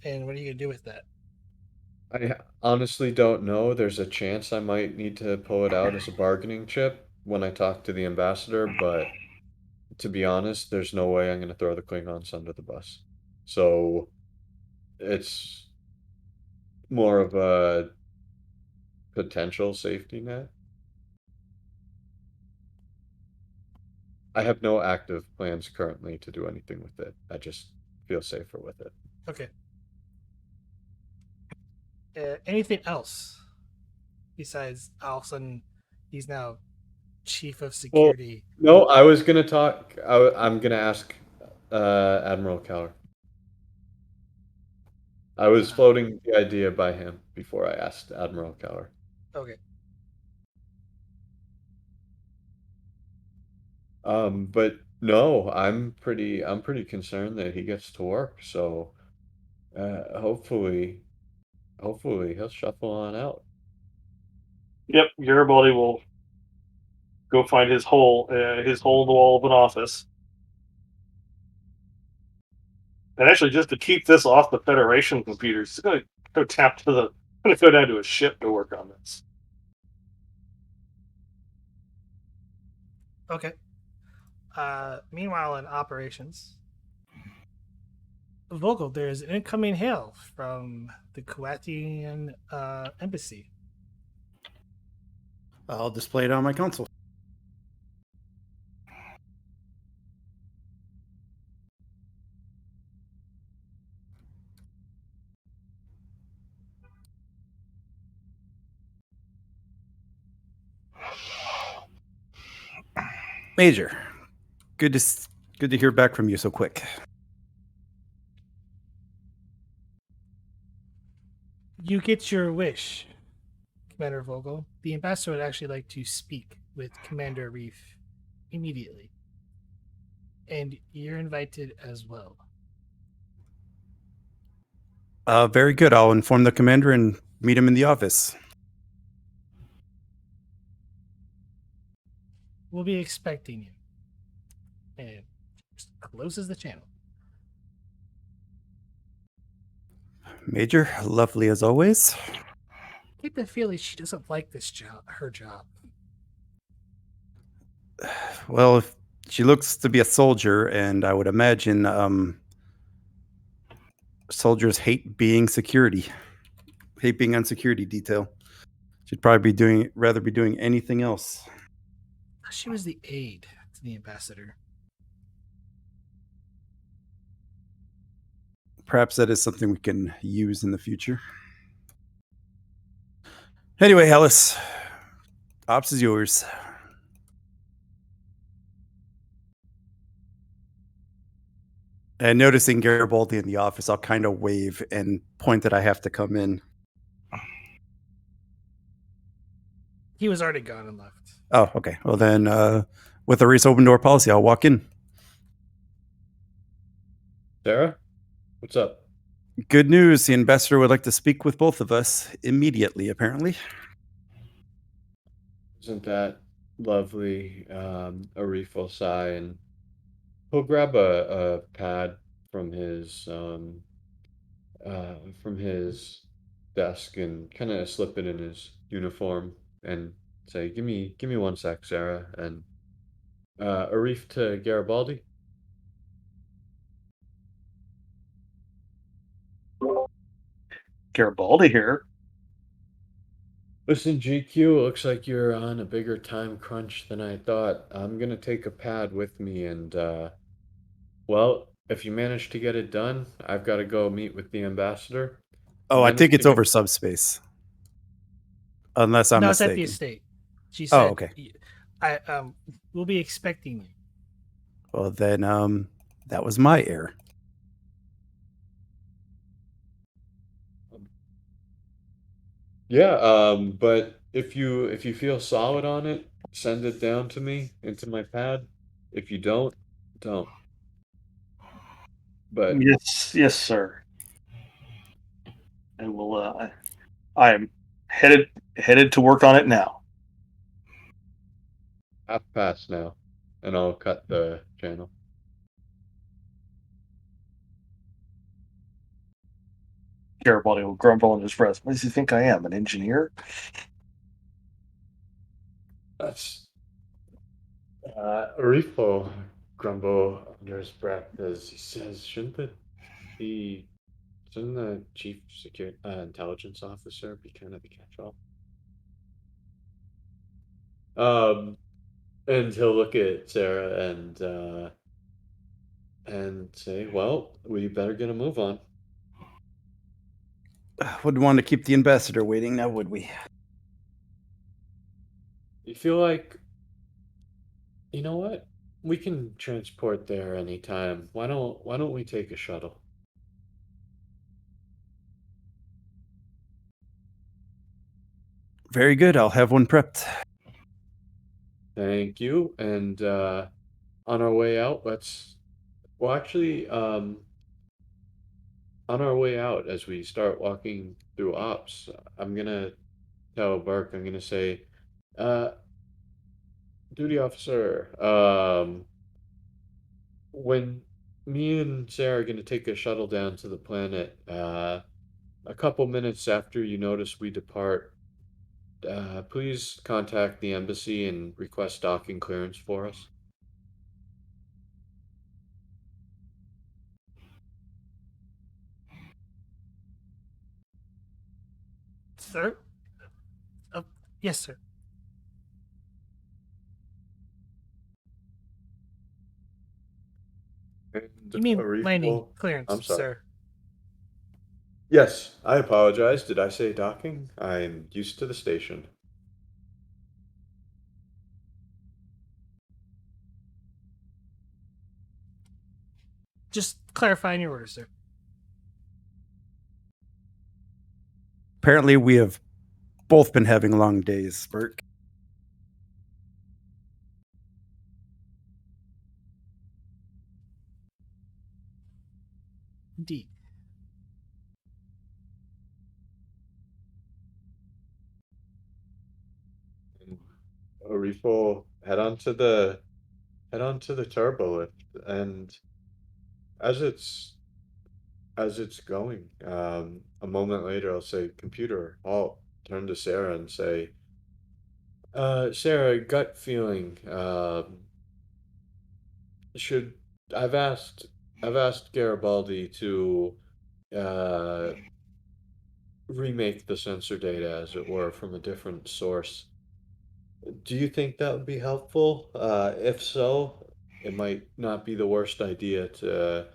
And what are you gonna do with that? I honestly don't know. There's a chance I might need to pull it out as a bargaining chip when I talk to the ambassador, but to be honest, there's no way I'm going to throw the Klingons under the bus. So it's more of a potential safety net. I have no active plans currently to do anything with it. I just feel safer with it. Okay. Anything else besides all of a sudden he's now chief of Well, security? no, I was going to talk. I'm going to ask Admiral Keller. I was floating the idea by him before I asked Admiral Keller. Okay. But No, I'm pretty concerned that he gets to work. So, hopefully he'll shuffle on out. Yep, Garibaldi will go find his hole in the wall of an office. And actually, just to keep this off the Federation computers, he's going to go going to go down to a ship to work on this. Okay. Meanwhile, in operations, Vogel, there's an incoming hail from the Kulathian embassy. I'll display it on my console. Major, good to hear back from you so quick. You get your wish, Commander Vogel. The ambassador would actually like to speak with Commander Arif immediately. And you're invited as well. Very good. I'll inform the commander and meet him in the office. We'll be expecting you. And just closes the channel. Major, lovely as always. I get the feeling she doesn't like this job, her job. Well, she looks to be a soldier, and I would imagine soldiers hate being on security detail. She'd probably rather be doing anything else. She was the aide to the ambassador. Perhaps that is something we can use in the future. Anyway, Alice, ops is yours. And noticing Garibaldi in the office, I'll kind of wave and point that I have to come in. He was already gone and left. Oh, okay. Well, then, with the Reese open door policy, I'll walk in. Sarah, what's up? Good news. The ambassador would like to speak with both of us immediately, apparently. Isn't that lovely? Arif will sigh and he'll grab a pad from his desk and kind of slip it in his uniform and say, give me 1 sec, Sarah. And Arif to Garibaldi. Garibaldi here. Listen, GQ, it looks like you're on a bigger time crunch than I thought. I'm gonna take a pad with me and well, if you manage to get it done, I've got to go meet with the ambassador. Oh, I Manage think to it's get- over subspace. Unless I'm no, it's at mistaken. the estate. She said, okay. We'll be expecting you. Well, then, that was my error. Yeah, but if you feel solid on it, send it down to me into my pad. If you don't. But Yes, sir. And we'll. I am headed to work on it now. 1/2 past now, and I'll cut the channel. Garibaldi will grumble in his breath. What does he think I am, an engineer? That's Arif will grumble under his breath as he says, shouldn't the chief security intelligence officer be kind of the catch-all? And he'll look at Sarah and say, well, we better get a move on. Wouldn't want to keep the ambassador waiting now, would we? You feel like, you know what? We can transport there anytime. Why don't we take a shuttle? Very good. I'll have one prepped. Thank you. And on our way out, actually, on our way out, as we start walking through ops, I'm gonna tell Burke, I'm gonna say, uh, duty officer, when me and Sarah are gonna take a shuttle down to the planet, a couple minutes after you notice we depart, please contact the embassy and request docking clearance for us. Sir? Yes, sir. And You mean Arif landing will. clearance, I'm sorry. sir? Yes, I apologize. Did I say docking? I'm used to the station. Just clarifying your orders, sir. Apparently, we have both been having long days, Burke. Indeed. And Arif will head on to the turbo lift, and as it's as it's going, a moment later, I'll say, "Computer, halt." Turn to Sarah and say, Sarah, gut feeling. Should I've asked Garibaldi to uh, remake the sensor data, as it were, from a different source. Do you think that would be helpful? If so, it might not be the worst idea to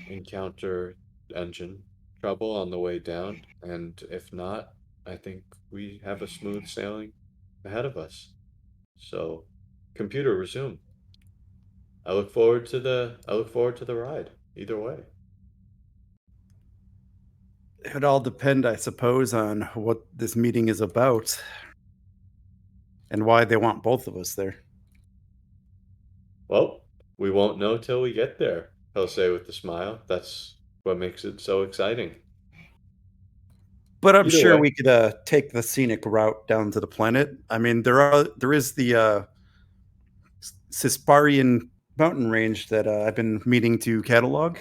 encounter engine trouble on the way down, and if not, I think we have a smooth sailing ahead of us. So, computer, resume. I look forward to the ride. Either way. It would all depend, I suppose, on what this meeting is about and why they want both of us there. Well, we won't know till we get there, he'll say with a smile. That's what makes it so exciting. But I'm Either sure way. we could take the scenic route down to the planet. I mean, there is the Cisparian mountain range that I've been meaning to catalog.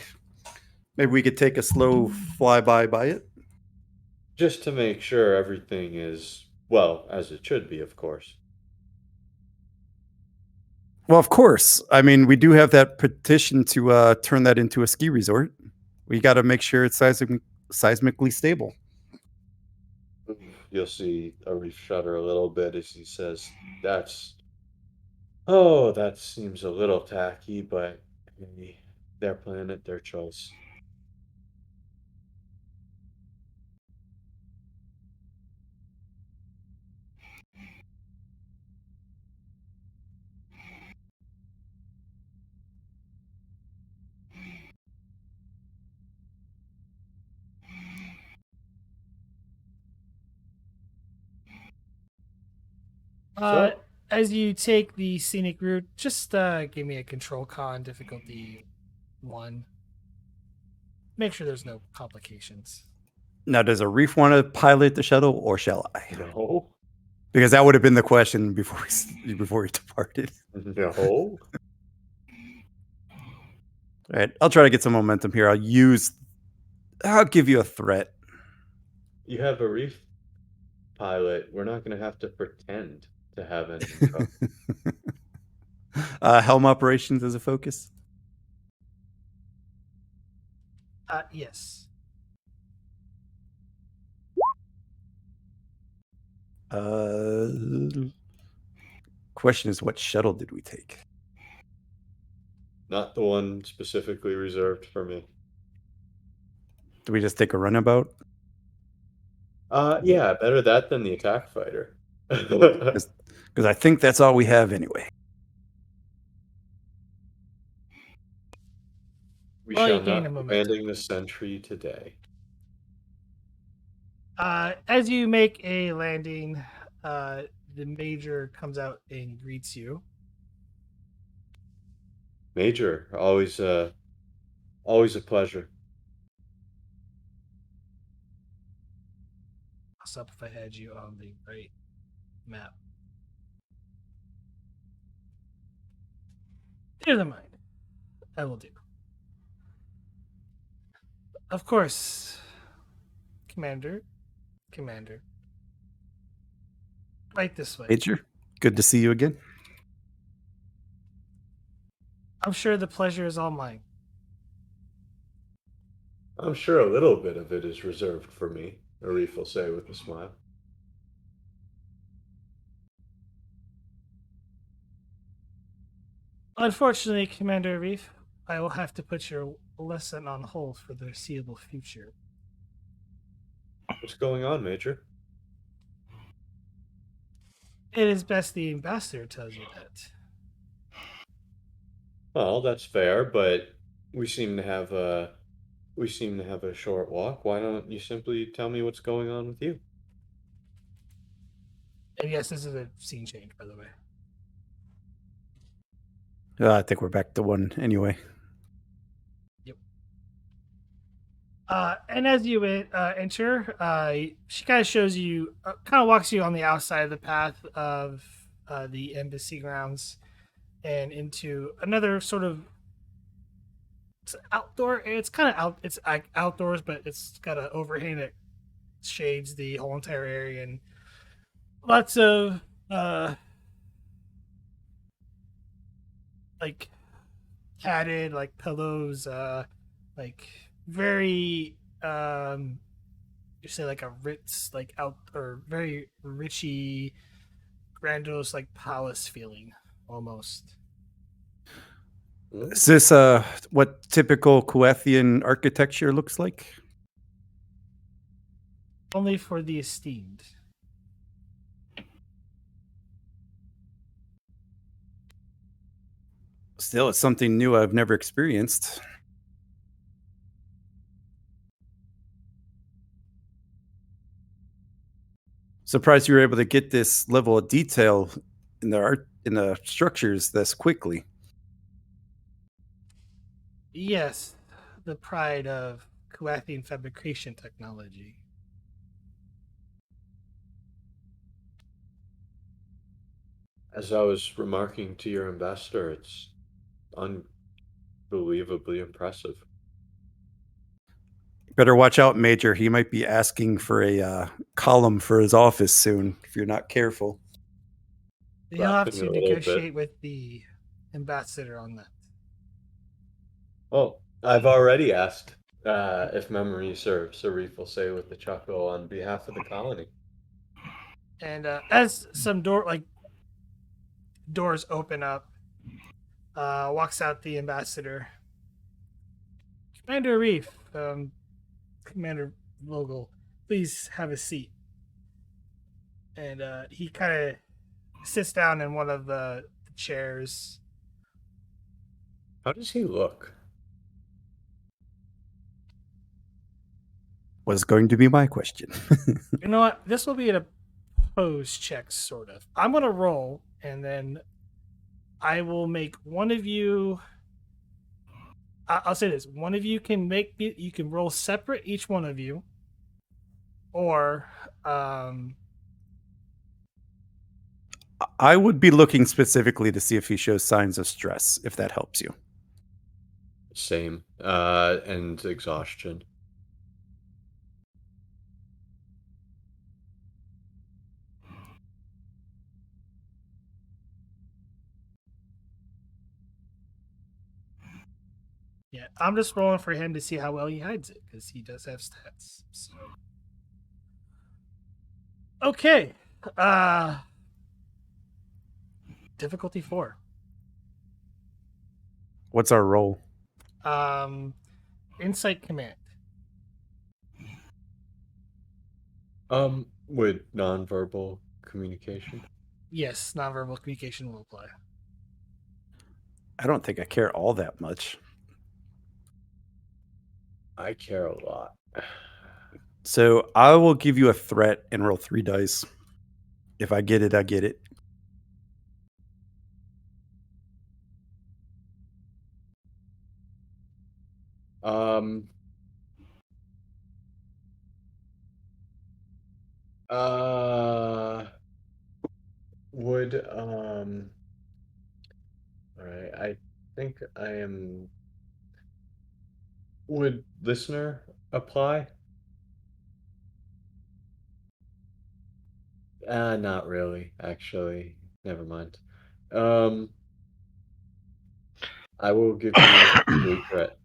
Maybe we could take a slow flyby by it. Just to make sure everything is, well, as it should be, of course. Well, of course. I mean, we do have that petition to turn that into a ski resort. We got to make sure it's seismically stable. You'll see Arif shudder a little bit as he says, that seems a little tacky, but hey, their planet, their choice. Uh, So, as you take the scenic route, just give me a control con difficulty 1. Make sure there's no complications. Now, does Arif want to pilot the shuttle, or shall I? no, Because that would have been the question before he departed. no. All right, I'll try to get some momentum here. I'll give you a threat. You have Arif pilot. We're not going to have to pretend to have engine trouble. Helm operations as a focus. Yes. Question is, what shuttle did we take? Not the one specifically reserved for me. Did we just take a runabout? Yeah, better that than the attack fighter. Because I think that's all we have anyway. We Well, you shall gain not a be momentum. landing the sentry today. As you make a landing, the major comes out and greets you. Major, always a pleasure. What's up if I had you on the right map? Never mind. I will do. Of course, Commander. Right this way. Major, good to see you again. I'm sure the pleasure is all mine. I'm sure a little bit of it is reserved for me, Arif will say with a smile. Unfortunately, Commander Arif, I will have to put your lesson on hold for the foreseeable future. What's going on, Major? It is best the ambassador tells you that. Well, that's fair, but we seem to have a short walk. Why don't you simply tell me what's going on with you? And yes, this is a scene change, by the way. I think we're back to one anyway. And as you enter, she kind of shows you, kind of walks you on the outside of the path of the embassy grounds and into another sort of outdoor. It's kind of out. It's outdoors, but it's got an overhang that shades the whole entire area, and lots of like padded like pillows, like very you say like a Ritz like out or very richy grandiose like palace feeling almost. Is this what typical Kulathian architecture looks like? Only for the esteemed. Still, it's something new I've never experienced. Surprised you were able to get this level of detail in the art in the structures this quickly. Yes, the pride of Kulathian fabrication technology. As I was remarking to your ambassador, it's unbelievably impressive. Better watch out, Major. He might be asking for a column for his office soon if you're not careful. You'll have Laughing to a little negotiate bit. with the ambassador on that. Oh, I've already asked if memory serves, Arif will say with a chuckle on behalf of the colony. And as some doors open up, walks out the ambassador. Commander Arif, Commander Vogel, please have a seat. And he kind of sits down in one of the chairs. How does he look? Was going to be my question. You know what? This will be an opposed check, sort of. I'm going to roll, and then I will make one of you. I'll say this: one of you can you can roll separate, each one of you, or I would be looking specifically to see if he shows signs of stress, if that helps you. Same. And exhaustion. yeah, I'm just rolling for him to see how well he hides it because he does have stats. So. Okay, difficulty 4. What's our role? Insight command. With nonverbal communication. Yes, nonverbal communication will apply. I don't think I care all that much. I care a lot. So I will give you a threat and roll 3 dice. If I get it, I get it. Um. Uh. Would All right. I think I am. Would listener apply? Not really, actually. Never mind. Um, I will give you a threat.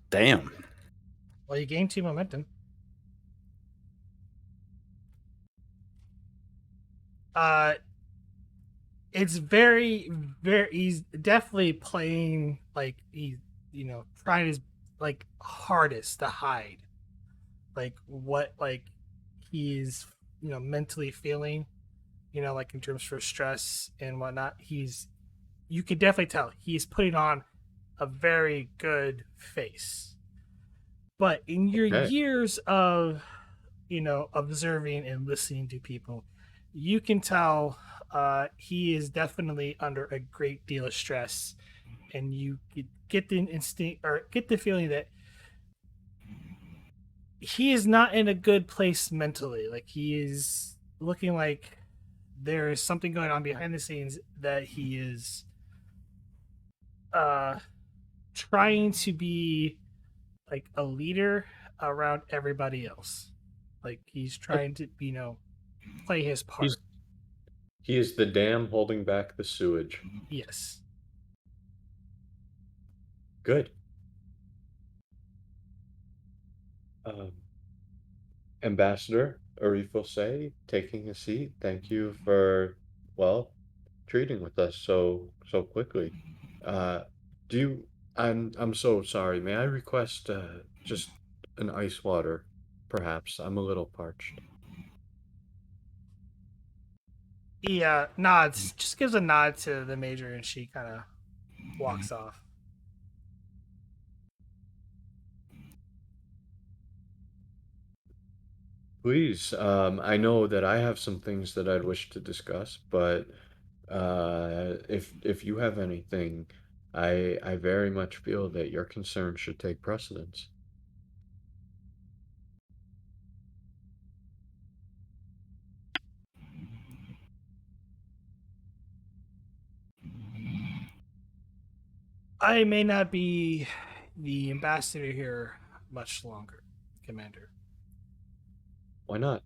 Damn. Well, you gain 2 momentum. Uh, it's very, very. He's definitely playing like he's, trying his like hardest to hide, like what like he's mentally feeling, like in terms for stress and whatnot. You could definitely tell he's putting on a very good face. But in your Okay. years of, observing and listening to people, you can tell he is definitely under a great deal of stress. And you get the instinct or get the feeling that he is not in a good place mentally. Like he is looking like there is something going on behind the scenes that he is uh trying to be like a leader around everybody else. Like he's trying to, play his He's part. he is the dam holding back the sewage. Yes. Good. Um, Ambassador Arif will say, taking a seat. Thank you for, well, treating with us so quickly. Uh, do you? I'm so sorry. May I request just an ice water, perhaps? I'm a little parched. He nods, just gives a nod to the major, and she kind of walks off. Please, I know that I have some things that I'd wish to discuss, but if you have anything, I very much feel that your concern should take precedence. I may not be the ambassador here much longer, Commander. Why not?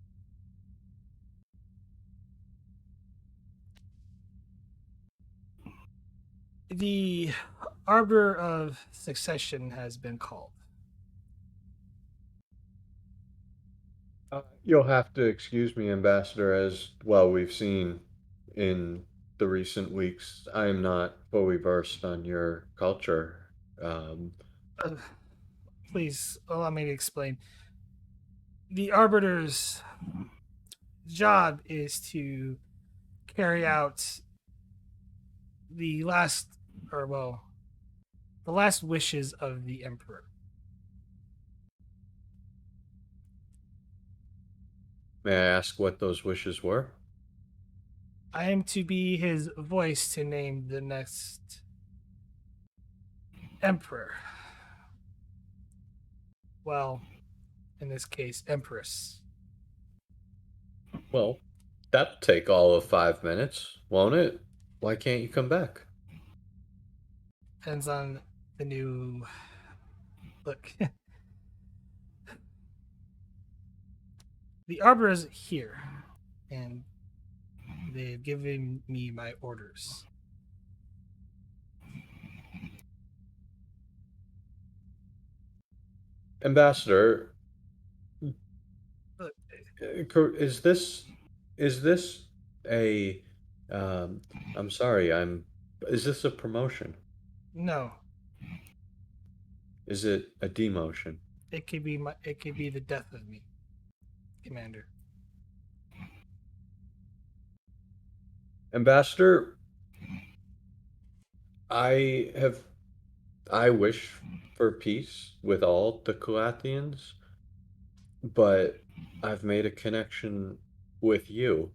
The Arbor of Succession has been called. You'll have to excuse me, Ambassador, as well we've seen in the recent weeks. I am not fully versed on your culture. Um, Uh, Please allow me to explain. The Arbiter's job is to carry out the last, or well, the last wishes of the Emperor. may I ask what those wishes were? I am to be his voice to name the next Emperor. Well, in this case, Empress. Well, that'll take all of 5 minutes, won't it? Why can't you come back? Depends on the new look. The Arbor is here, and they've given me my orders. Ambassador, Look, is this a um I'm sorry, is this a promotion? no, Is it a demotion? it could be the death of me, Commander. Ambassador, I have I wish for peace with all the Kulathians, but I've made a connection with you.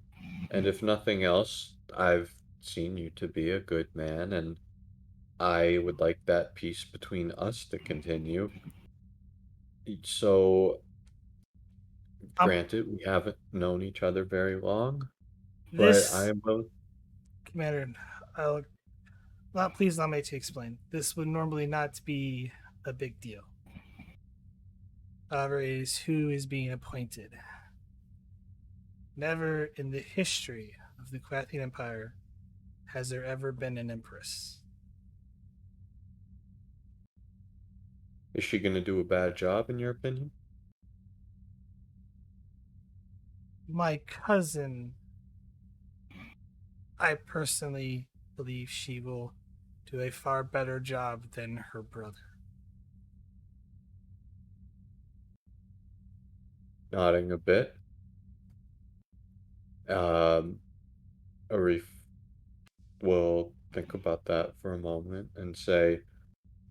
And if nothing else, I've seen you to be a good man, and I would like that peace between us to continue. So, Um, granted, we haven't known each other very long, but I this am both. Commander, I'll not please allow me to explain. This would normally not be a big deal. However, it is who is being appointed. Never in the history of the Kulathian Empire has there ever been an empress. Is she going to do a bad job, in your opinion? My cousin, I personally believe she will do a far better job than her brother. Nodding a bit. Um, Arif will think about that for a moment and say,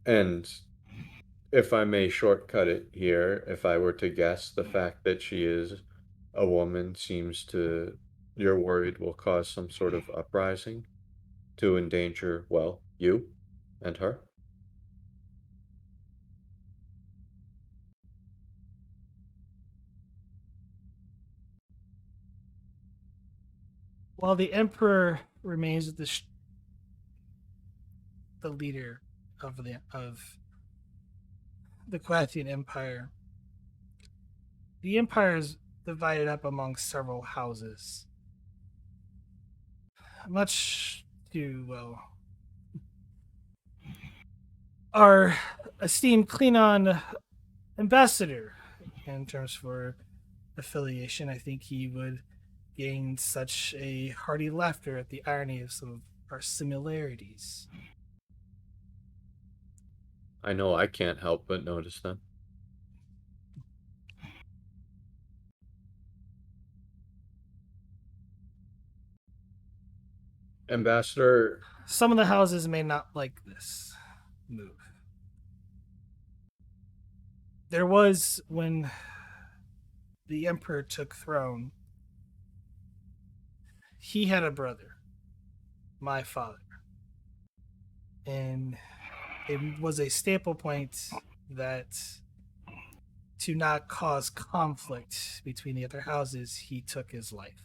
and if I may shortcut it here, if I were to guess, the fact that she is a woman seems to, you're worried will cause some sort of uprising to endanger, well, you and her? While the emperor remains the leader of the Kulathian Empire, the empire is divided up among several houses. Much to, well, our esteemed Klingon ambassador, in terms for affiliation, I think he would gain such a hearty laughter at the irony of some of our similarities. I know I can't help but notice them. Ambassador, Some of the houses may not like this move. There was, when the emperor took throne, he had a brother, my father, and it was a staple point that to not cause conflict between the other houses, he took his life.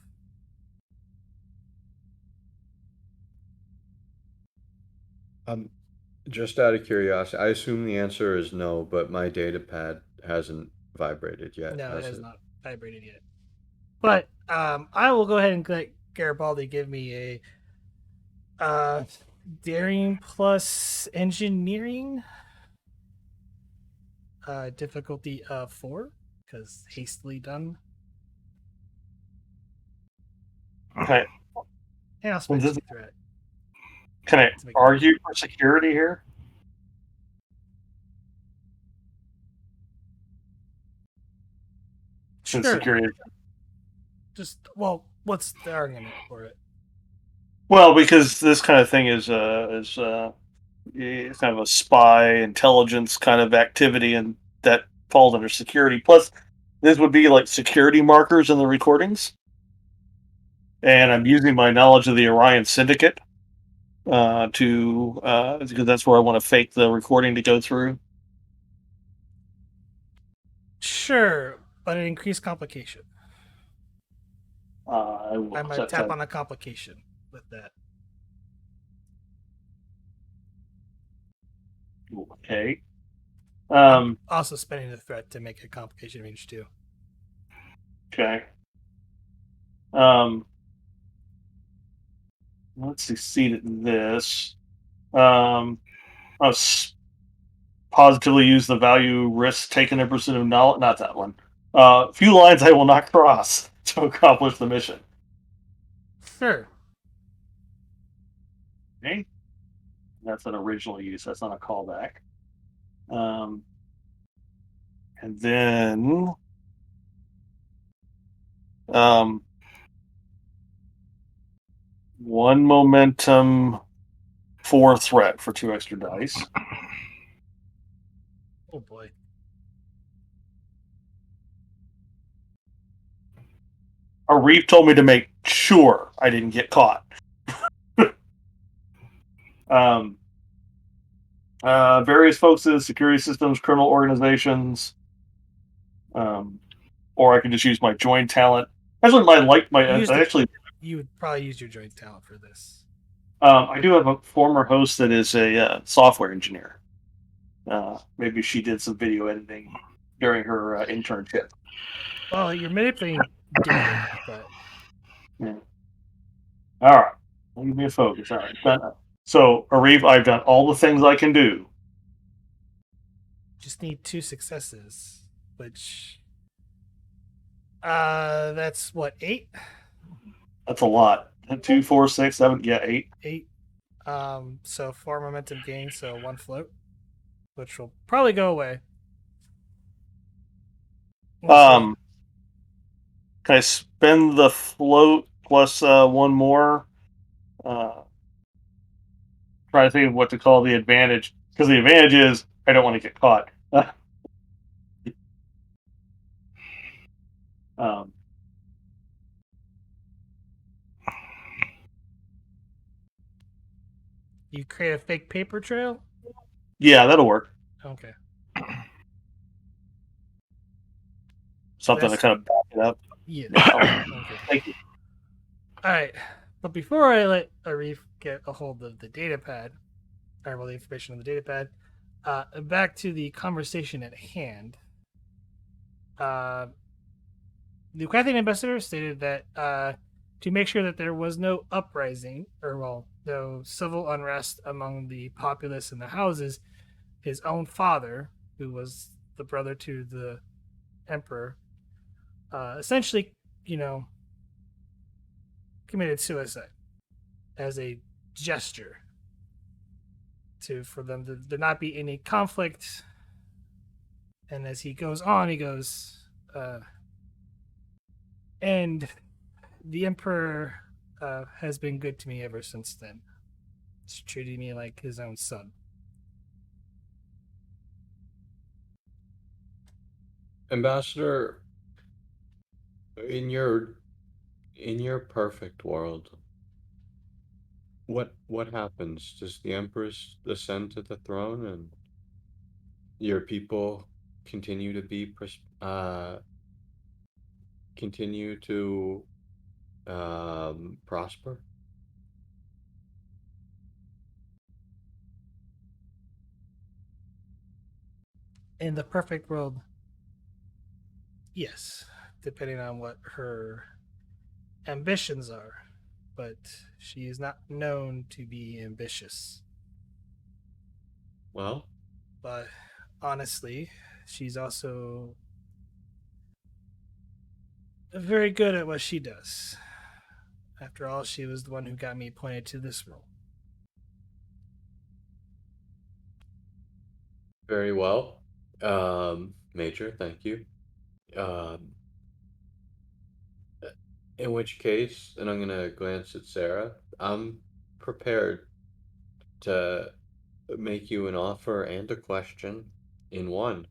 just out of curiosity, I assume the answer is no, but my data pad hasn't vibrated yet, No, it has has it? not vibrated yet. But I will go ahead and let Garibaldi give me a daring plus engineering difficulty of 4 because hastily done. Okay. And I'll spend 2 threat. Can I to make argue for security here? Since Sure. security. Just, well, what's the argument for it? Well, because this kind of thing is it's kind of a spy intelligence kind of activity, and that falls under security. Plus, this would be like security markers in the recordings, and I'm using my knowledge of the Orion Syndicate because that's where I want to fake the recording to go through. Sure, but it increased complication. I will I might tap on a complication with that. Okay. I'm also spending the threat to make a complication range too. Okay. Let's succeed at this. I'll positively use the value risk taken in pursuit of knowledge. Not that one. Few lines I will not cross to accomplish the mission. Sure. Okay. That's an original use. That's not a callback. And then one momentum, 4 threat for 2 extra dice. Oh boy. Arif told me to make sure I didn't get caught. Various folks, security systems, criminal organizations, or I could just use my join talent. Actually, You would probably use your joint talent for this. I do have a former host that is a software engineer. Maybe she did some video editing during her internship. Well, you're manipulating data, but Yeah. All right, give me a focus. All right, done. So, Arif, I've done all the things I can do. just need 2 successes, which that's what, 8? That's a lot. 2, 4, 6, 7, yeah, 8. 8. So 4 momentum gain, so 1 float, which will probably go away. Can I spend the float plus 1 more? Try to think of what to call the advantage, because the advantage is I don't want to get caught. You create a fake paper trail? Yeah, that'll work. Okay. Something to kind of back it up. Yeah. Okay. Thank you. All right. But before I let Arif get a hold of the data pad, or well, the information on the data pad, back to the conversation at hand. The Kulathian Ambassador stated that to make sure that there was no uprising, or well, no civil unrest among the populace in the houses, his own father, who was the brother to the emperor, essentially, committed suicide as a gesture for them to there not be any conflict. And as he goes on, he goes, and the emperor has been good to me ever since then. He's treated me like his own son. Ambassador, in your perfect world, what happens? Does the Empress ascend to the throne and your people continue to be continue to prosper? In the perfect world, yes, depending on what her ambitions are. But she is not known to be ambitious. Well, But honestly, she's also very good at what she does. After all, she was the one who got me appointed to this role. very well. Major, thank you. Um, in which case, and I'm gonna glance at Sarah, I'm prepared to make you an offer and a question in one.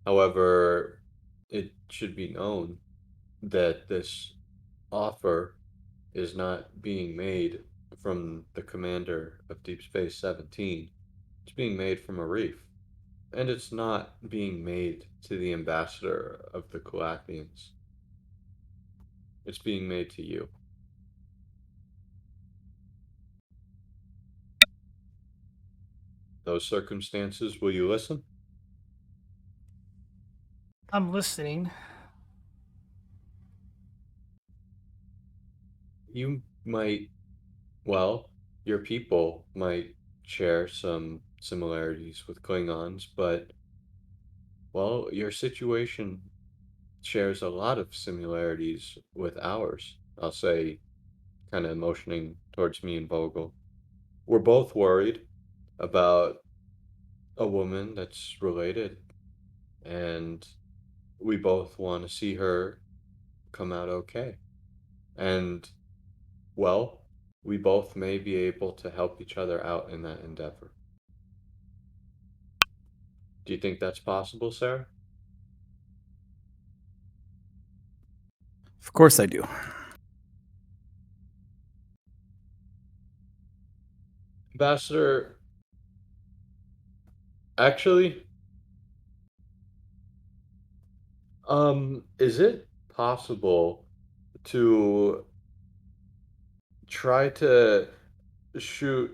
However, it should be known that this offer is not being made from the commander of Deep Space 17. It's being made from Arif. And it's not being made to the ambassador of the Kulathians. It's being made to you. Those circumstances, will you listen? I'm listening. You might, well, your people might share some similarities with Klingons, but, well, your situation shares a lot of similarities with ours. I'll say, kind of motioning towards me and Vogel. We're both worried about a woman that's related, and we both want to see her come out okay. And, well, we both may be able to help each other out in that endeavor. Do you think that's possible, Sarah? Of course I do. Ambassador, actually, is it possible to try to shoot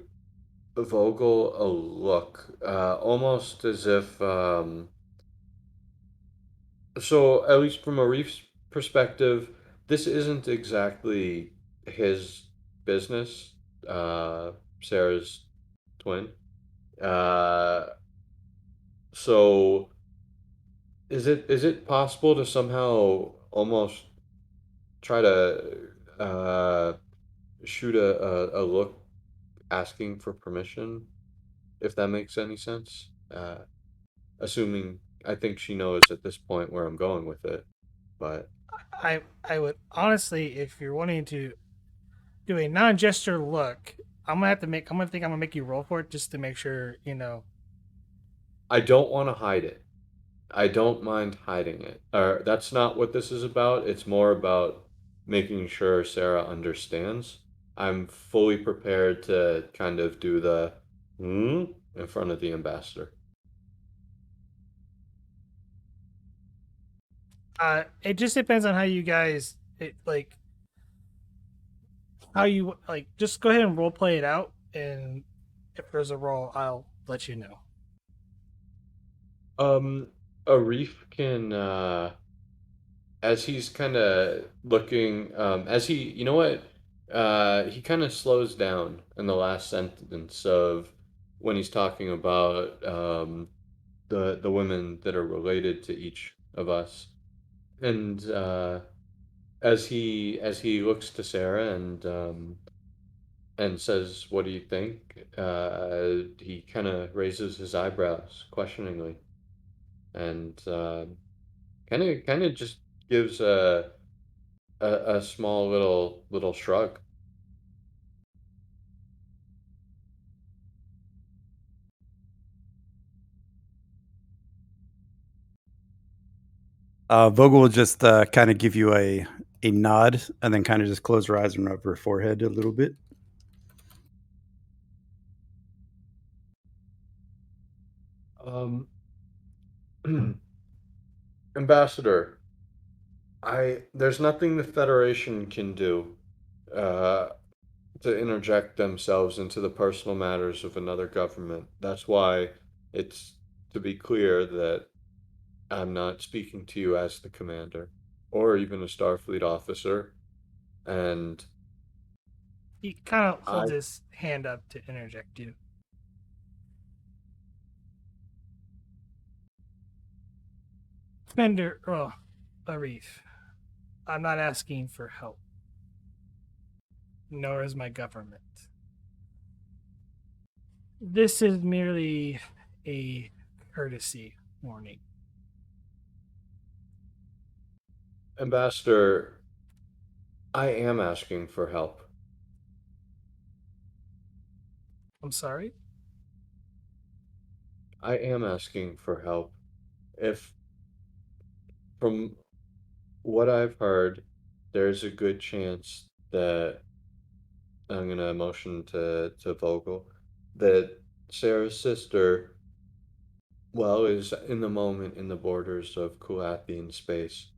Vogel a look, almost as if, so at least from Arif's perspective, this isn't exactly his business, uh, Sarah's twin. Uh, so is it possible to somehow almost try to shoot a look asking for permission, if that makes any sense? Assuming I think she knows at this point where I'm going with it, but I would honestly, if you're wanting to do a non-gesture look, I'm gonna make you roll for it just to make sure you know. I don't want to hide it. I don't mind hiding it. Or that's not what this is about. It's more about making sure Sarah understands. I'm fully prepared to kind of do the in front of the ambassador. It just depends on how you guys like how you like. Just go ahead and role play it out, and if there's a roll, I'll let you know. Um, Arif can as he's kind of looking as you know what, he kind of slows down in the last sentence of when he's talking about the women that are related to each of us, and as he looks to Sarah and says, "What do you think?" He kind of raises his eyebrows questioningly, and kind of just gives a small little shrug. Vogel will just kind of give you a nod and then kind of just close her eyes and rub her forehead a little bit. Um, Ambassador, I there's nothing the Federation can do uh, to interject themselves into the personal matters of another government. That's why it's to be clear that I'm not speaking to you as the commander or even a Starfleet officer. And He kind of I, holds his hand up to interject you. Commander Arif, I'm not asking for help, nor is my government. This is merely a courtesy warning. Ambassador, I am asking for help. I'm sorry? I am asking for help. If, from what I've heard, there's a good chance that I'm gonna motion to Vogel that Sarah's sister, well, is in the moment in the borders of Kulathian space.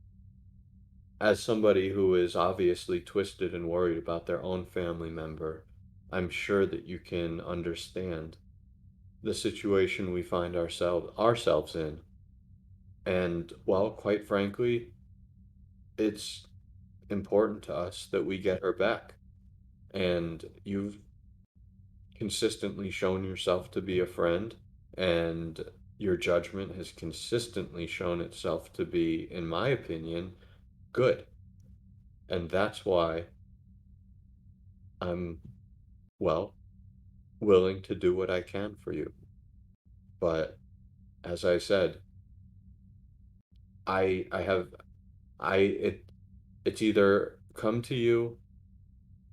As somebody who is obviously twisted and worried about their own family member, I'm sure that you can understand the situation we find ourselves in. And well, quite frankly, it's important to us that we get her back. And you've consistently shown yourself to be a friend, and your judgment has consistently shown itself to be, in my opinion, good. And that's why I'm, well, willing to do what I can for you. But as I said, I have I it's either come to you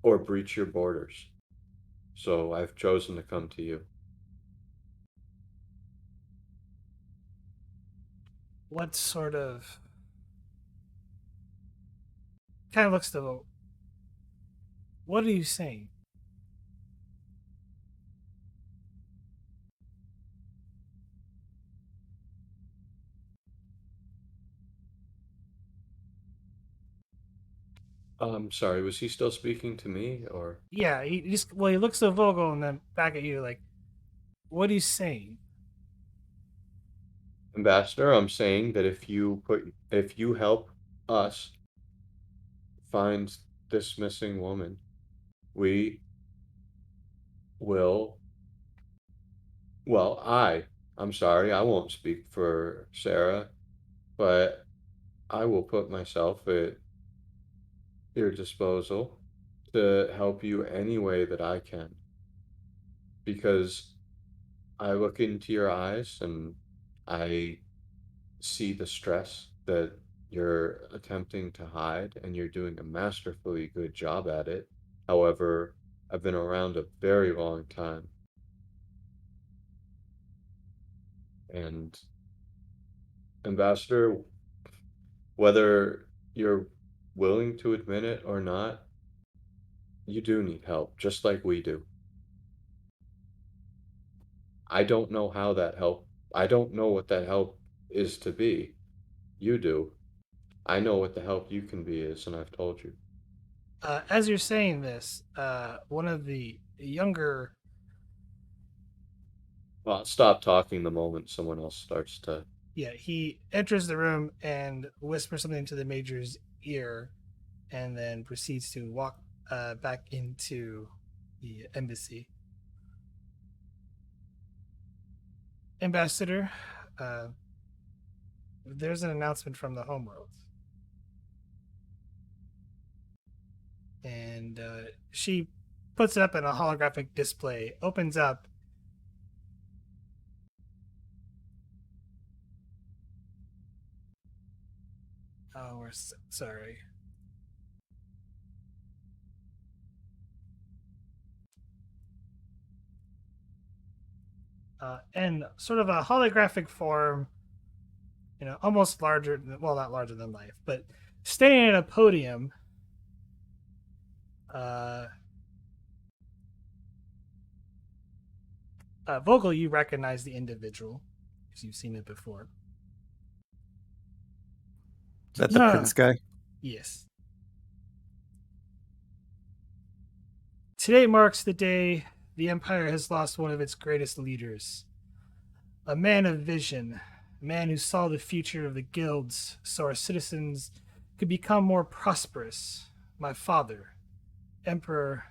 or breach your borders. So I've chosen to come to you. What sort of... Kind of looks to Vogel. What are you saying? I'm sorry, was he still speaking to me or Yeah, he just... Well, he looks to Vogel and then back at you like, what are you saying? Ambassador? I'm saying that if you help us find this missing woman, we will well, I'm sorry, I won't speak for Sarah, but I will put myself at your disposal to help you any way that I can. Because I look into your eyes and I see the stress that you're attempting to hide, and you're doing a masterfully good job at it. However, I've been around a very long time, and Ambassador, whether you're willing to admit it or not, you do need help, just like we do. I don't know how that help, I don't know what that help is to be. You do. I know what the help you can be is, and I've told you. As you're saying this, one of the younger... Well, I'll stop talking the moment someone else starts to. Yeah, he enters the room and whispers something to the major's ear, and then proceeds to walk back into the embassy. Ambassador, uh, there's an announcement from the homeworld. And she puts it up in a holographic display, opens up. Oh, sorry. And sort of a holographic form, almost larger, well, not larger than life, but standing at a podium, uh, Vogel, you recognize the individual because you've seen it before. Is that the prince guy? Yes. Today marks the day the Empire has lost one of its greatest leaders. A man of vision, a man who saw the future of the guilds so our citizens could become more prosperous. My father, Emperor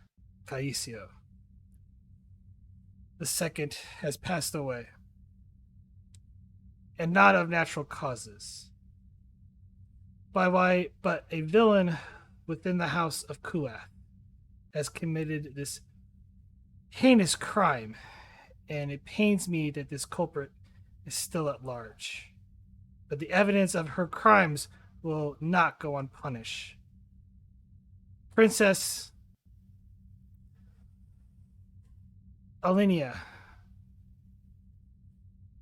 Caisio the second, has passed away, and not of natural causes. But a villain within the house of Kulath has committed this heinous crime, and it pains me that this culprit is still at large. But the evidence of her crimes will not go unpunished. Princess Alenia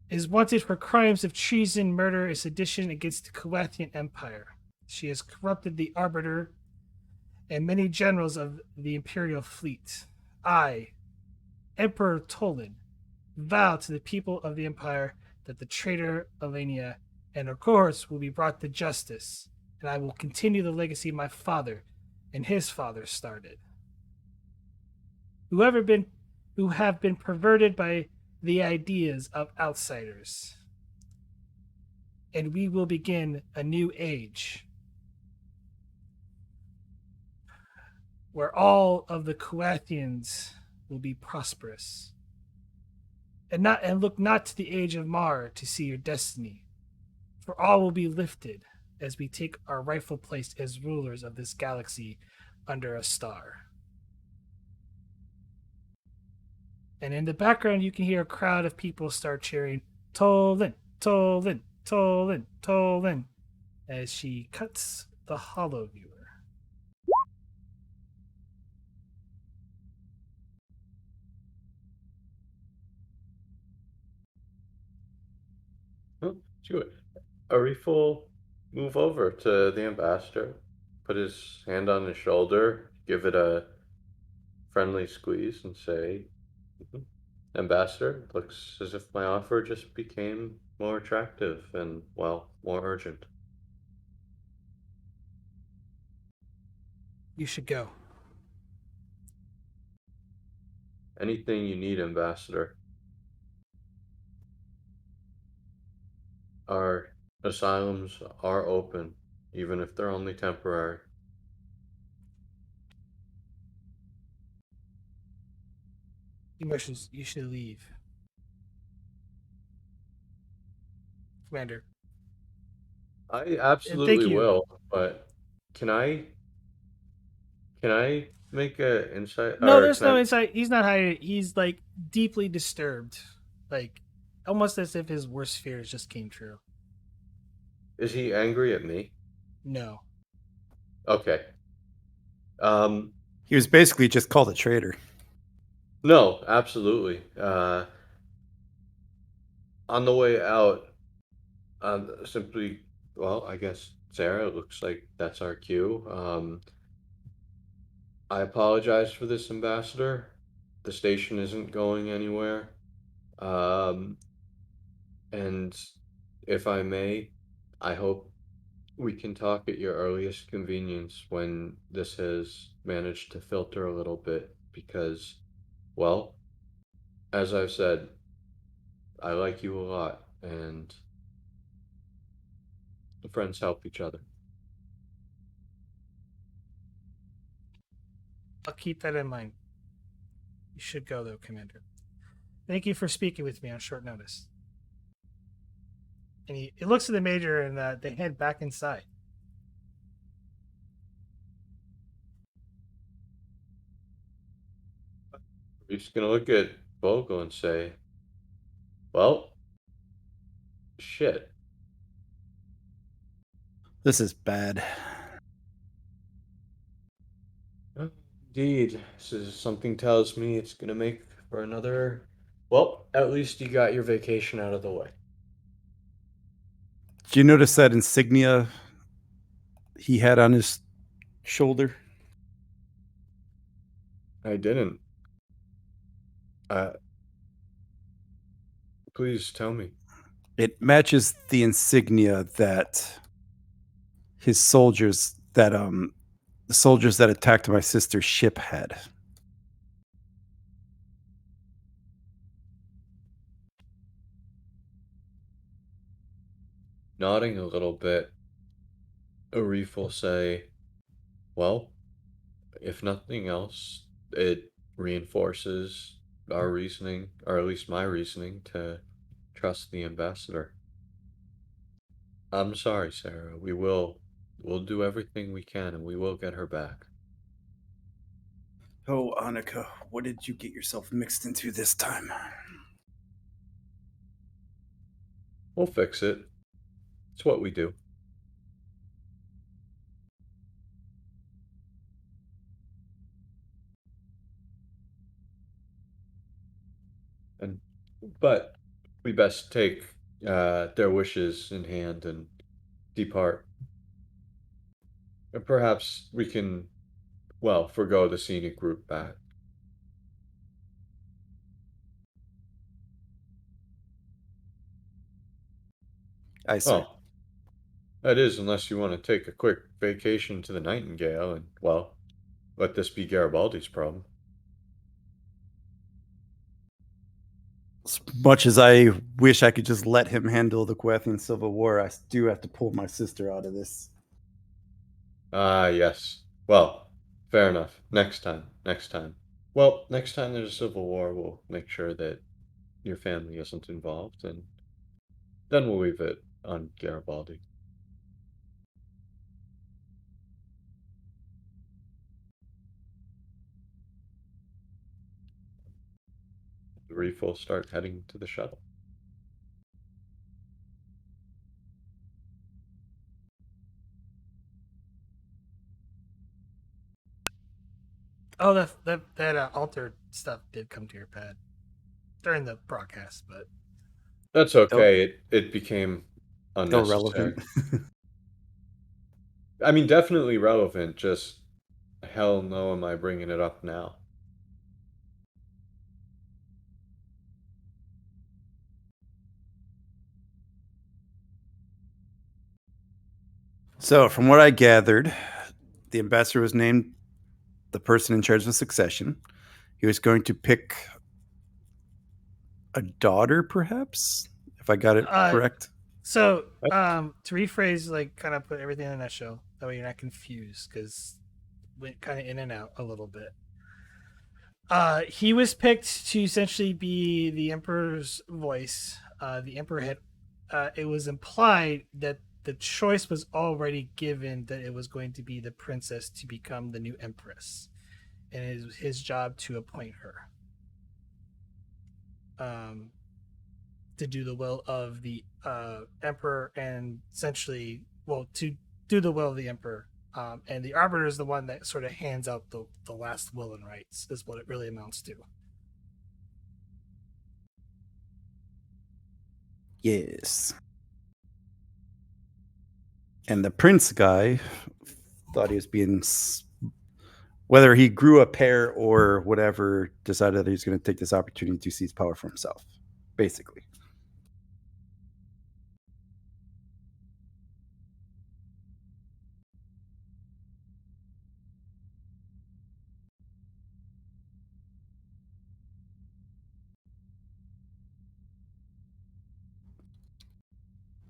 is wanted for crimes of treason, murder, and sedition against the Kulathian Empire. She has corrupted the Arbiter and many generals of the Imperial fleet. I, Emperor Tolan, vow to the people of the Empire that the traitor Alenia and her cohorts will be brought to justice, and I will continue the legacy my father and his father started. Who have been perverted by the ideas of outsiders. And we will begin a new age where all of the Kulathians will be prosperous. And look not to the age of Mar to see your destiny, for all will be lifted as we take our rightful place as rulers of this galaxy under a star. And in the background, you can hear a crowd of people start cheering, Tolan, Tolan, Tolan, Tolan, as she cuts the holo viewer. Oh, do it. Arif will move over to the ambassador, put his hand on his shoulder, give it a friendly squeeze, and say, "Mhm. Ambassador, looks as if my offer just became more attractive and, well, more urgent." You should go. Anything you need, Ambassador. Our asylums are open, even if they're only temporary. You should leave. Commander. I And absolutely thank you. will, but can I make a insight, No, or there's can no I? insight. He's not hiding. He's like deeply disturbed. Like almost as if his worst fears just came true. Is he angry at me? No. Okay. Um, He was basically just called a traitor. no, absolutely. On the way out, simply, well, I guess Sarah, it looks like that's our cue. I apologize for this, Ambassador. The station isn't going anywhere. Um, and if I may, I hope we can talk at your earliest convenience when this has managed to filter a little bit because, well, as I've said, I like you a lot and friends help each other. I'll keep that in mind. You should go though, Commander. Thank you for speaking with me on short notice. And he looks at the Major and they head back inside. We're just gonna look at Vogel and say, well, shit. This is bad. Indeed, something tells me it's gonna make for another. Well, at least you got your vacation out of the way. Did you notice that insignia he had on his shoulder? I didn't. Uh, please tell me. It matches the insignia that his soldiers the soldiers that attacked my sister's ship had. Nodding a little bit, Arif will say, well, if nothing else, it reinforces our reasoning, or at least my reasoning, to trust the ambassador. I'm sorry, Sarah. We'll do everything we can and we will get her back. Oh, Annika, what did you get yourself mixed into this time? We'll fix it. It's what we do. And but we best take their wishes in hand and depart. And perhaps we can, well, forgo the scenic route back. I see. Oh, that is, unless you want to take a quick vacation to the Nightingale and, well, let this be Garibaldi's problem. As much as I wish I could just let him handle the Kulathian Civil War, I do have to pull my sister out of this. Ah, yes. Well, fair enough. Next time. Next time. Well, next time there's a civil war, we'll make sure that your family isn't involved, and then we'll leave it on Garibaldi. The reef will start heading to the shuttle. Oh, that altered stuff did come to your pad during the broadcast, but That's okay. It became unnecessary. Irrelevant. I mean, definitely relevant, just hell no am I bringing it up now. So, from what I gathered, the ambassador was named the person in charge of succession. He was going to pick a daughter, perhaps, if I got it correct. So, to rephrase, like, kind of put everything in a nutshell, that way you're not confused, because went kind of in and out a little bit. He was picked to essentially be the emperor's voice. The emperor had. It was implied that the choice was already given that it was going to be the princess to become the new empress, and it was his job to appoint her. To do the will of the emperor, and essentially, well, to do the will of the emperor. And the arbiter is the one that sort of hands out the last will and rights, is what it really amounts to. Yes. And the prince guy thought he was being, whether he grew a pair or whatever, decided that he was going to take this opportunity to seize power for himself, basically.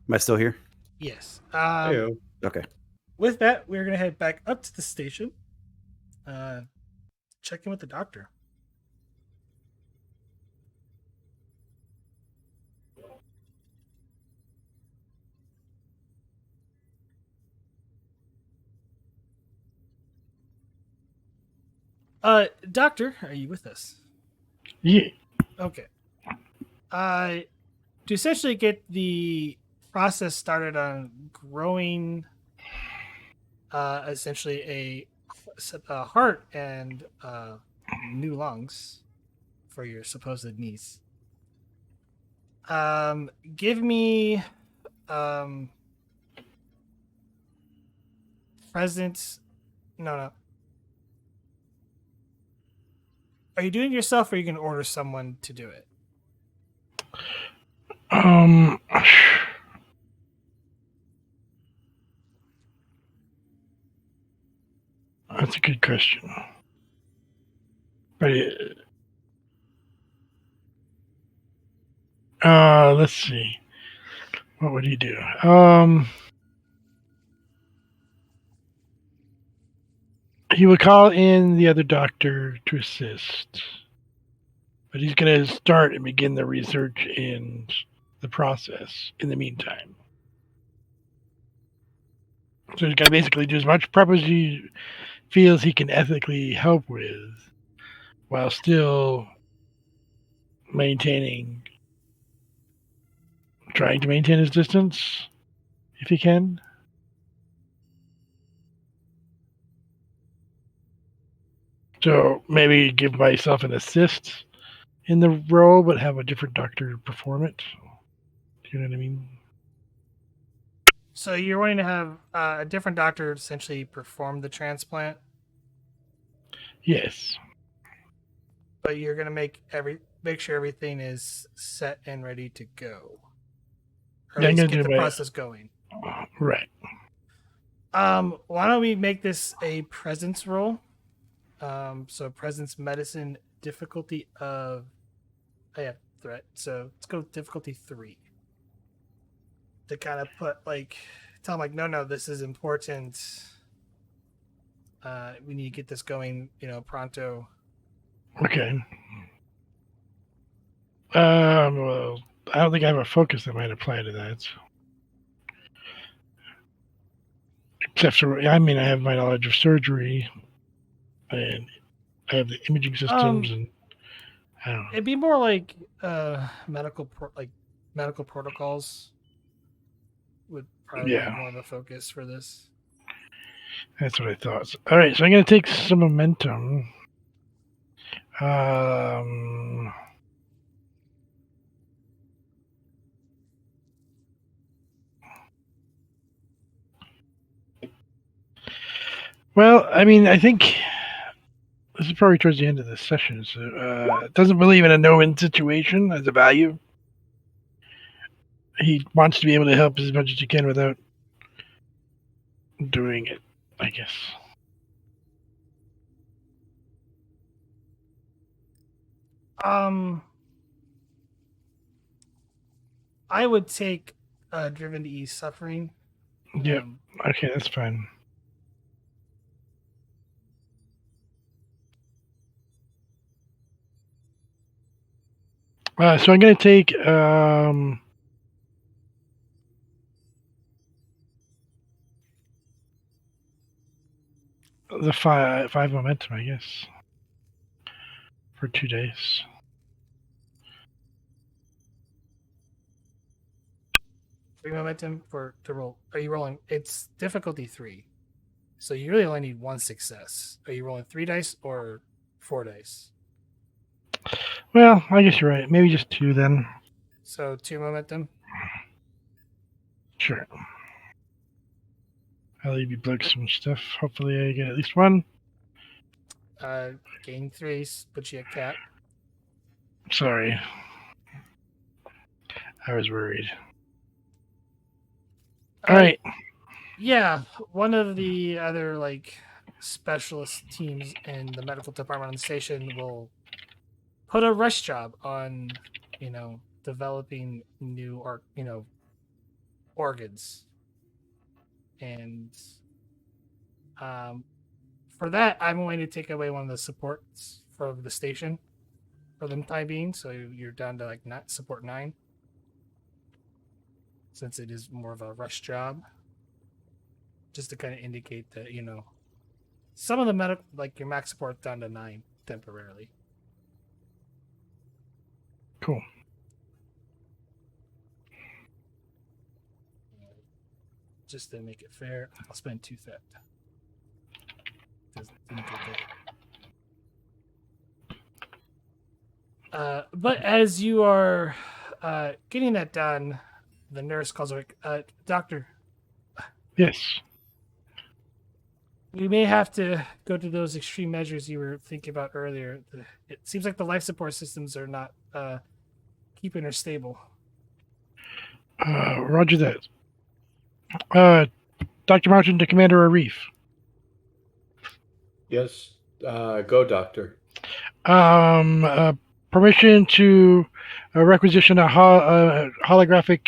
Am I still here? Yes. Heyo. Okay. With that, we're going to head back up to the station. Check in with the doctor. Doctor, are you with us? Yeah. Okay. To essentially get the process started on growing essentially a heart and new lungs for your supposed niece. Give me presents. No. Are you doing it yourself, or are you going to order someone to do it? That's a good question. But let's see. What would he do? He would call in the other doctor to assist, but he's going to start and begin the research and the process in the meantime. So he's got to basically do as much prep as he feels he can ethically help with, while still trying to maintain his distance, if he can. So maybe give myself an assist in the role, but have a different doctor perform it. Do you know what I mean? So you're wanting to have a different doctor essentially perform the transplant, Yes. but you're going to make sure everything is set and ready to go. Or Yeah, at I'm least gonna get do the my- process going. Right. Why don't we make this a presence roll? So presence medicine difficulty of threat. So let's go with difficulty 3. To kind of tell them no, this is important. We need to get this going, pronto. Okay. Well, I don't think I have a focus that might apply to that. Except for, I have my knowledge of surgery, and I have the imaging systems, and I don't know. It'd be more like medical protocols would probably be more of a focus for this. That's what I thought. So, all right, so I'm going to take some momentum. Well, I mean, I think this is probably towards the end of this session. So, doesn't believe in a no-win situation as a value. He wants to be able to help as much as he can without doing it, I guess. I would take Driven to Ease Suffering. Yep. Okay, that's fine. So I'm going to take the five momentum, I guess, for 2 days. Three momentum to roll. Are you rolling? It's difficulty 3, so you really only need 1 success. Are you rolling 3 dice or 4 dice? Well, I guess you're right. Maybe just 2 then. So 2 momentum. Sure. I'll leave you plug some stuff. Hopefully I get at least 1. Gain 3, put you at cap. Sorry. I was worried. All right. Yeah, one of the other specialist teams in the medical department on the station will put a rush job on, developing new organs, and for that I'm going to take away one of the supports from the station for the time being. So you're down to not support 9, since it is more of a rush job. Just to kind of indicate that, some of the medical, your max support down to 9 temporarily. Cool. Just to make it fair, I'll spend 2 theft. Didn't get that. But as you are getting that done, the nurse calls her, Doctor. Yes. We may have to go to those extreme measures you were thinking about earlier. It seems like the life support systems are not keeping her stable. Roger that. Dr. Martin to Commander Arif. Yes, go, Doctor. Permission to requisition a holographic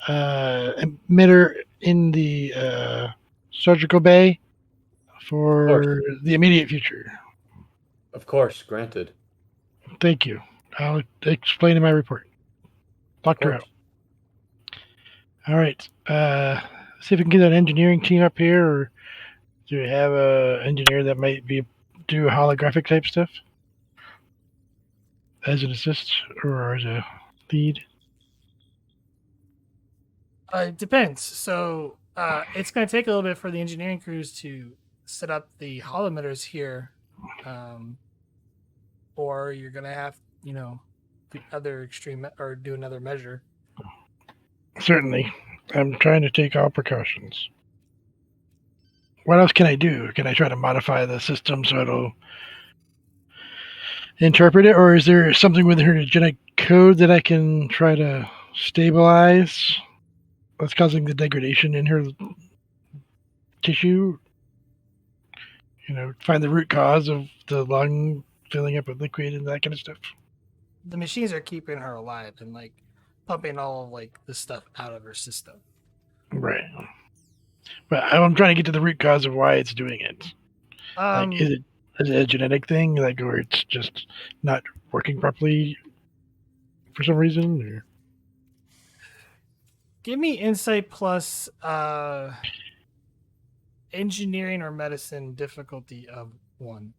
emitter in the surgical bay for the immediate future. Of course, granted. Thank you. I'll explain in my report. Doctor out. All right. See if we can get an engineering team up here, or do we have an engineer that might do holographic type stuff as an assist or as a lead? It depends. So it's going to take a little bit for the engineering crews to set up the holometers here, or you're going to have, the other extreme or do another measure. Certainly. I'm trying to take all precautions. What else can I do? Can I try to modify the system so it'll interpret it, or is there something with her genetic code that I can try to stabilize that's causing the degradation in her tissue? Find the root cause of the lung filling up with liquid and that kind of stuff. The machines are keeping her alive and pumping all of the stuff out of her system. Right. But I'm trying to get to the root cause of why it's doing it. Is it a genetic thing, or it's just not working properly for some reason? Or? Give me insight plus engineering or medicine difficulty of 1.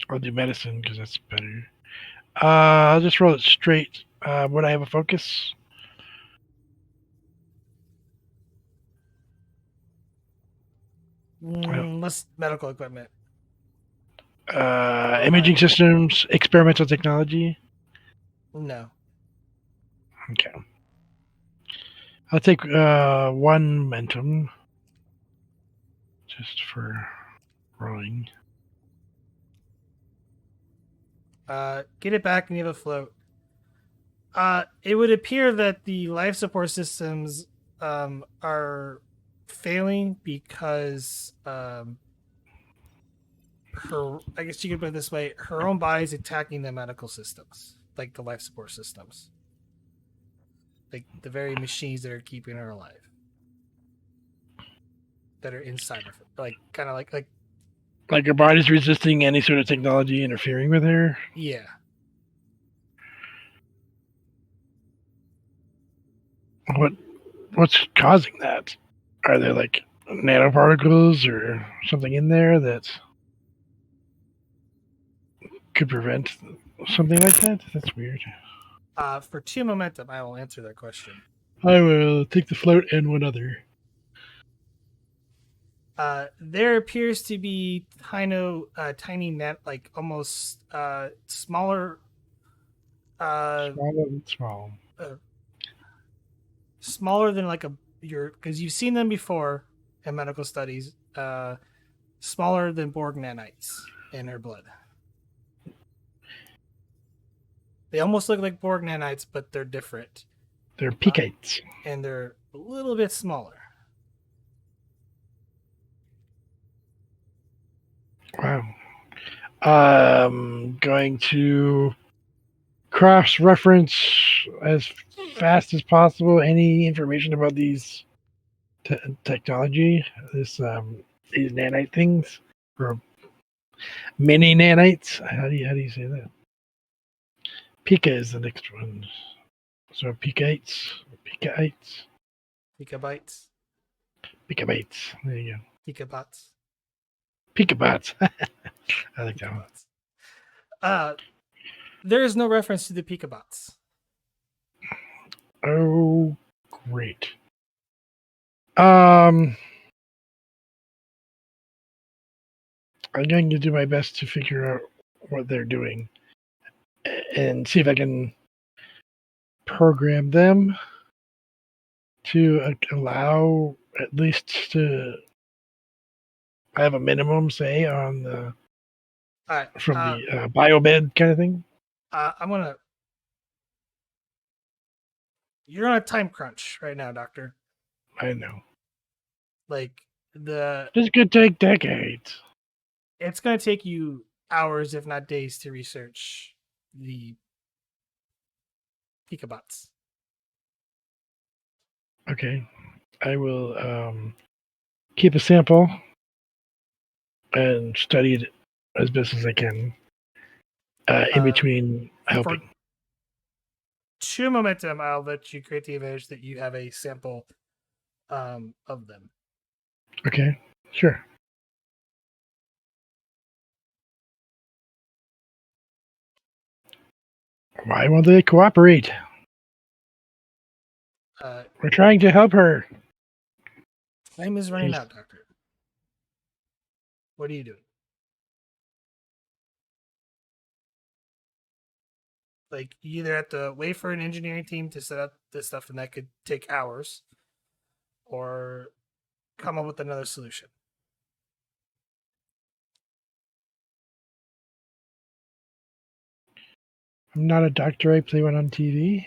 I'll do medicine because that's better. I'll just roll it straight. Would I have a focus? Less medical equipment. Imaging systems, experimental technology. No. Okay. I'll take one momentum just for rolling. Get it back and you have a float. It would appear that the life support systems are failing because her, I guess you could put it this way, her own body's attacking the medical systems, like the life support systems. Like the very machines that are keeping her alive. That are inside of her. Like kind of like Like her body's resisting any sort of technology interfering with her. yeah. What's causing that? Are there like nanoparticles or something in there that could prevent something like that? That's weird. For 2 momentum, I will answer that question. I will take the float and one other. There appears to be tiny net, like almost smaller. Small. Smaller than like because you've seen them before in medical studies. Smaller than Borg nanites in her blood. They almost look like Borg nanites, but they're different. They're picates. And they're a little bit smaller. Wow. Going to cross-reference as fast as possible any information about these technology, these nanite things, or mini nanites. How do you say that? Pika is the next one. So picates. Picabytes. There you go. Picabots. Pikabots. I like that one. There is no reference to the Picabots. Oh, great. I'm going to do my best to figure out what they're doing and see if I can program them to allow at least to have a minimum say on the from the biomed kind of thing. You're on a time crunch right now, Doctor. I know. This could take decades. It's going to take you hours, if not days, to research the Picabots. Okay. I will keep a sample and study it as best as I can in between helping. For 2 momentum, I'll let you create the image that you have a sample of them. Okay, sure. Why won't they cooperate? We're trying to help her. Time is running out, Doctor. What are you doing? Like, you either have to wait for an engineering team to set up this stuff, and that could take hours, or come up with another solution. I'm not a doctor. I play one on TV.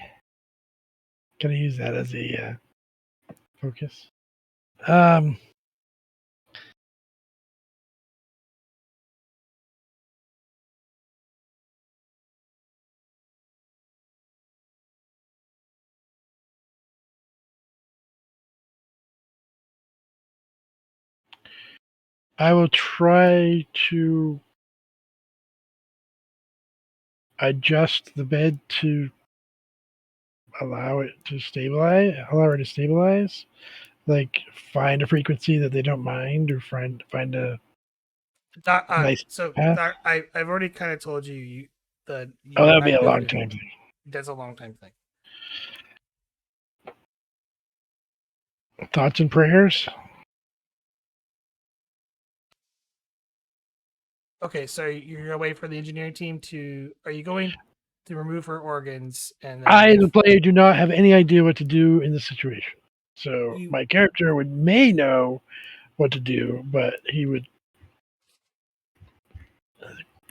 Can I use that as a focus? I will try to adjust the bed to allow her to stabilize. Like find a frequency that they don't mind, or find a nice path. I've already kind of told you that. Oh, that'd be a long time thing. That's a long time thing. Thoughts and prayers. Okay, so you're gonna wait for the engineering team to. Are you going to remove her organs? And I, the player, do not have any idea what to do in this situation. So You- my character may know what to do, but he would.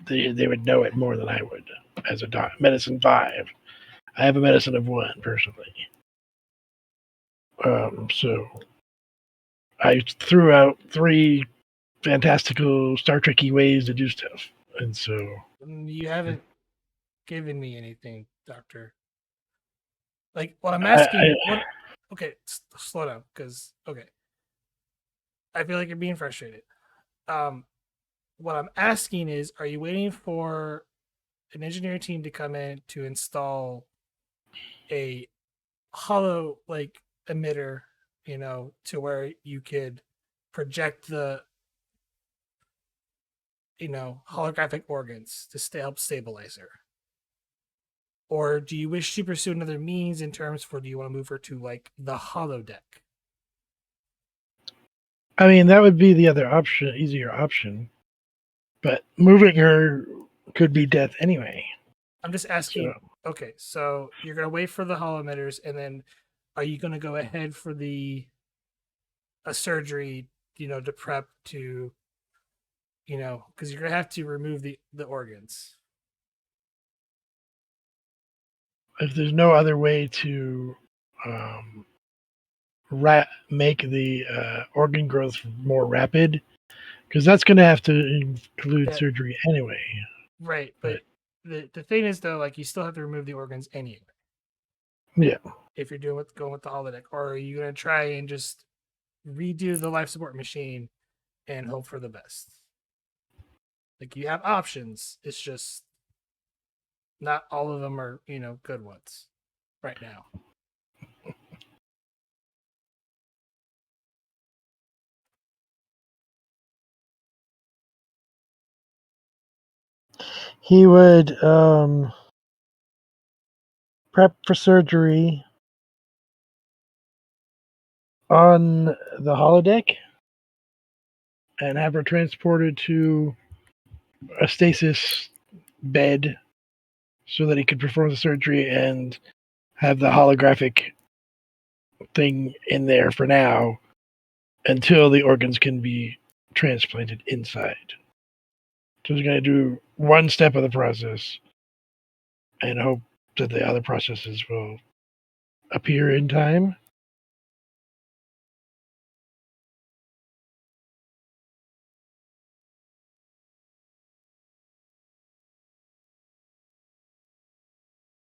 They would know it more than I would as a medicine 5. I have a medicine of 1 personally. So I threw out 3 fantastical Star Trekky ways to do stuff, and so you haven't given me anything, Doctor. Like what I'm asking. Okay, slow down, because okay, I feel like you're being frustrated. What I'm asking is, are you waiting for an engineer team to come in to install a hollow like emitter, to where you could project the holographic organs to help stabilize her? Or do you wish to pursue another means in terms for, do you want to move her to like the holodeck? I mean that would be the other option, easier option. But moving her could be death anyway. I'm just asking. Okay, so you're gonna wait for the holo emitters, and then are you gonna go ahead for a surgery, to prep to, because you're gonna have to remove the organs. If there's no other way to make the organ growth more rapid, because that's going to have to include surgery anyway. Right, but the thing is though, like you still have to remove the organs anyway. Yeah. If you're going with the holodeck, or are you gonna try and just redo the life support machine and hope for the best? Like you have options. It's just not all of them are, good ones right now. He would prep for surgery on the holodeck and have her transported to a stasis bed so that he could perform the surgery and have the holographic thing in there for now until the organs can be transplanted inside. So he's going to do one step of the process and hope that the other processes will appear in time.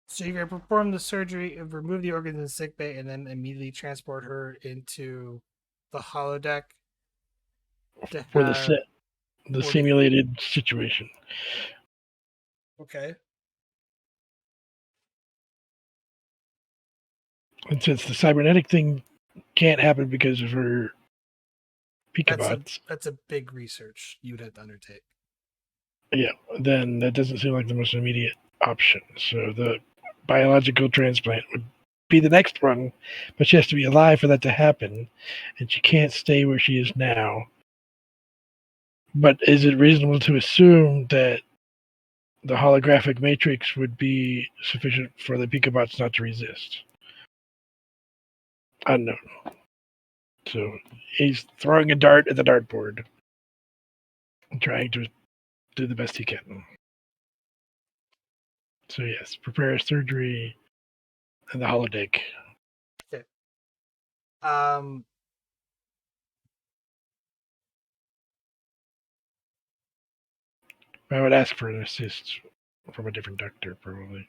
So you're gonna perform the surgery and remove the organs in sick bay, and then immediately transport her into the holodeck for the simulated situation. Okay. And since the cybernetic thing can't happen because of her picobots, that's a big research you would have to undertake. Yeah, then that doesn't seem like the most immediate option. So the biological transplant would be the next one, but she has to be alive for that to happen, and she can't stay where she is now. But is it reasonable to assume that the holographic matrix would be sufficient for the picobots not to resist? Unknown. So he's throwing a dart at the dartboard and trying to do the best he can. So yes, prepare surgery and the holodeck. Okay. I would ask for an assist from a different doctor, probably.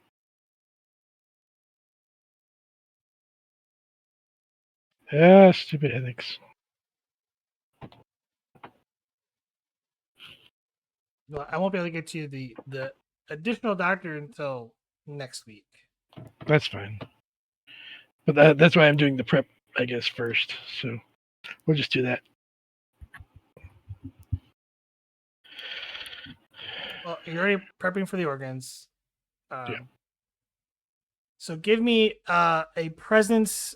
Yeah, stupid ethics. Well, I won't be able to get to the additional doctor until next week. That's fine. But that's why I'm doing the prep, I guess, first. So we'll just do that. Well, you're already prepping for the organs. Yeah. So give me a presence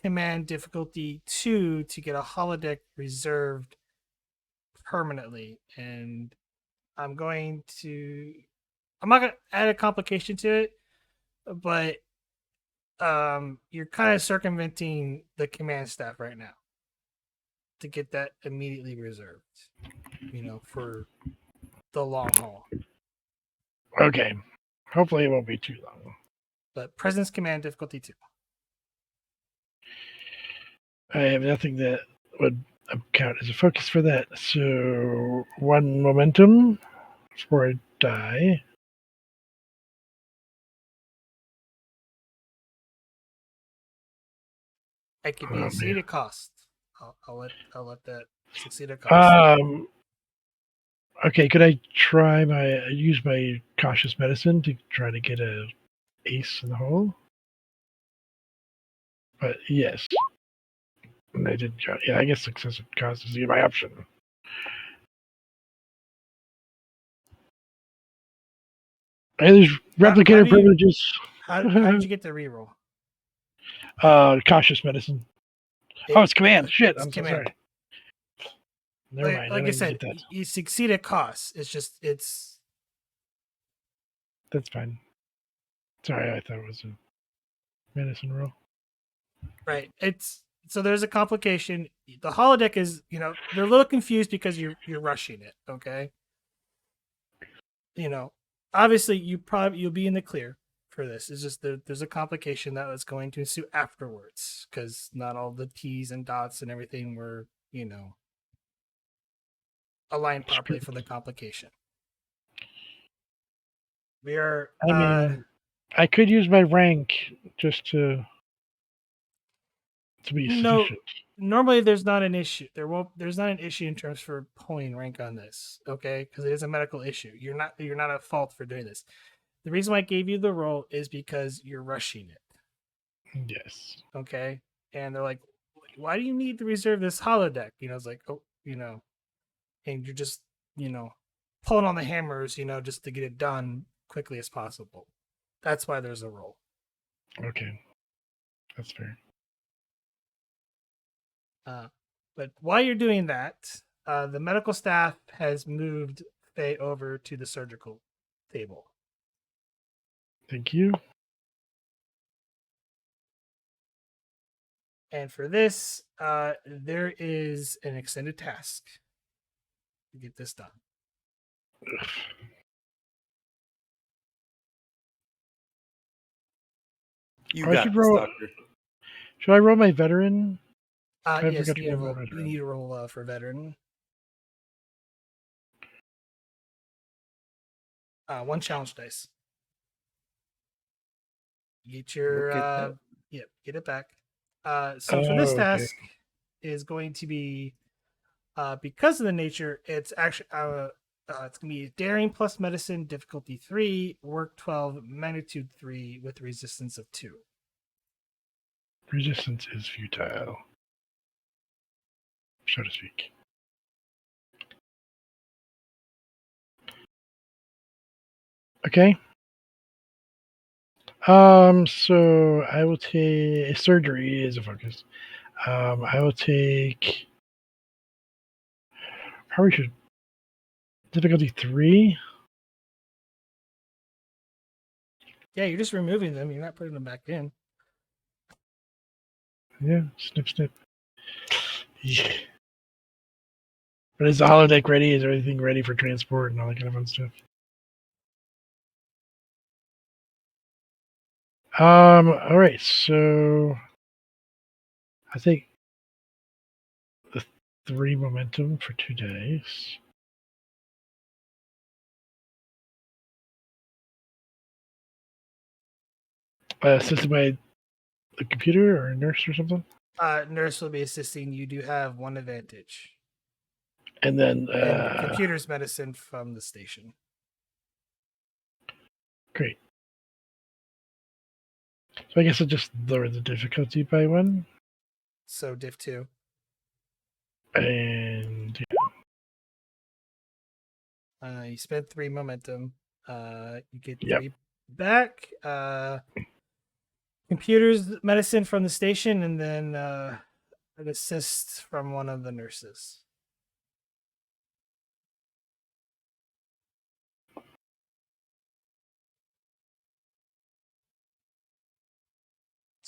command difficulty 2 to get a holodeck reserved permanently, and I'm not going to add a complication to it, but you're kind of circumventing the command staff right now to get that immediately reserved, for the long haul. Okay. Hopefully it won't be too long. But Presence Command difficulty 2. I have nothing that would count as a focus for that. So 1 momentum before I die. It could be Oh, a man. succeeded cost. I'll let that succeeded cost. Okay, could I use my cautious medicine to try to get a ace in the hole? But yes. And I did. Yeah, I guess success cost is my option. Hey, there's replicator privileges. How did you get the reroll? Cautious medicine. It's command. Shit, I'm so sorry. Never mind. Like I said, get that. you succeed at cost. It's. That's fine. Sorry, I thought it was a medicine roll. Right. So there's a complication. The holodeck is, they're a little confused because you're rushing it. Okay. Obviously you'll be in the clear for this. It's just there's a complication that was going to ensue afterwards because not all the T's and dots and everything were, aligned properly for the complication. We are. I mean, I could use my rank just to be sufficient. Normally there's not an issue. There's not an issue in terms for pulling rank on this, okay? Because it is a medical issue. You're not at fault for doing this. The reason why I gave you the roll is because you're rushing it. Yes. Okay. And they're like, why do you need to reserve this holodeck? It's like, and you're just, pulling on the hammers, just to get it done quickly as possible. That's why there's a roll. Okay. That's fair. But while you're doing that, the medical staff has moved Faye over to the surgical table. Thank you. And for this, there is an extended task to get this done. Ugh. You got this, Doctor. Should I roll my veteran? Yes, you need to roll for veteran. 1 challenge dice. Get your get it back. So for this task is going to be because of the nature, it's actually it's gonna be daring plus medicine, difficulty 3, work 12, magnitude 3 with resistance of 2. Resistance is futile, so to speak. Okay. So I will take surgery as a focus. I will take probably should difficulty 3. Yeah, you're just removing them. You're not putting them back in. Yeah, snip. Yeah. But is the holodeck ready? Is everything ready for transport and all that kind of fun stuff? All right, so I think the 3 momentum for 2 days. Assisted by a computer or a nurse or something? Nurse will be assisting. You do have 1 advantage. And then and computer's medicine from the station. Great. So I guess I'll just lower the difficulty by 1. So diff 2. And you spent 3 momentum. You get 3 back. Computer's medicine from the station, and then an assist from one of the nurses.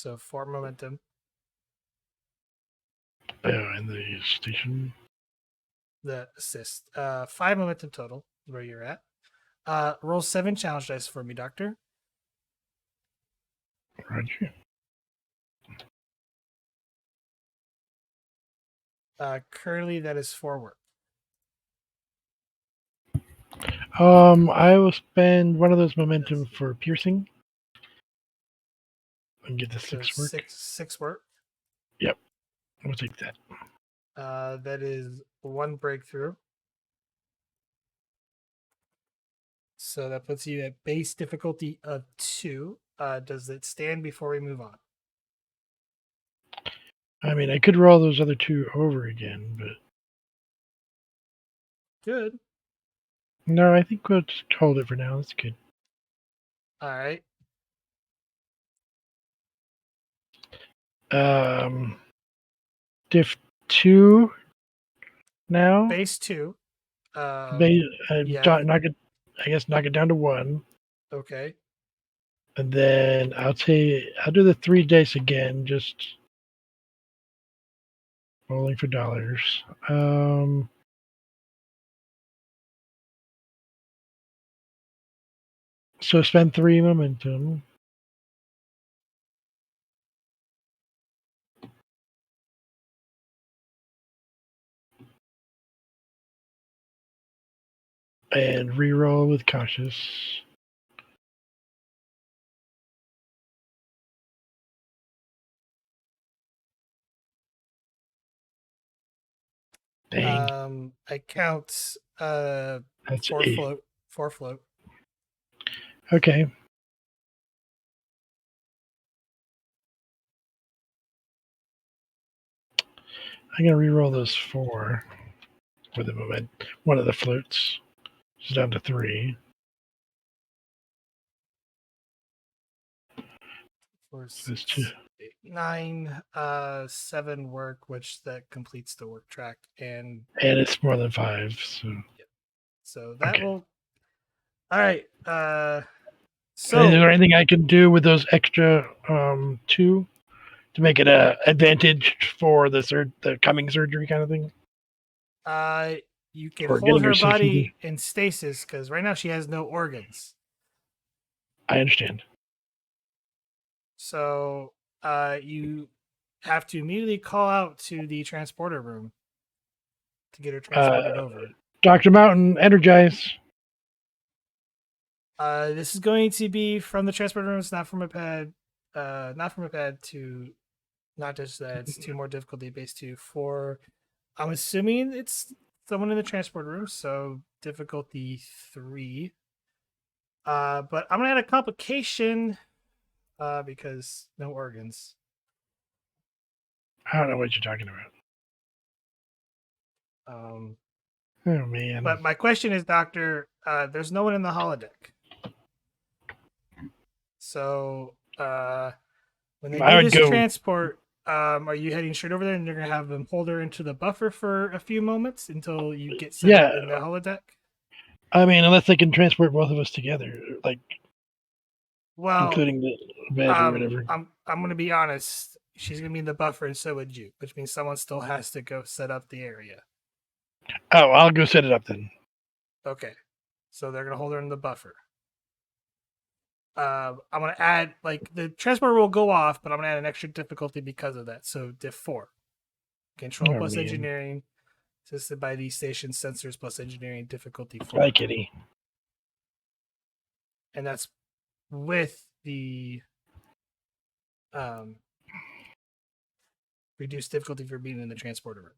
So 4 momentum. In the station. The assist. 5 momentum total, where you're at. Roll 7 challenge dice for me, Doctor. Roger. Currently, that is 4 work. I will spend one of those momentum for piercing. And get the So 6 work. Six work. Yep. We'll take that. That is 1 breakthrough. So that puts you at base difficulty of 2. Does it stand before we move on? I mean, I could roll those other 2 over again, but Good. no, I think we'll just hold it for now. That's good. All right. Diff 2 now. Base 2. Knock it. I guess knock it down to 1, Okay. and then I'll do the 3 dice again, just rolling for dollars. So spend 3 momentum. And reroll with cautious. Dang. I count That's 4 8. float. 4 float. Okay. I'm gonna reroll those 4 with the moment. One of the floats. It's down to 3. 4, There's 6, 2. 8, 9. 7 work, which that completes the work track, and it's more than 5. so that Okay. will. All right. So And is there anything I can do with those extra 2 to make it a advantage for the coming surgery kind of thing? you can Or hold getting her herself body in stasis because right now she has no organs. I understand. So you have to immediately call out to the transporter room to get her transported over. Dr. Mountain, energize. This is going to be from the transporter room. It's not from a pad. Not from a pad to not just that. It's 2 more difficulty base 2 for. I'm assuming it's someone in the transport room, so difficulty 3. But I'm gonna add a complication because no organs. I don't know what you're talking about. Oh man. But my question is, Doctor, there's no one in the holodeck. So when they do this transport, are you heading straight over there and you're gonna have them hold her into the buffer for a few moments until you get set up in the holodeck? I mean, unless they can transport both of us together, like including the bed or whatever. I'm gonna be honest. She's gonna be in the buffer, and so would you, which means someone still has to go set up the area. Oh, I'll go set it up then. Okay, so they're gonna hold her in the buffer. I'm gonna add the transporter will go off, but I'm gonna add an extra difficulty because of that. So diff 4, control plus engineering, assisted by the station sensors plus engineering difficulty 4. Hi, kitty. And that's with the reduced difficulty for being in the transporter room.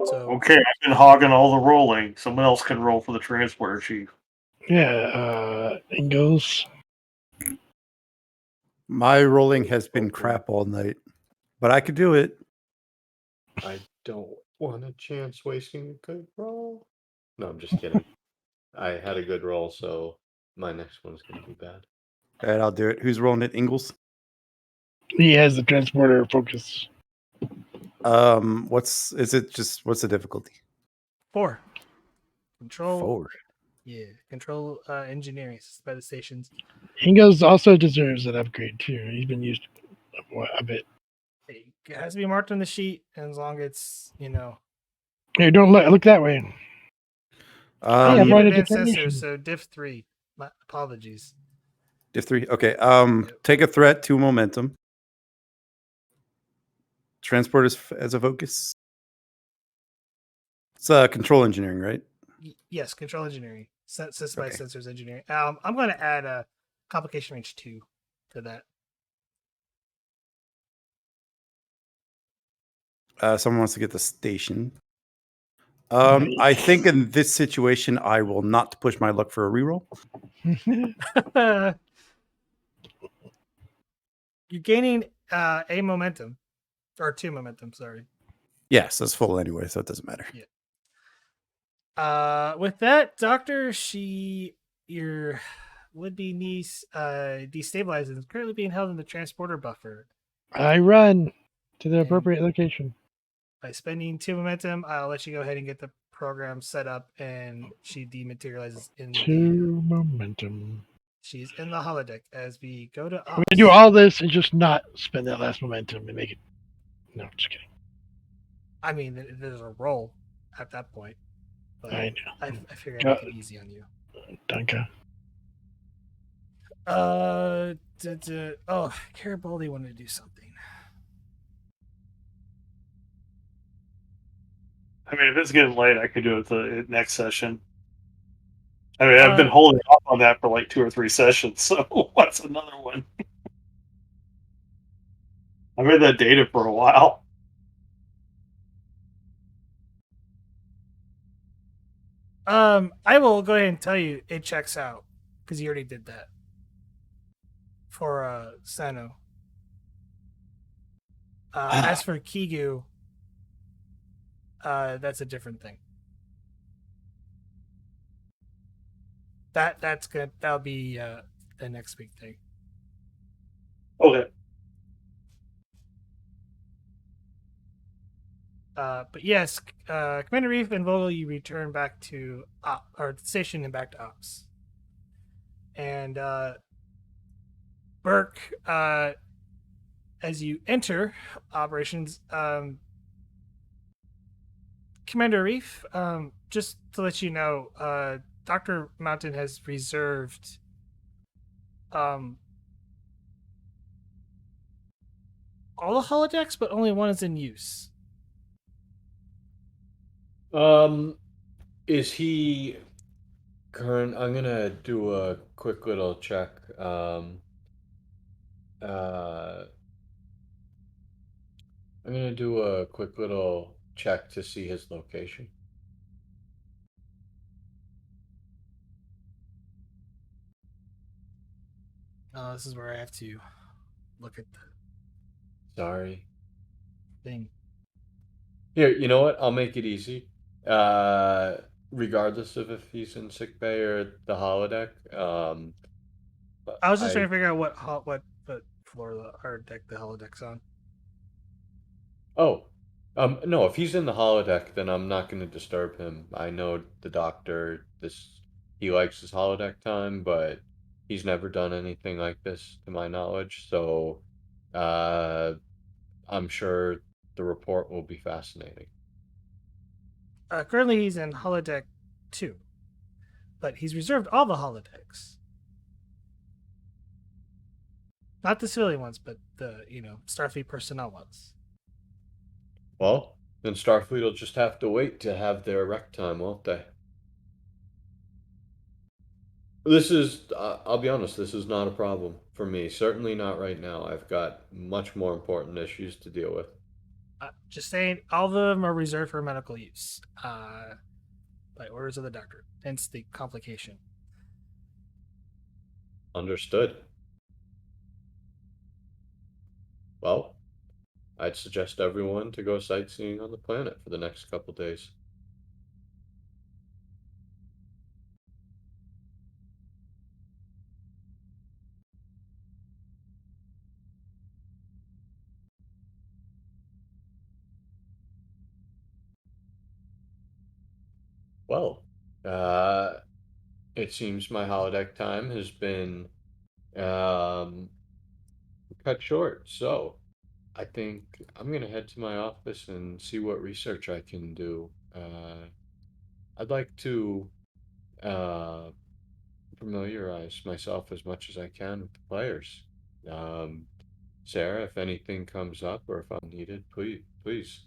So okay, I've been hogging all the rolling. Someone else can roll for the transporter chief. Yeah, Ingalls. My rolling has been crap all night, but I could do it. I don't want a chance wasting a good roll. No, I'm just kidding. I had a good roll, so my next one's going to be bad. All right, I'll do it. Who's rolling it? Ingalls? He has the transporter focus. What's the difficulty? 4. Control. 4. Yeah, control engineering by the stations. Ingo's also deserves an upgrade too. He's been used a bit. It has to be marked on the sheet, and as long as it's Here, don't look that way. Oh, Hey, you I'm have right at advanced detonation. sensors, so diff 3. My apologies. Diff 3. Okay. Yep. Take a threat, 2 momentum. Transport as a focus. It's control engineering, right? Yes, control engineering. System Okay. sensors engineering. I'm going to add a complication range 2 to that. Someone wants to get the station. I think in this situation, I will not push my luck for a reroll. You're gaining a momentum, or 2 momentum. Sorry. Yes, that's full anyway, so it doesn't matter. Yeah. With that, Doctor, your would-be niece, destabilized and is currently being held in the transporter buffer. I run to the appropriate location. By spending 2 momentum, I'll let you go ahead and get the program set up, and she dematerializes in 2 momentum. She's in the holodeck as we go to. I'm gonna do all this and just not spend that last momentum and make it. No, just kidding. I mean, there's a roll at that point, but I know. I figured I'd make it easy on you. Danke. Oh, Garibaldi wanted to do something. I mean, if it's getting late, I could do it the next session. I mean, I've been holding off on that for like 2 or 3 sessions, so what's another one? I've had that data for a while. I will go ahead and tell you it checks out because you already did that for Sano. As for Kigu, that's a different thing. That's good. That'll be the next big thing. Okay. But yes, Commander Arif and Vogel, you return back to or station and back to ops. And Burke, as you enter operations, Commander Arif, just to let you know, Dr. Mountain has reserved all the holodecks, but only one is in use. Is he current? I'm gonna do a quick little check. I'm gonna do a quick little check to see his location. This is where I have to look at the Sorry. thing. Here, you know what? I'll make it easy. Regardless of if he's in sick bay or the holodeck, I was just trying to figure out what floor or deck the holodeck's on. Oh, no, if he's in the holodeck, then I'm not going to disturb him. I know the doctor, he likes his holodeck time, but he's never done anything like this to my knowledge, so I'm sure the report will be fascinating. Currently, he's in holodeck 2, but he's reserved all the holodecks. Not the civilian ones, but the Starfleet personnel ones. Well, then Starfleet will just have to wait to have their rec time, won't they? This is, I'll be honest, this is not a problem for me. Certainly not right now. I've got much more important issues to deal with. Just saying, all of them are reserved for medical use by orders of the doctor. Hence the complication. Understood. Well, I'd suggest everyone to go sightseeing on the planet for the next couple days. Well, it seems my holodeck time has been um, cut short. So I think I'm gonna head to my office and see what research I can do. I'd like to uh, familiarize myself as much as I can with the players. Um, Sarah, if anything comes up or if I'm needed, please.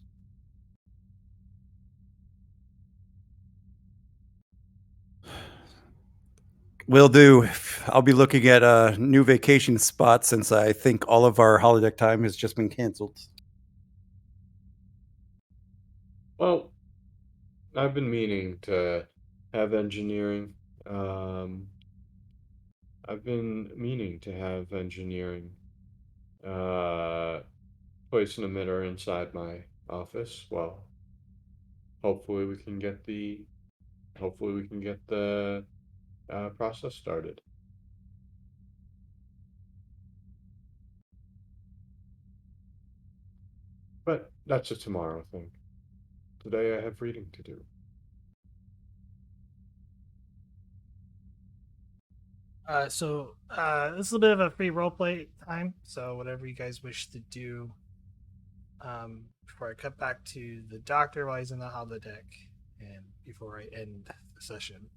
Will do. I'll be looking at a new vacation spot since I think all of our holodeck time has just been canceled. Well, I've been meaning to have engineering. Um, I've been meaning to have engineering uh, place an emitter inside my office. Well, hopefully we can get the hopefully we can get the process started. But that's a tomorrow thing. Today I have reading to do. This is a bit of a free roleplay time. So whatever you guys wish to do, before I cut back to the doctor while he's in the holodeck, and before I end the session,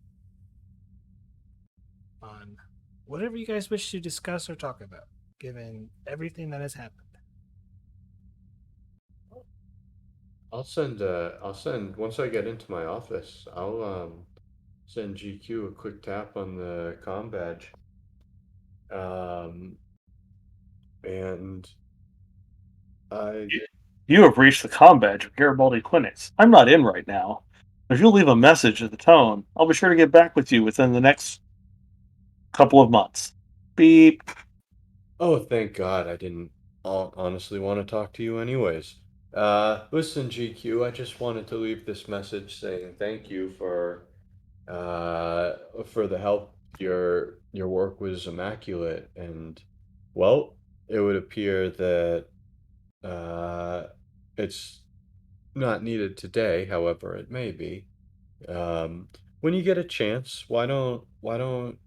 on whatever you guys wish to discuss or talk about, given everything that has happened. I'll send once I get into my office, I'll send GQ a quick tap on the comm badge. And I You have reached the comm badge of Garibaldi Clinics. I'm not in right now. If you'll leave a message at the tone, I'll be sure to get back with you within the next couple of months. Beep. Oh, thank God I didn't honestly want to talk to you anyways. Listen, GQ, I just wanted to leave this message saying thank you for the help. Your work was immaculate, and well, it would appear that uh, it's not needed today. However, it may be. Um, when you get a chance, why don't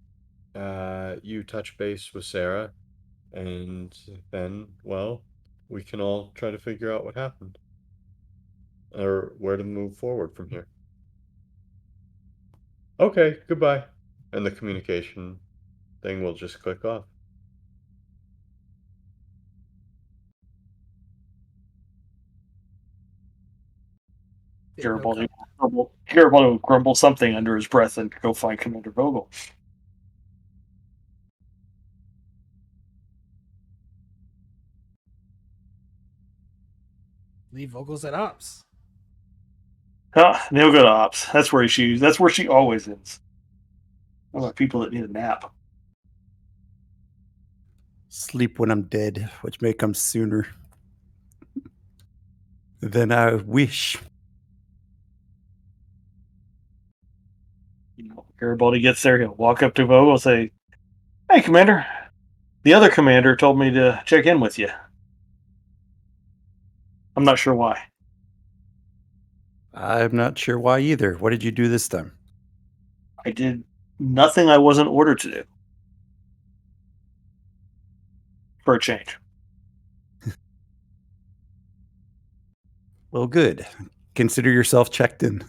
you touch base with Sarah, and then, well, we can all try to figure out what happened or where to move forward from here. Okay, goodbye. And the communication thing will just click off. Garibaldi will grumble something under his breath and go find Commander Vogel. Leave vocals at ops. They'll go to ops. That's where she always is. What about people that need a nap? Sleep when I'm dead, which may come sooner than I wish. Garibaldi gets there, he'll walk up to Vogel and say, "Hey, Commander. The other commander told me to check in with you. I'm not sure why. I'm not sure why either. What did you do this time? I did nothing I wasn't ordered to do. For a change." Well, good. Consider yourself checked in.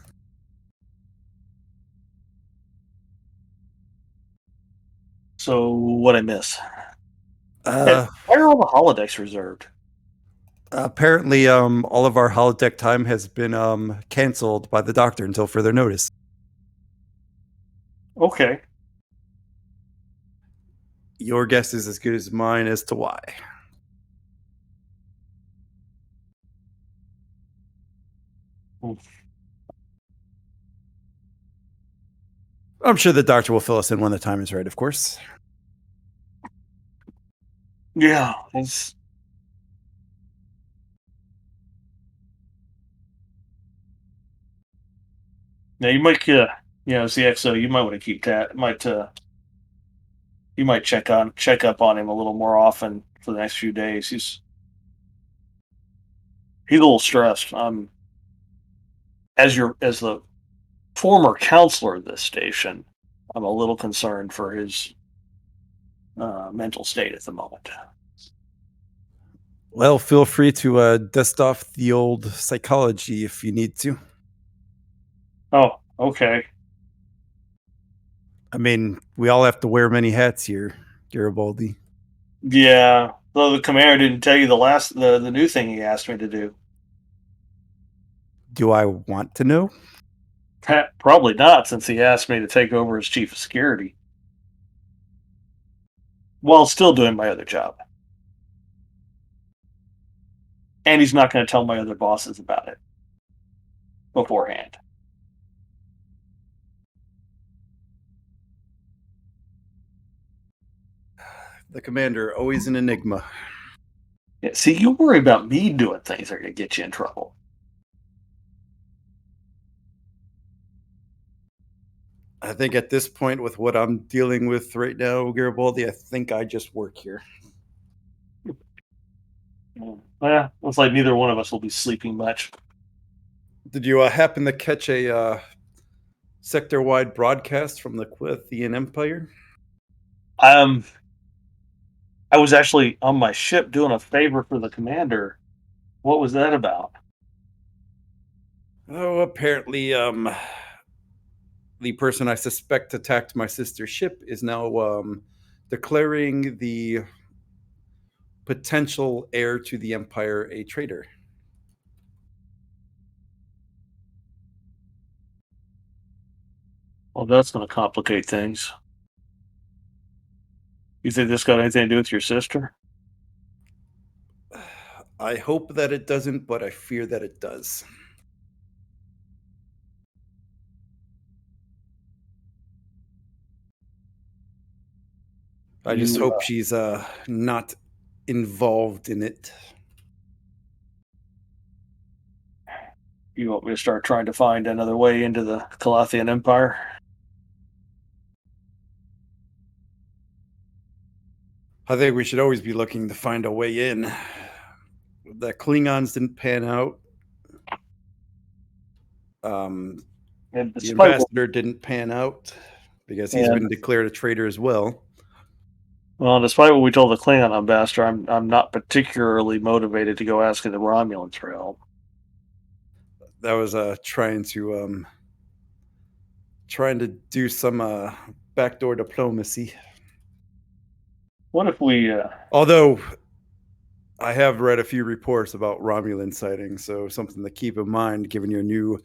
So, what I miss? Uh, Why are all the holodecks reserved? apparently, all of our holodeck time has been canceled by the doctor until further notice. Okay. Your guess is as good as mine as to why. I'm sure the doctor will fill us in when the time is right, of course. Yeah, it's... Now you might, as the XO, you might want to keep that. You might check up on him a little more often for the next few days. He's a little stressed. As the former counselor of this station, I'm a little concerned for his mental state at the moment. Well, feel free to dust off the old psychology if you need to. Oh, okay. I mean, we all have to wear many hats here, Garibaldi. Yeah. Though the commander didn't tell you the new thing he asked me to do. Do I want to know? Probably not, since he asked me to take over as chief of security while still doing my other job. And he's not going to tell my other bosses about it beforehand. The commander, always an enigma. Yeah, see, you worry about me doing things that are going to get you in trouble. I think at this point, with what I'm dealing with right now, Garibaldi, I think I just work here. Yeah, looks like neither one of us will be sleeping much. Did you happen to catch a sector-wide broadcast from the Kulathian Empire? I was actually on my ship doing a favor for the commander. What was that about? Oh, apparently, the person I suspect attacked my sister's ship is now declaring the potential heir to the Empire a traitor. Well, that's going to complicate things. You think this got anything to do with your sister? I hope that it doesn't, but I fear that it does. I just hope she's not involved in it. You want me to start trying to find another way into the Kulathian Empire? I think we should always be looking to find a way in. The Klingons didn't pan out. And The ambassador didn't pan out because he's Yeah. been declared a traitor as well. Well, despite what we told the Klingon ambassador, I'm not particularly motivated to go asking the Romulans for help. That was trying to do some backdoor diplomacy. What if we? Although I have read a few reports about Romulan sightings, so something to keep in mind given your new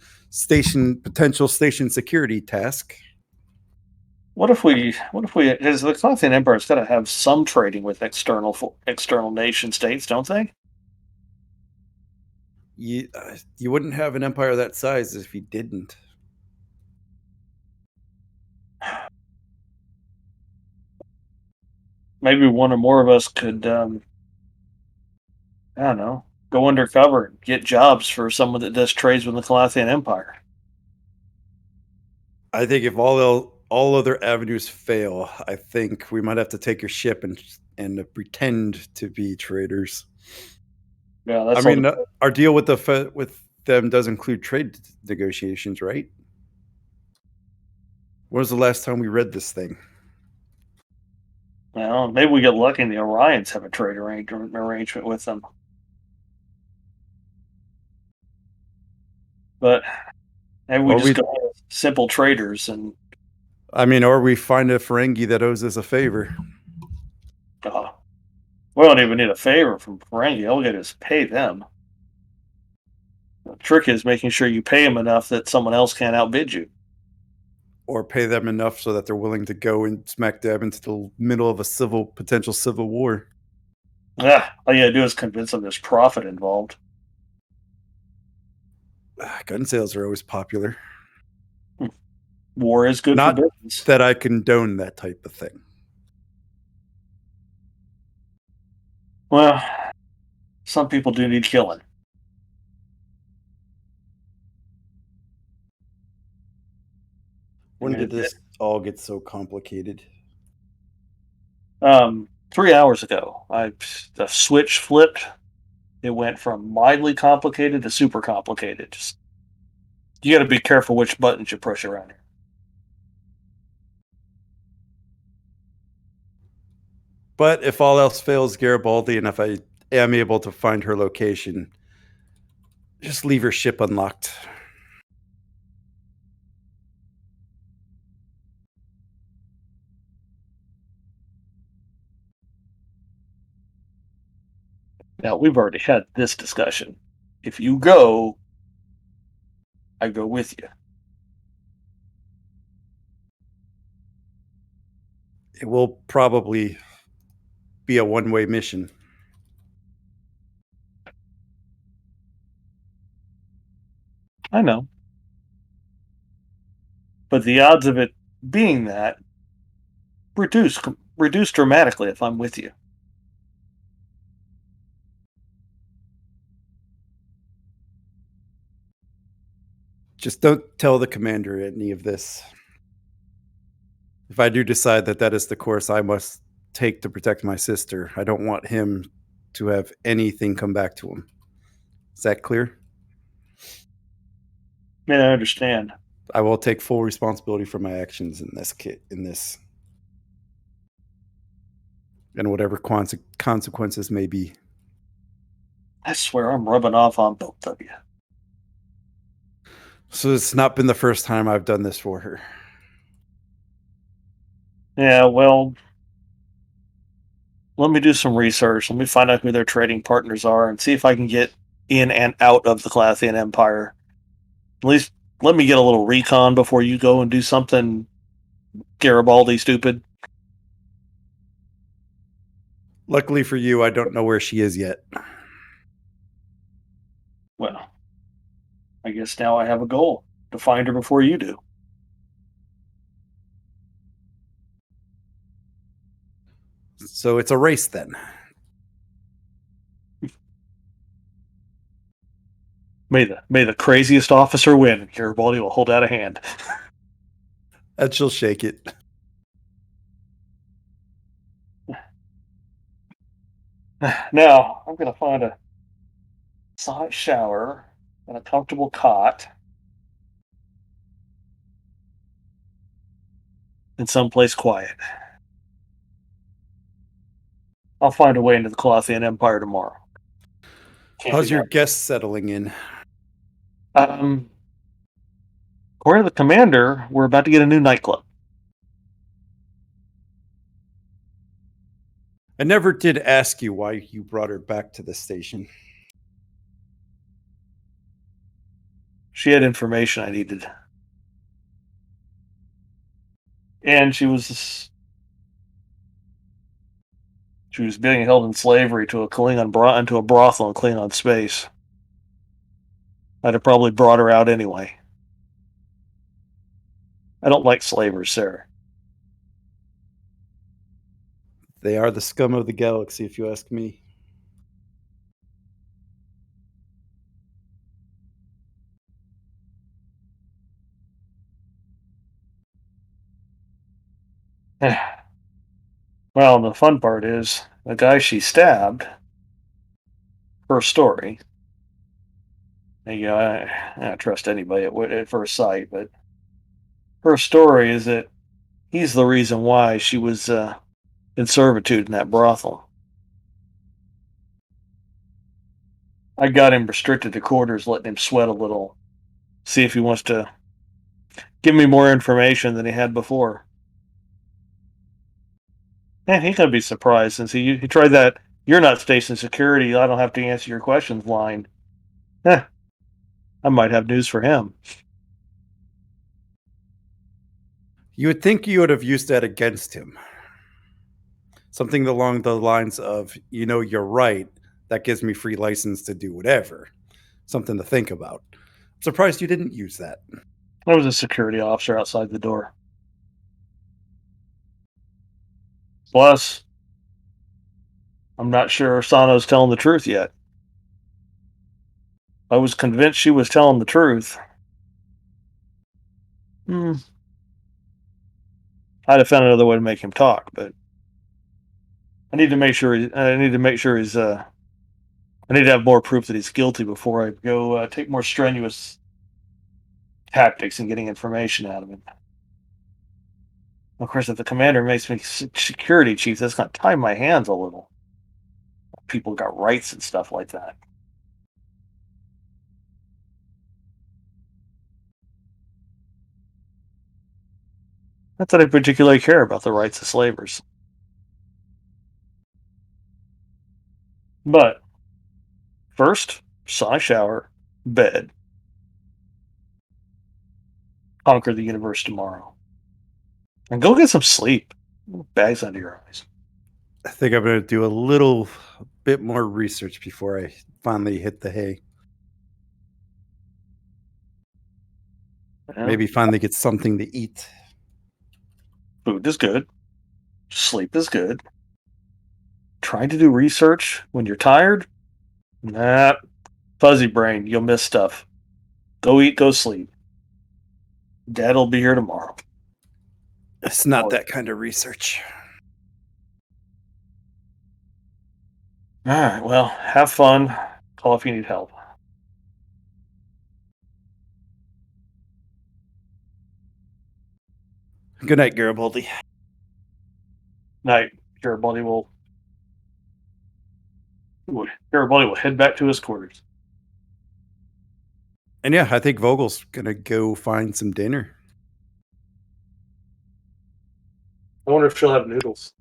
potential station security task. What if we? Because the Kulathian Empire's got to have some trading with external nation states, don't they? You wouldn't have an empire that size if you didn't. Maybe one or more of us could. I don't know. Go undercover and get jobs for someone that does trades with the Kulathian Empire. I think if all other avenues fail, I think we might have to take your ship and pretend to be traders. Yeah, that's. I mean, our deal with with them does include trade negotiations, right? When was the last time we read this thing? Well, maybe we get lucky and the Orions have a trade arrangement with them. But maybe we just go with simple traders and. I mean, or we find a Ferengi that owes us a favor. We don't even need a favor from Ferengi. All we got to do is pay them. The trick is making sure you pay them enough that someone else can't outbid you. Or pay them enough so that they're willing to go and smack dab into the middle of a potential civil war. Yeah, all you got to do is convince them there's profit involved. Gun sales are always popular. War is good Not for business. that I condone that type of thing. Well, some people do need killing. When did this all get so complicated? 3 hours ago, the switch flipped. It went from mildly complicated to super complicated. Just, you got to be careful which buttons you push around here. But if all else fails Garibaldi, and if I am able to find her location, just leave her ship unlocked. Now, we've already had this discussion. If you go, I go with you. It will probably be a one-way mission. I know. But the odds of it being that reduce dramatically if I'm with you. Just don't tell the commander any of this. If I do decide that that is the course I must take to protect my sister, I don't want him to have anything come back to him. Is that clear? Man, I understand. I will take full responsibility for my actions in this, and whatever consequences may be. I swear I'm rubbing off on both of you. So it's not been the first time I've done this for her. Yeah, well, let me do some research. Let me find out who their trading partners are and see if I can get in and out of the Kulathian Empire. At least let me get a little recon before you go and do something Garibaldi stupid. Luckily for you, I don't know where she is yet. Well, I guess now I have a goal to find her before you do. So it's a race then. May the craziest officer win, and Garibaldi will hold out a hand. And she'll shake it. Now, I'm going to find a side shower and a comfortable cot in someplace quiet. I'll find a way into the Kulathian Empire tomorrow. How's your guest settling in? According to the commander, we're about to get a new nightclub. I never did ask you why you brought her back to the station. She had information I needed. And she was being held in slavery to a Klingon into a brothel in Klingon space. I'd have probably brought her out anyway. I don't like slavers, sir. They are the scum of the galaxy, if you ask me. Well, the fun part is, the guy she stabbed, her story. You know, I don't trust anybody at first sight, but her story is that he's the reason why she was in servitude in that brothel. I got him restricted to quarters, letting him sweat a little, see if he wants to give me more information than he had before. Man, he's gonna be surprised since he tried that. You're not station security. I don't have to answer your questions line. I might have news for him. You would think you would have used that against him. Something along the lines of, you're right. That gives me free license to do whatever. Something to think about. I'm surprised you didn't use that. I was a security officer outside the door. Plus, I'm not sure Sano's telling the truth yet. I was convinced she was telling the truth. I'd have found another way to make him talk, but I need to make sure. I need to have more proof that he's guilty before I go take more strenuous tactics in getting information out of him. Of course, if the commander makes me security chief, that's going to tie my hands a little. People got rights and stuff like that. Not that I particularly care about the rights of slavers. But first, sauna shower, bed. Conquer the universe tomorrow. And go get some sleep. Bags under your eyes. I think I'm going to do a little bit more research before I finally hit the hay. Yeah. Maybe finally get something to eat. Food is good. Sleep is good. Trying to do research when you're tired? Nah. Fuzzy brain. You'll miss stuff. Go eat, go sleep. Dad'll be here tomorrow. It's not that kind of research. All right, well, have fun. Call if you need help. Good night, Garibaldi. Night. Garibaldi will head back to his quarters. And yeah, I think Vogel's going to go find some dinner. I wonder if she'll have noodles.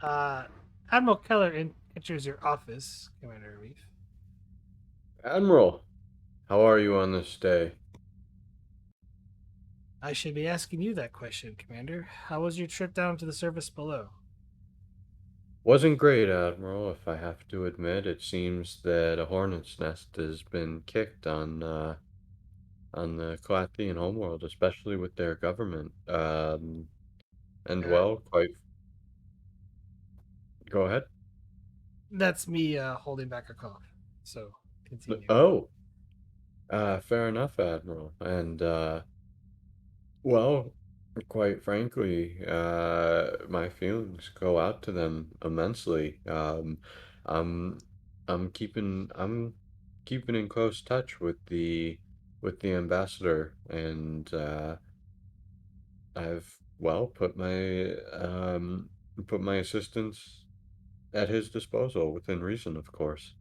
Admiral Keller enters your office, Commander Arif. Admiral, how are you on this day? I should be asking you that question, Commander. How was your trip down to the surface below? Wasn't great, Admiral, if I have to admit. It seems that a hornet's nest has been kicked on the Kulathian homeworld, especially with their government. And well, quite. Go ahead. That's me holding back a cough. So continue. Oh, fair enough, Admiral. And well, quite frankly, my feelings go out to them immensely. I'm I'm keeping in close touch with the ambassador, and I've well put my assistance at his disposal within reason, of course.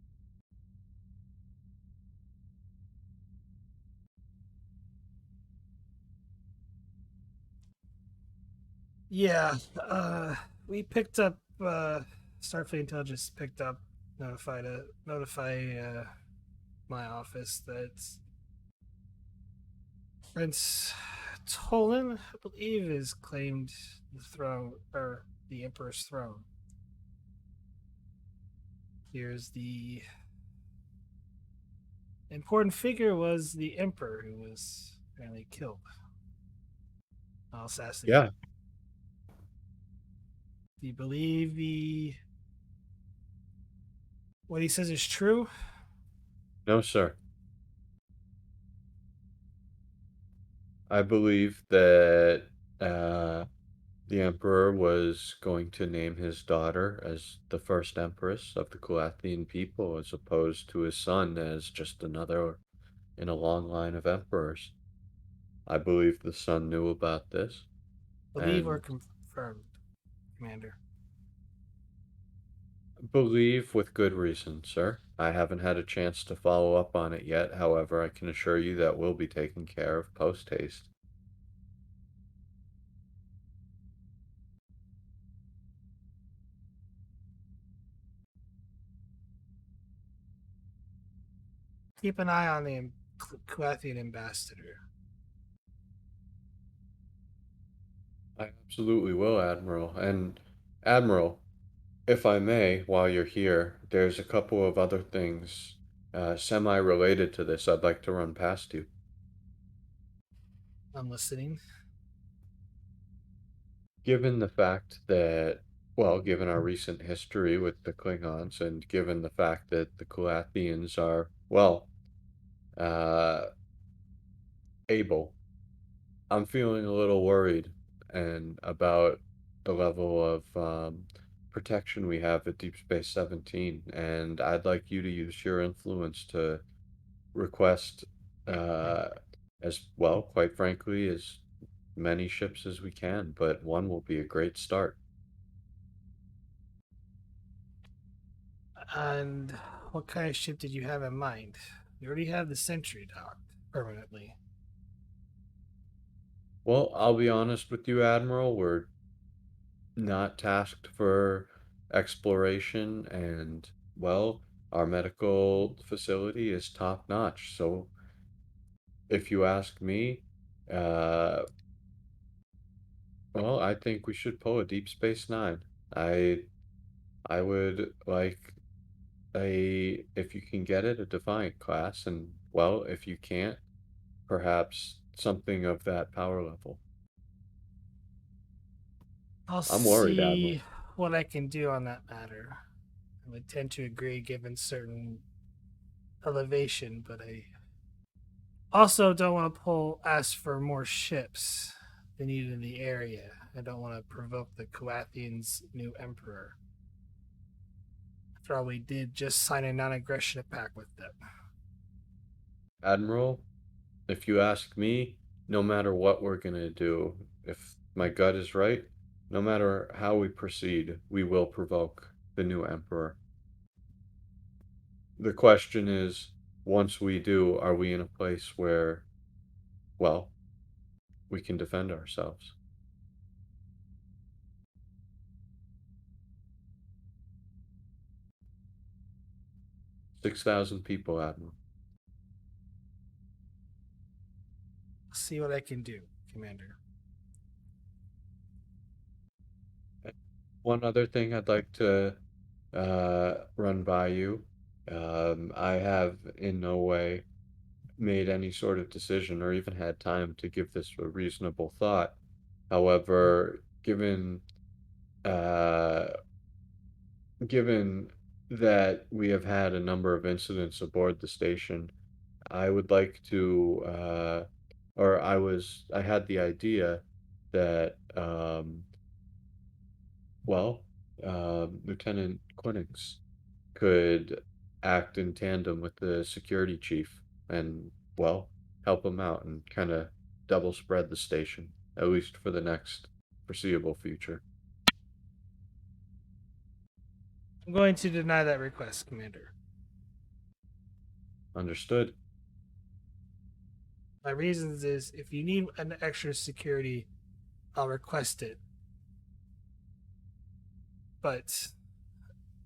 Yeah, we picked up. Starfleet Intelligence picked up, notify my office that Prince Tolan, I believe, has claimed the throne or the Emperor's throne. Here's the important figure was the Emperor, who was apparently killed. Assassinated. Yeah. Do you believe what he says is true? No, sir. I believe that the Emperor was going to name his daughter as the first Empress of the Kulathian people, as opposed to his son as just another in a long line of emperors. I believe the son knew about this. Believe or And confirmed, Commander? believe with good reason, sir. I haven't had a chance to follow up on it yet. However, I can assure you that will be taken care of post haste. Keep an eye on the Kulathian Ambassador. I absolutely will, Admiral. And, Admiral, if I may, while you're here, there's a couple of other things semi-related to this I'd like to run past you. I'm listening. Given the fact that, well, given our recent history with the Klingons, and given the fact that the Kulathians are, well, uh, able, I'm feeling a little worried and about the level of protection we have at Deep Space 17, and I'd like you to use your influence to request as well, quite frankly, as many ships as we can, but one will be a great start. And what kind of ship did you have in mind? You already have the Sentry docked permanently. Well, I'll be honest with you, Admiral, we're not tasked for exploration, and, well, our medical facility is top notch. So, if you ask me, uh, well, I think we should pull a Deep Space Nine. I I would like if you can get it, a Defiant class, and, well, if you can't, perhaps something of that power level. I'll I'm worried, Admiral. see what I can do on that matter. I would tend to agree given certain elevation, but I also don't want to ask for more ships than needed in the area. I don't want to provoke the Kulathians' new emperor. After all, we did just sign a non-aggression pact with them. Admiral, if you ask me, no matter what we're gonna do, if my gut is right, no matter how we proceed, we will provoke the new emperor. The question is, once we do, are we in a place where, well, we can defend ourselves? 6,000 people, Admiral. I'll see what I can do, Commander. One other thing I'd like to run by you. I have in no way made any sort of decision or even had time to give this a reasonable thought. However, uh, given that we have had a number of incidents aboard the station, I would like to, or I had the idea that, well, Lieutenant Quinnix could act in tandem with the security chief and, well, help him out and kind of double spread the station, at least for the next foreseeable future. I'm going to deny that request, Commander. Understood. My reasons is if you need an extra security, I'll request it. But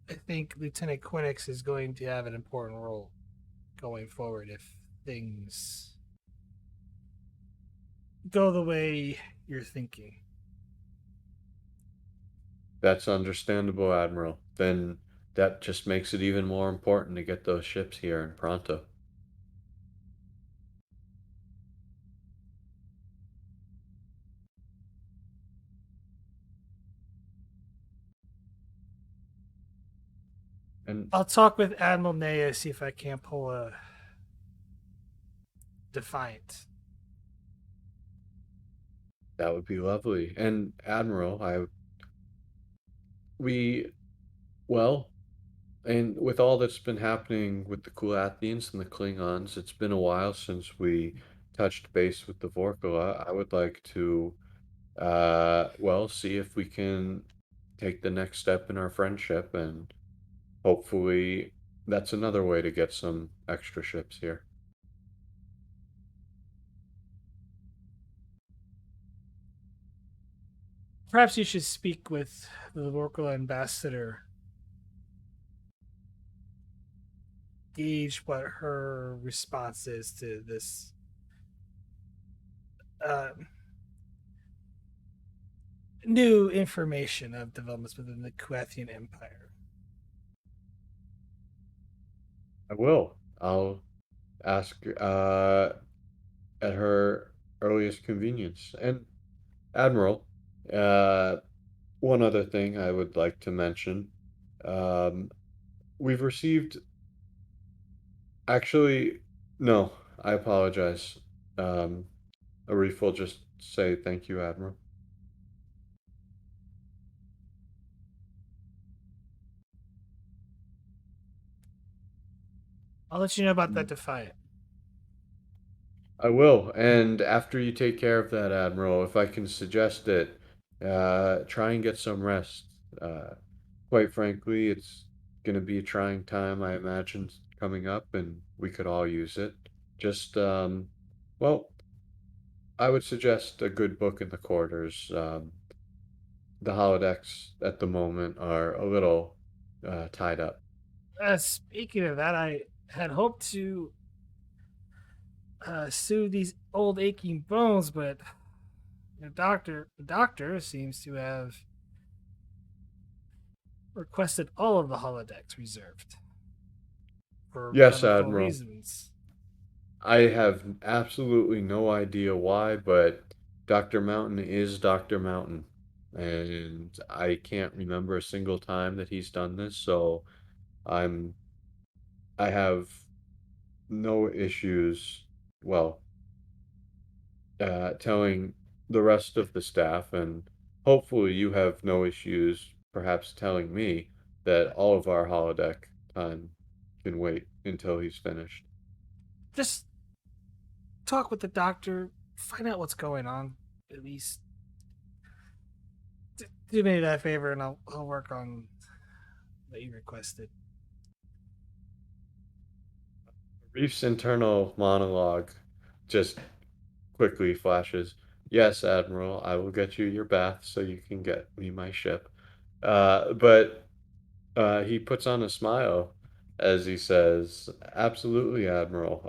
I think Lieutenant Quinnix is going to have an important role going forward if things go the way you're thinking. That's understandable, Admiral. Then that just makes it even more important to get those ships here in pronto. And I'll talk with Admiral Naya, see if I can't pull a Defiant. that would be lovely. And Admiral, we, well, and with all that's been happening with the Kulathians and the Klingons, it's been a while since we touched base with the Vorkala. I would like to, well, see if we can take the next step in our friendship, and hopefully that's another way to get some extra ships here. Perhaps you should speak with the Vogel Ambassador. Gauge what her response is to this new information of developments within the Kulathian Empire. I will. I'll ask at her earliest convenience. And Admiral, uh, one other thing I would like to mention. Um, we've received, actually, no, I apologize. Um, Arif will just say thank you, Admiral. I'll let you know about that Defiant. I will. And after you take care of that, Admiral, if I can suggest it, try and get some rest. Uh, quite frankly, it's going to be a trying time, I imagine, coming up, and we could all use it. Just, well, I would suggest a good book in the quarters. The holodecks at the moment are a little tied up. Speaking of that, I had hoped to soothe these old aching bones, but the doctor seems to have requested all of the holodecks reserved for Yes, medical Admiral. reasons. I have absolutely no idea why, but Dr. Mountain is Dr. Mountain. And I can't remember a single time that he's done this, so I'm I have no issues, well, telling the rest of the staff, and hopefully you have no issues perhaps telling me that all of our holodeck time can wait until he's finished. Just talk with the doctor, find out what's going on. At least do me that favor, and I'll work on what you requested. Reef's internal monologue just quickly flashes. Yes, Admiral, I will get you your bath so you can get me my ship. But he puts on a smile as he says, absolutely, Admiral.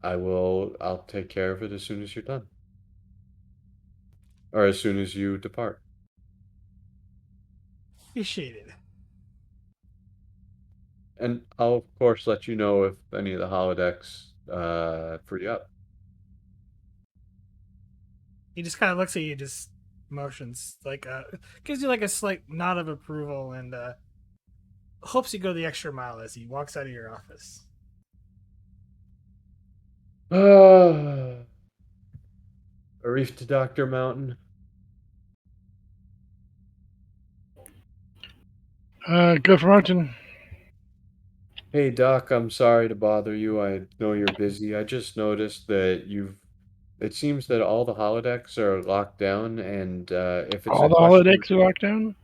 I'll take care of it as soon as you're done. Or as soon as you depart. Appreciate it. And I'll of course let you know if any of the holodecks free up. He just kind of looks at you, just motions, gives you like a slight nod of approval, and hopes you go the extra mile as he walks out of your office. Arif to Dr. Mountain. Go for Martin. Hey Doc, I'm sorry to bother you. I know you're busy. I just noticed that it seems that all the holodecks are locked down, and if it's a All the question of, holodecks are locked down?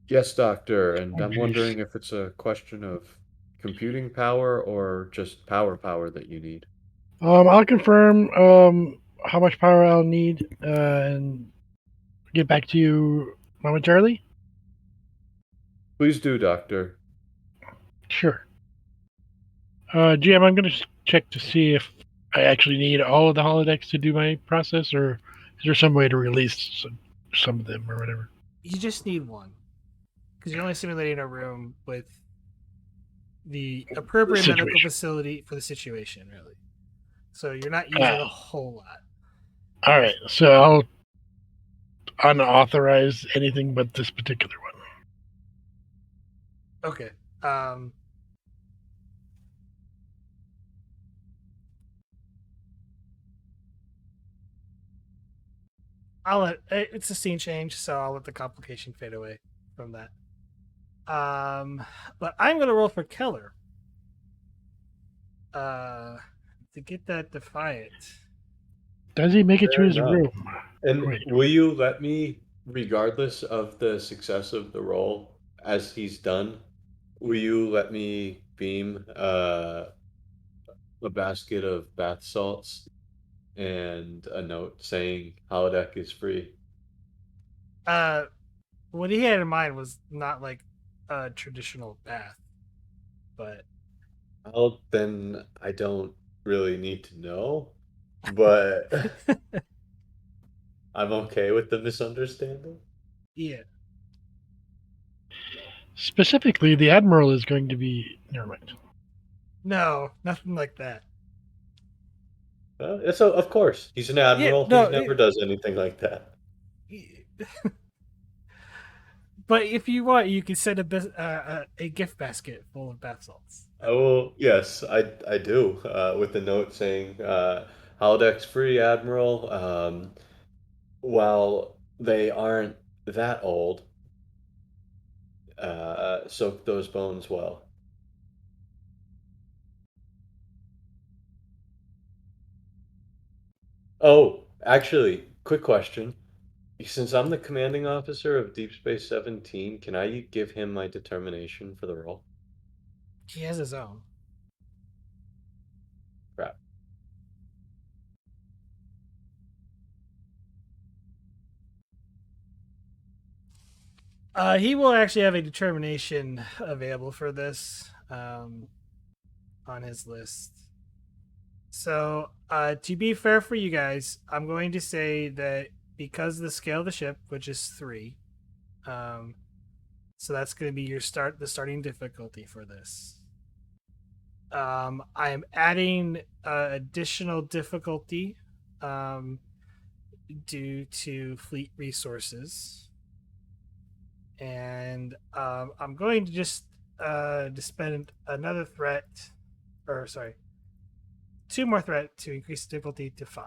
yes, Doctor, and Oh, I'm jeez. wondering if it's a question of computing power or just power that you need. I'll confirm how much power I'll need and get back to you momentarily. Please do, Doctor. Sure. GM, I'm going to check to see if I actually need all of the holodecks to do my process, or is there some way to release some of them or whatever? You just need one, because you're only simulating a room with the appropriate medical Situation. facility for the situation, really. So you're not using Ah, a whole lot. all right. So I'll unauthorize anything but this particular one. Okay. Um, it's a scene change, so I'll let the complication fade away from that. Um, but I'm gonna roll for Keller. Uh, to get that Defiant. Does he make it to Fair his enough. room? And Wait. will you let me, regardless of the success of the roll, as he's done, will you let me beam a basket of bath salts and a note saying holodeck is free? Uh, what he had in mind was not like a traditional bath, but Well, then I don't really need to know, but I'm okay with the misunderstanding. yeah. Specifically, the admiral is going to be. Never mind. No, nothing like that. It's of course he's an Yeah, admiral. He no. never does anything like that. But if you want, you can send a gift basket full of bath salts. I will. Yes, I do. With the note saying holodeck's free, admiral. While they aren't that old, soak those bones well. Oh, actually, quick question. Since I'm the commanding officer of Deep Space 17, can I give him my determination for the role? He has his own. Crap. He will actually have a determination available for this on his list. So, to be fair for you guys, I'm going to say that because of the scale of the ship, which is 3, so that's going to be the starting difficulty for this. I am adding additional difficulty due to fleet resources, and I'm going to just spend another threat, or sorry, 2 more threat to increase difficulty to 5.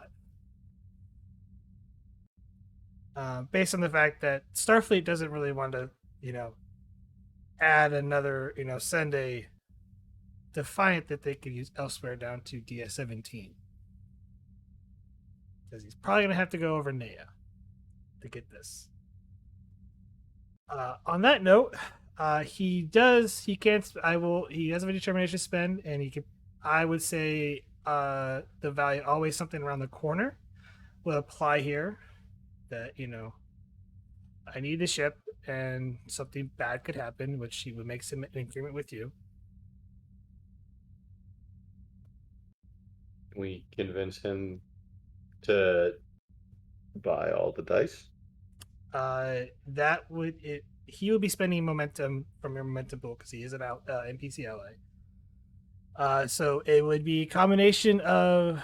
Based on the fact that Starfleet doesn't really want to, add another, send a Defiant that they could use elsewhere down to DS-17. Because he's probably going to have to go over Nea to get this. On that note, he has a determination to spend, and he can, I would say, the value always something around the corner will apply here. That, I need the ship, and something bad could happen, which he would make some an agreement with you. Can we convince him to buy all the dice? He would be spending momentum from your momentum pool because he is an NPC ally. So it would be a combination of,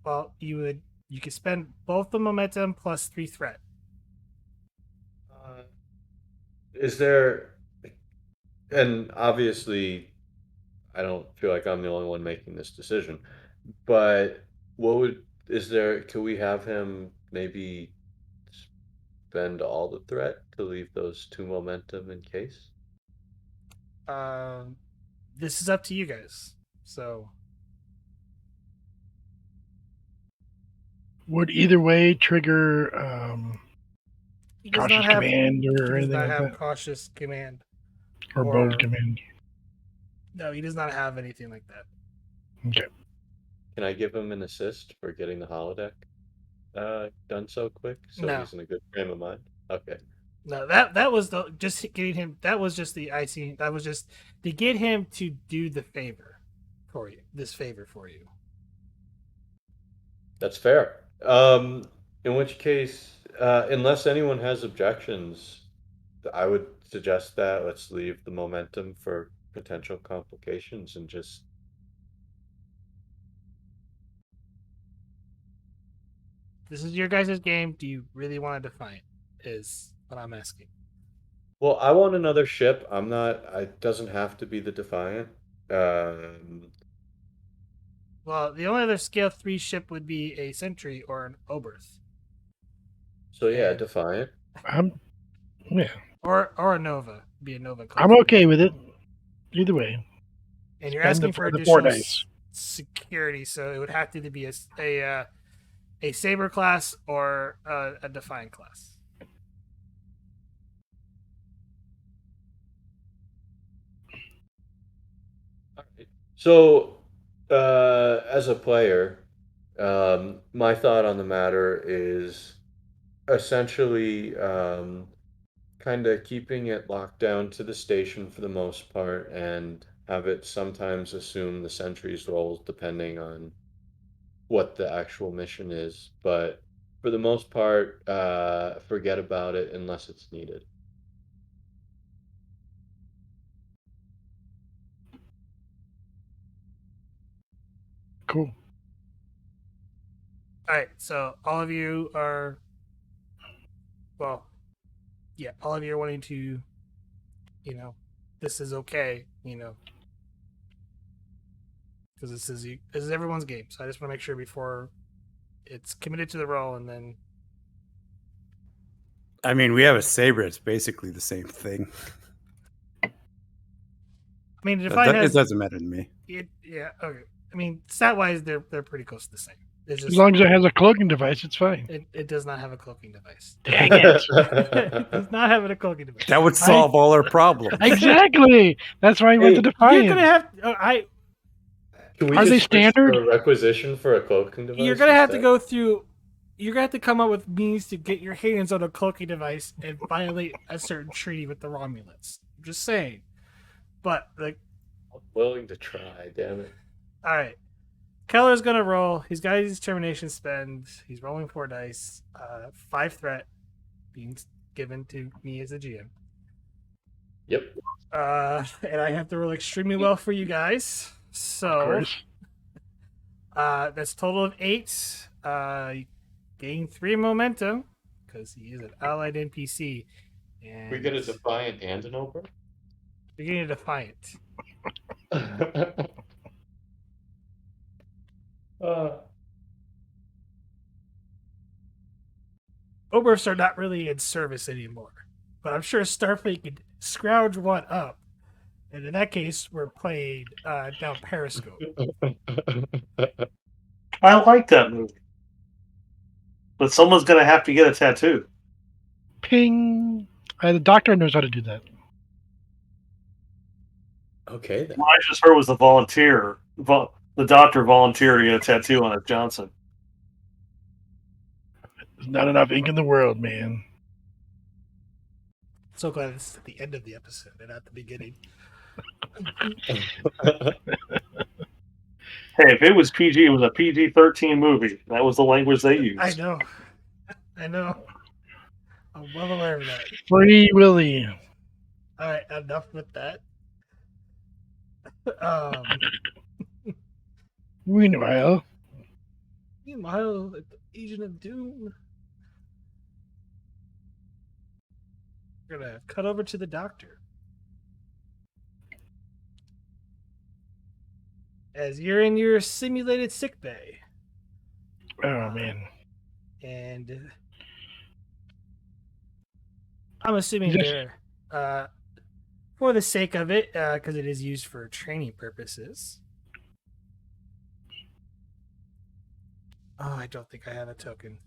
well, you could spend both the momentum plus 3 threat. Is there, and obviously, I don't feel like I'm the only one making this decision, but could we have him maybe spend all the threat to leave those 2 momentum in case? This is up to you guys. So Would either way trigger he does cautious not have command he or does anything not like have that? cautious command. Or bold command? No, he does not have anything like that. Okay. Can I give him an assist for getting the holodeck done so quick so No. he's in a good frame of mind? Okay. No, that was just getting him. That was just the icing. That was just to get him to do the favor for you. This favor for you. That's fair. In which case, unless anyone has objections, I would suggest that let's leave the momentum for potential complications and just. This is your guys' game. Do you really want to define it? Is what I'm asking. Well, I want another ship. I'm not. It doesn't have to be the Defiant. Well, the only other scale 3 ship would be a Sentry or an Oberth. So yeah, And- Defiant. Yeah. Or a Nova. Be a Nova class. I'm okay with it. Either way. And you're Spend asking the- for the 4 additional dice. security, so it would have to be a Saber class or a Defiant class. So, as a player, my thought on the matter is essentially kind of keeping it locked down to the station for the most part and have it sometimes assume the sentry's roles depending on what the actual mission is. But for the most part, forget about it unless it's needed. Cool. All right, so all of you are, well, yeah, all of you are wanting to, this is okay, because this is everyone's game. So I just want to make sure before it's committed to the role, and then. I mean, we have a saber. It's basically the same thing. I mean, Define has. It doesn't matter to me. Yeah, okay. I mean, stat wise, they're pretty close to the same. It's As just, long as it has a cloaking device, it's fine. it does not have a cloaking device. Dang it. It does not have a cloaking device. That would solve all our problems. Exactly. That's why he went to Hey, Defiant. You're gonna have Can we Are just they switch standard? to a requisition for a cloaking device? you're gonna have to instead? go through. You're gonna have to come up with means to get your hands on a cloaking device and violate a certain treaty with the Romulans. I'm just saying. But like, I'm willing to try. Damn it. all right, Keller's gonna roll. He's got his determination spend. He's rolling 4 dice. 5 threat being given to me as a GM. Yep. And I have to roll extremely well for you guys. Of So course. that's a total of 8. You gain 3 momentum because he is an allied NPC. And We get a Defiant and an Oprah? you're getting a Defiant. Oberfs are not really in service anymore, but I'm sure Starfleet could scrounge one up. And in that case, we're playing down Periscope. I like that movie. But someone's going to have to get a tattoo. Ping. The doctor knows how to do that. Okay, then. What I just heard was the volunteer. The doctor volunteered to get a tattoo on his Johnson. There's not enough ink in the world, man. So glad it's at the end of the episode and not the beginning. Hey, if it was PG, it was a PG-13 movie. That was the language they used. I know. I'm well aware of that. Free Willy. All right, enough with that. Meanwhile, Meanwhile, at the Agent of Doom, we're gonna cut over to the doctor. As you're in your simulated sickbay, oh man. and I'm assuming Yes. they're, for the sake of it, because it is used for training purposes. Oh, I don't think I have a token.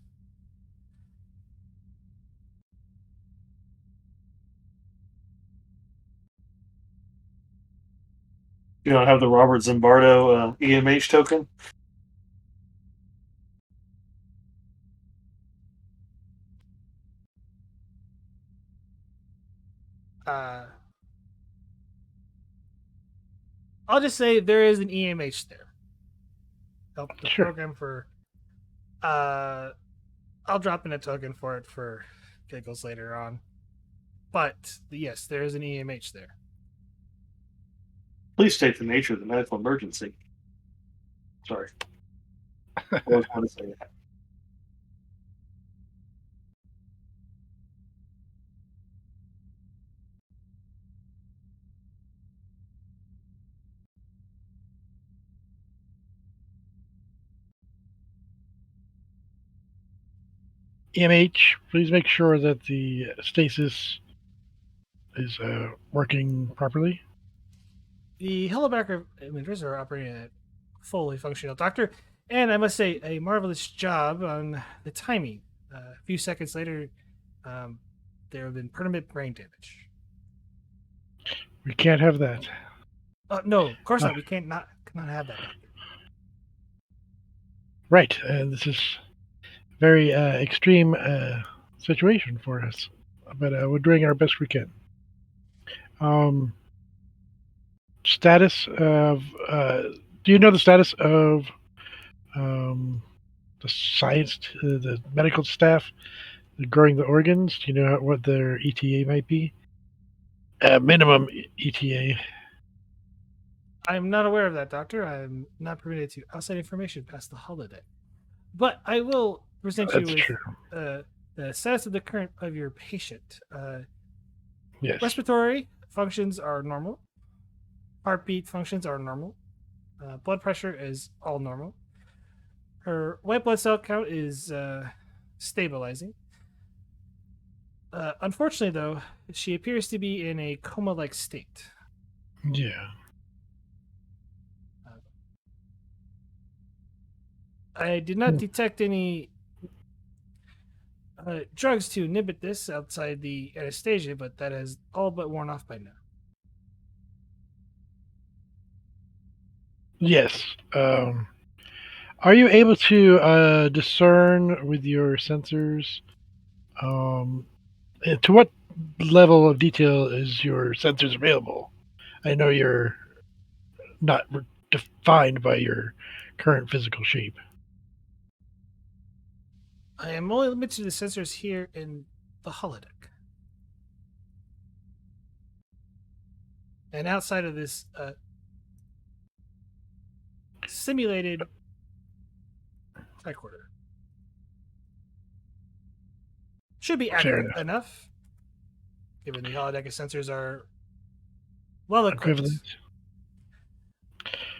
You don't have the Robert Zimbardo EMH token? I'll just say there is an EMH there. Help the Sure. program for. I'll drop in a token for it for giggles later on. But yes, there is an EMH there. Please state the nature of the medical emergency. Sorry. I always want to say that. EMH, please make sure that the stasis is working properly. The holobacker emitters are operating at fully functional, Doctor, and I must say a marvelous job on the timing. A few seconds later, there have been permanent brain damage. We can't have that. No, of course not. We cannot have that. Right. This is very extreme situation for us, but we're doing our best we can. Status of do you know the status of the science, the medical staff growing the organs? Do you know what their ETA might be? Minimum ETA. I'm not aware of that, Doctor. I'm not permitted to outside information past the holodeck. But I will present you That's with true. the status of the current of your patient. Yes. Respiratory functions are normal. Heartbeat functions are normal. Blood pressure is all normal. Her white blood cell count is stabilizing. Unfortunately, though, she appears to be in a coma-like state. Yeah. I did not detect any drugs to inhibit this outside the anesthesia, but that has all but worn off by now. Yes. Are you able to discern with your sensors? To what level of detail is your sensors available? I know you're not defined by your current physical shape. I am only limited to the sensors here in the holodeck. And outside of this simulated tricorder. Should be Fair accurate enough. enough, given the holodeck sensors are well equipped. Equivalent.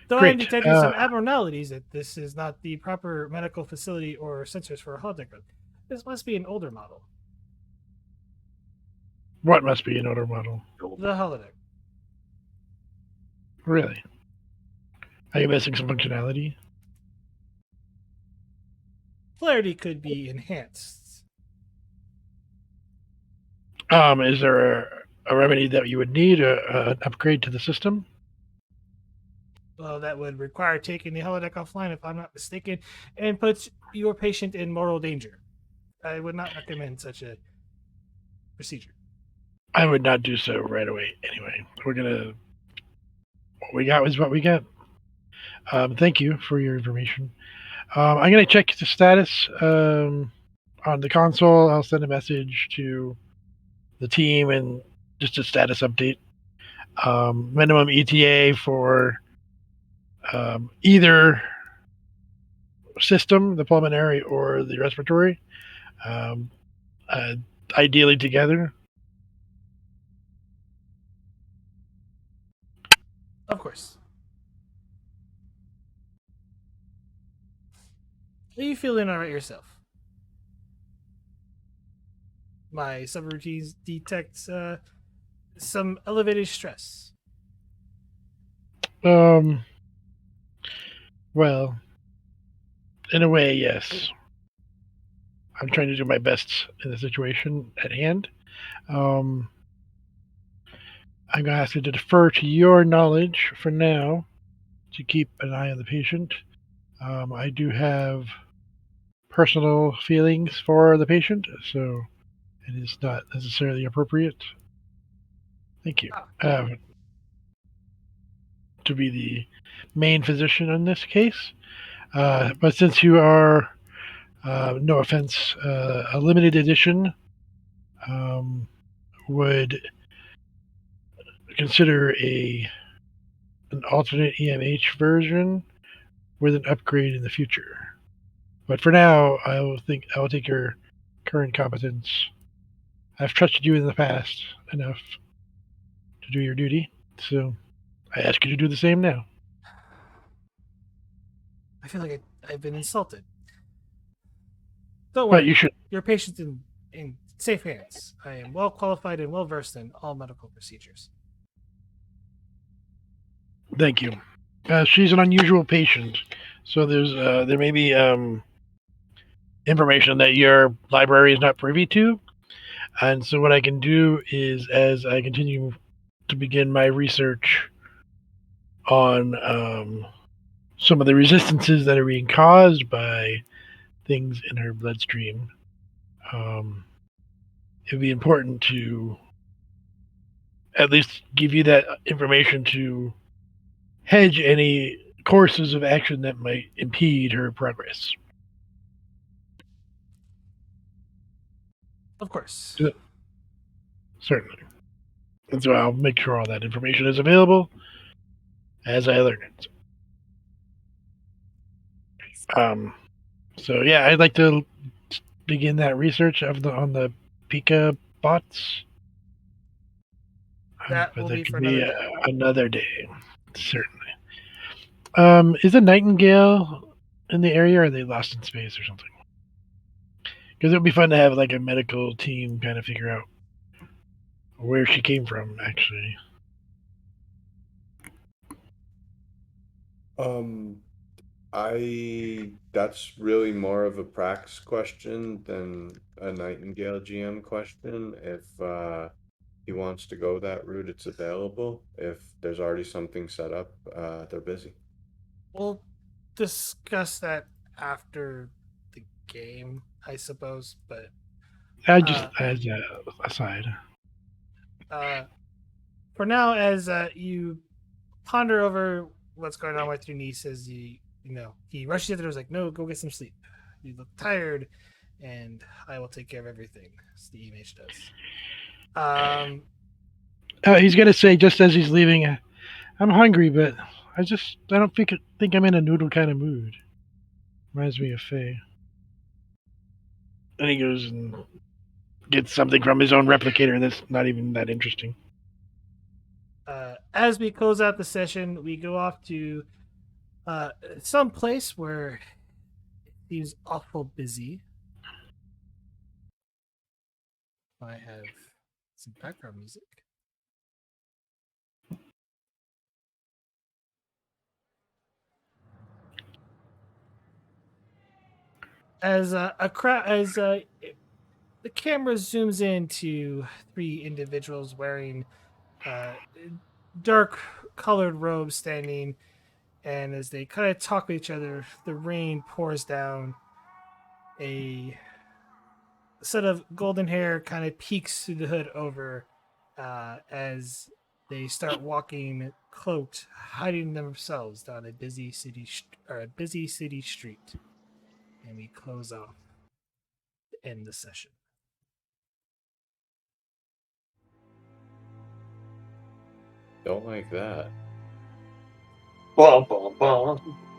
Though I am Great. detecting some abnormalities that this is not the proper medical facility or sensors for a holodeck. This must be an older model. What must be an older model? The holodeck. Really? Are you missing some functionality? Clarity could be enhanced. Is there a remedy that you would need, an upgrade to the system? Well, that would require taking the holodeck offline, if I'm not mistaken, and puts your patient in mortal danger. I would not recommend such a procedure. I would not do so right away. Anyway, what we got was what we got. Thank you for your information. I'm going to check the status on the console. I'll send a message to the team and just a status update. Minimum ETA for either system, the pulmonary or the respiratory, um, ideally together. Of course. Are you feeling alright yourself? My subroutines detect some elevated stress. Well, in a way, yes. I'm trying to do my best in the situation at hand. I'm going to ask you to defer to your knowledge for now to keep an eye on the patient. I do have personal feelings for the patient, so it is not necessarily appropriate. Thank you. To be the main physician in this case. But since you are, no offense, a limited edition, would consider an alternate EMH version with an upgrade in the future. But for now, I will take your current competence. I've trusted you in the past enough to do your duty, so I ask you to do the same now. I feel like I've been insulted. Don't But worry. you should. Your patient's in safe hands. I am well qualified and well versed in all medical procedures. Thank you. She's an unusual patient, so there may be information that your library is not privy to. And so what I can do is, as I continue to begin my research on some of the resistances that are being caused by things in her bloodstream, it would be important to at least give you that information to hedge any courses of action that might impede her progress. Of course. Certainly. And so I'll make sure all that information is available as I learn it. So yeah, I'd like to begin that research on the Pika bots. That But will that be could for be another day. another day, certainly. Is a Nightingale in the area, or are they lost in space or something? Because it would be fun to have like a medical team kind of figure out where she came from, actually. That's really more of a Prax question than a Nightingale GM question. If he wants to go that route, it's available. If there's already something set up, they're busy. We'll discuss that after the game, I suppose. But Just as a aside. For now, as you ponder over what's going on with your niece, as he rushes you to the door, is like, "No, go get some sleep. You look tired, and I will take care of everything." As the image does. He's gonna say just as he's leaving, "I'm hungry, but I don't think I'm in a noodle kind of mood." Reminds me of Faye. Then he goes and gets something from his own replicator that's not even that interesting. As we close out the session, we go off to some place where it seems awful busy. I have some background music. As the camera zooms into three individuals wearing dark colored robes standing, and as they kind of talk with each other, the rain pours down. A set of golden hair kind of peeks through the hood over as they start walking cloaked, hiding themselves down a busy city street. And we close off to end the session. Don't like that. Bum, bum, bum.